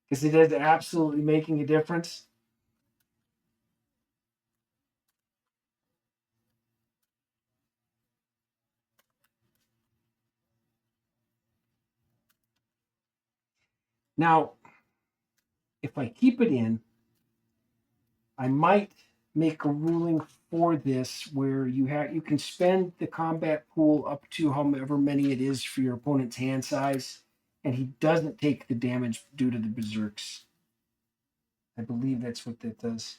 because it is absolutely making a difference. Now, if I keep it in, I might make a ruling for this where you can spend the combat pool up to however many it is for your opponent's hand size, and he doesn't take the damage due to the berserks. I believe that's what that does.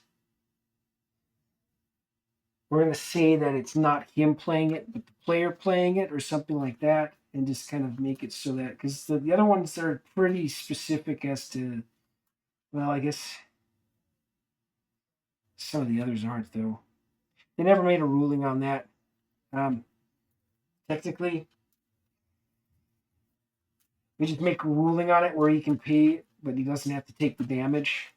We're going to say that it's not him playing it, but the player playing it, or something like that, and just kind of make it so that because the other ones are pretty specific as to, well, I guess some of the others aren't though. They never made a ruling on that. Um, Technically, we just make a ruling on it where he can pay, but he doesn't have to take the damage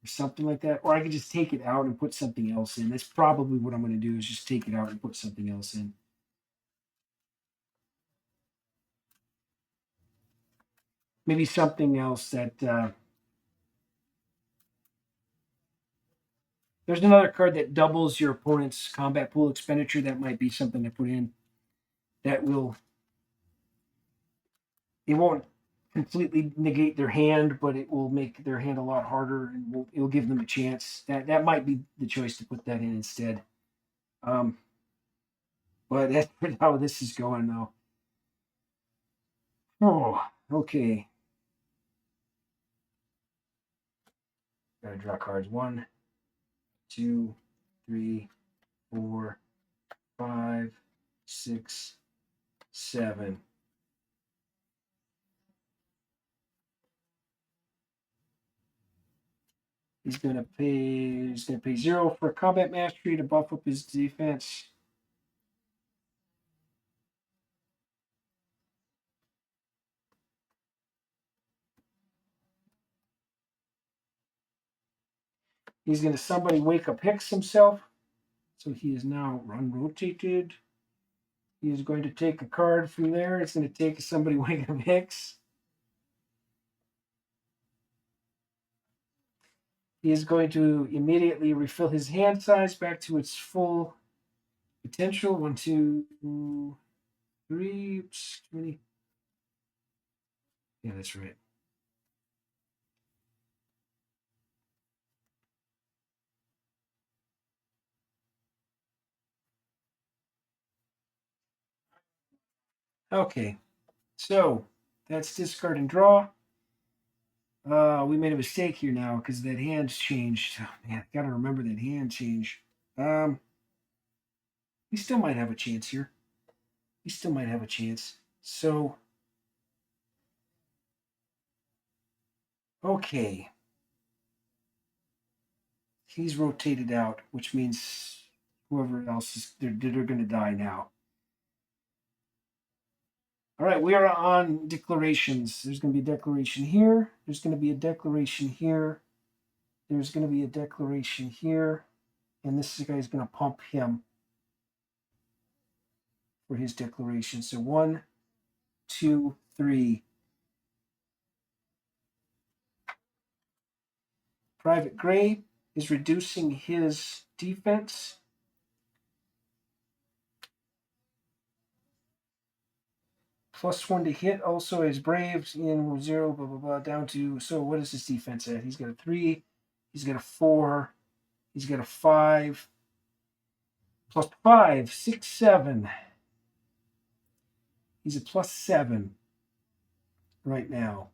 or something like that. Or I could just take it out and put something else in. That's probably what I'm going to do is just take it out and put something else in. Maybe something else that there's another card that doubles your opponent's combat pool expenditure. That might be something to put in. That will it won't completely negate their hand, but it will make their hand a lot harder, and it'll give them a chance. That might be the choice to put that in instead. Um, but that's how this is going though. Oh, okay. Gotta draw cards. 1, 2, 3, 4, 5, 6, 7. He's gonna pay 0 for combat mastery to buff up his defense. He's gonna somebody wake up Hicks himself. So he is now unrotated. He is going to take a card from there. It's going to take somebody wake up Hicks. He is going to immediately refill his hand size back to its full potential. 1, 2, 3. Oops, too many. Yeah, that's right. Okay, so that's discard and draw. We made a mistake here now because that hand's changed. Oh, man, I gotta remember that hand change. He still might have a chance here. He still might have a chance. So, okay. He's rotated out, which means whoever else is they're going to die now. All right, we are on declarations. There's going to be a declaration here. There's going to be a declaration here. There's going to be a declaration here, and this guy's going to pump him for his declaration. So 1, 2, 3. Private Gray is reducing his defense. +1 to hit. Also, his Braves in 0, blah, blah, blah, down to. So, what is his defense at? He's got a 3. He's got a 4. He's got a 5. +5, 6, 7. He's a +7 right now.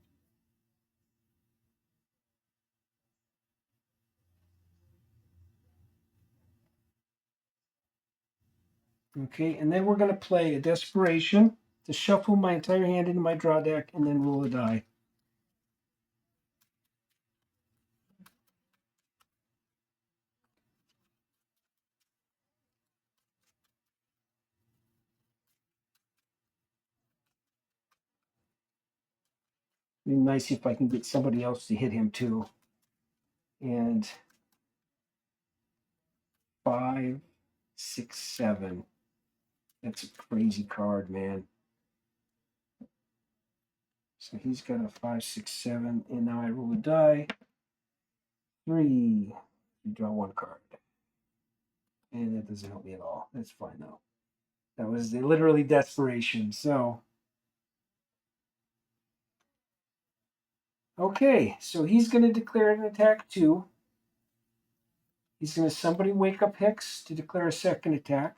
Okay, and then we're going to play a Desperation to shuffle my entire hand into my draw deck and then roll a die. It'd be nice if I can get somebody else to hit him too. And 5, 6, 7. That's a crazy card, man. So he's got a 5, 6, 7, and now I roll a die. 3. You draw 1 card. And that doesn't help me at all. That's fine though. That was literally desperation. So, okay, so he's going to declare an attack 2. He's going to somebody wake up Hicks to declare a second attack.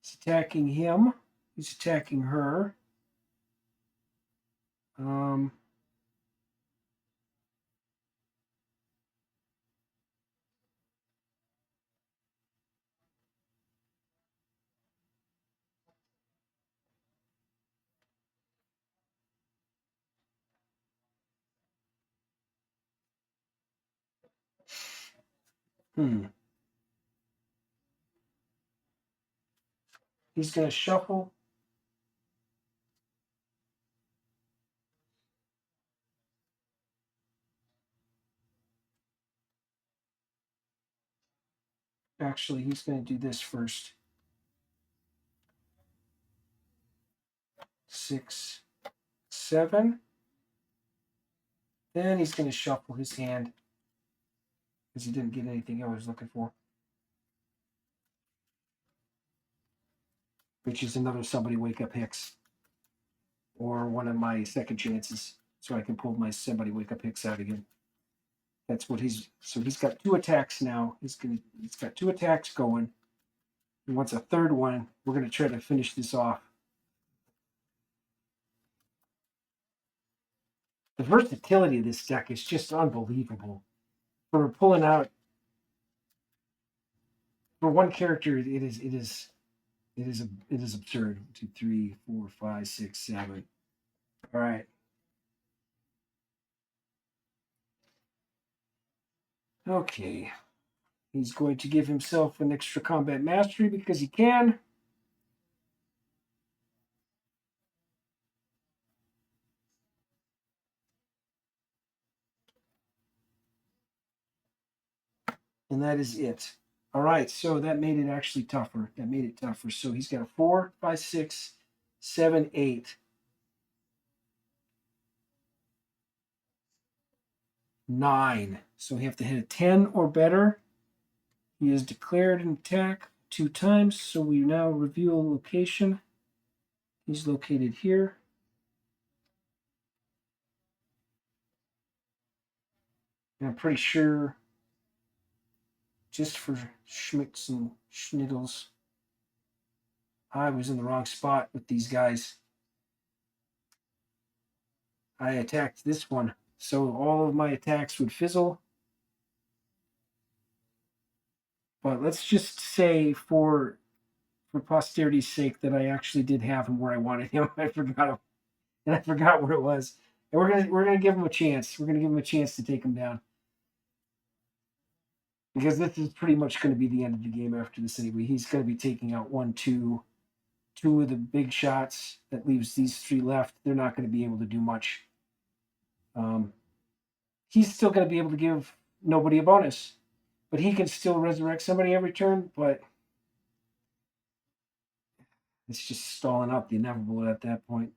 He's attacking him. He's attacking her. Um, He's going to shuffle. Actually, he's going to do this first. 6, 7. Then he's going to shuffle his hand because he didn't get anything I was looking for. Which is another somebody wake up Hicks. Or one of my second chances. So I can pull my somebody wake up Hicks out again. That's what he's got 2 attacks now. He's got 2 attacks going. He wants a third one. We're gonna try to finish this off. The versatility of this deck is just unbelievable. For pulling out for one character, it is absurd. 1, 2, 3, 4, 5, 6, 7. All right. Okay. He's going to give himself an extra combat mastery because he can. And that is it. All right, so that made it actually tougher. So he's got a 4, 5, 6, 7, 8. 9. So we have to hit a 10 or better. He has declared an attack 2 times, so we now reveal location. He's located here. And I'm pretty sure, just for schmicks and schniddles, I was in the wrong spot with these guys. I attacked this one, so all of my attacks would fizzle. But let's just say, for posterity's sake, that I actually did have him where I wanted him. I forgot where it was. And we're gonna give him a chance. We're gonna give him a chance to take him down, because this is pretty much going to be the end of the game after this anyway. He's going to be taking out 1, 2 of the big shots. That leaves these 3 left. They're not going to be able to do much. He's still going to be able to give nobody a bonus, but he can still resurrect somebody every turn. But it's just stalling out the inevitable at that point.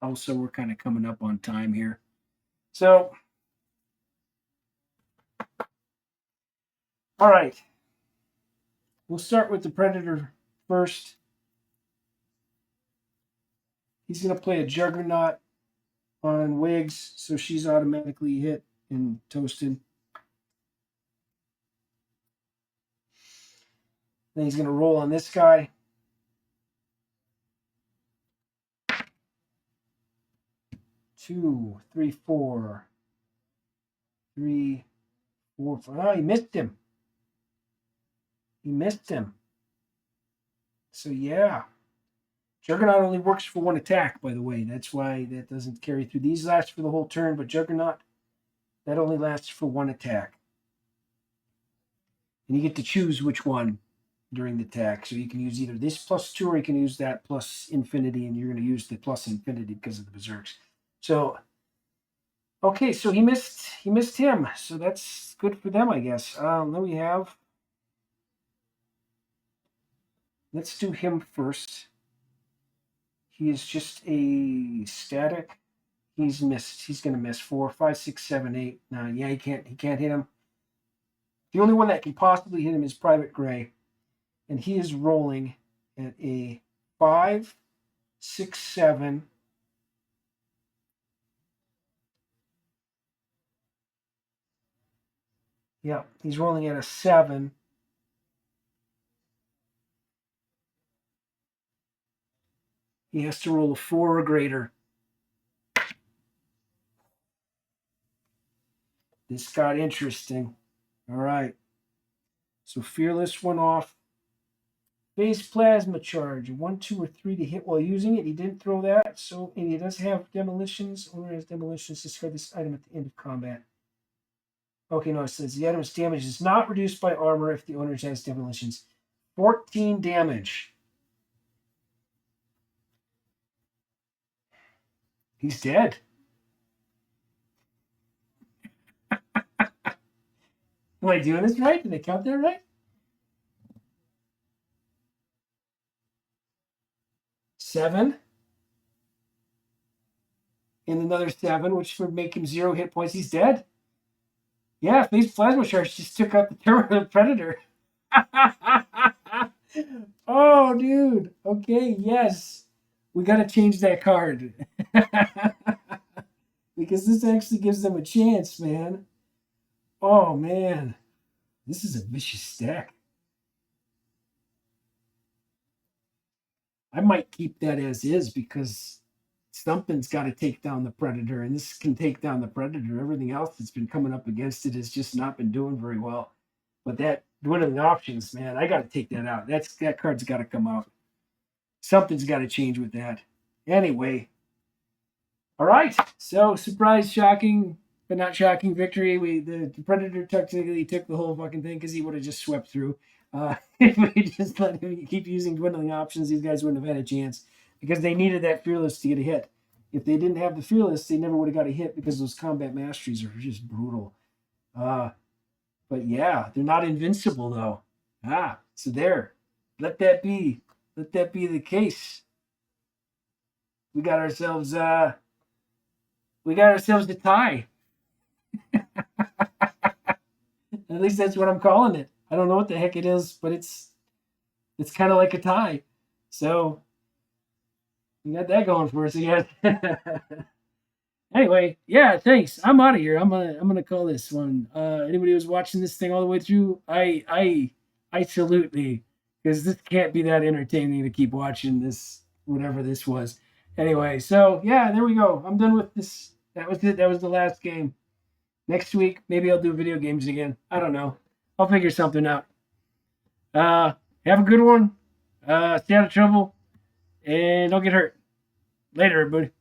Also, we're kind of coming up on time here, so all right. We'll start with the Predator first. He's going to play a Juggernaut on Wiggs, so she's automatically hit and toasted. Then he's going to roll on this guy. 2, 3, 4. 3, 4, 5. Oh, he missed him. So, yeah. Juggernaut only works for 1 attack, by the way. That's why that doesn't carry through. These last for the whole turn, but Juggernaut, that only lasts for 1 attack. And you get to choose which one during the attack. So you can use either this +2 or you can use that plus infinity, and you're going to use the plus infinity because of the berserks. So, okay, so he missed him. So that's good for them, I guess. Then we have, let's do him first. He is just a static. He's missed. He's going to miss 4, 5, 6, 7, 8, 9. Yeah, he can't. He can't hit him. The only one that can possibly hit him is Private Gray, and he is rolling at a 5, 6, 7. Yeah, he's rolling at a 7. He has to roll a 4 or greater. This got interesting. All right. So Fearless went off. Phase Plasma Charge. 1, 2, or 3 to hit while using it. He didn't throw that. So, and he does have Demolitions. Owner has Demolitions. Discard this item at the end of combat. Okay, no, it says the item's damage is not reduced by armor if the owner has Demolitions. 14 damage. He's dead. Am I doing this right? Did I count that right? 7. And another 7, which would make him 0 hit points. He's dead. Yeah, Phase Plasma Charge just took out the Terminator Predator. Oh, dude. Okay, yes. We got to change that card. Because this actually gives them a chance, man. Oh, man. This is a vicious stack. I might keep that as is because something's got to take down the Predator, and this can take down the Predator. Everything else that's been coming up against it has just not been doing very well. But that dwindling options, man, I got to take that out. That card's got to come out. Something's got to change with that. Anyway, all right. So surprise, shocking, but not shocking victory. The Predator technically took the whole fucking thing because he would have just swept through. If we just let him keep using dwindling options, these guys wouldn't have had a chance because they needed that Fearless to get a hit. If they didn't have the Fearless, they never would have got a hit because those combat masteries are just brutal. But yeah, they're not invincible though. So there. Let that be. Let that be the case. We got ourselves the tie. At least that's what I'm calling it. I don't know what the heck it is, but it's kind of like a tie. So we got that going for us again. Anyway, yeah, thanks. I'm out of here. I'm gonna call this one. Anybody who's watching this thing all the way through, I salute me because this can't be that entertaining to keep watching this, whatever this was. Anyway, so yeah, there we go. I'm done with this. That was it. That was the last game. Next week, maybe I'll do video games again. I don't know. I'll figure something out. Have a good one. Stay out of trouble, and don't get hurt. Later, everybody.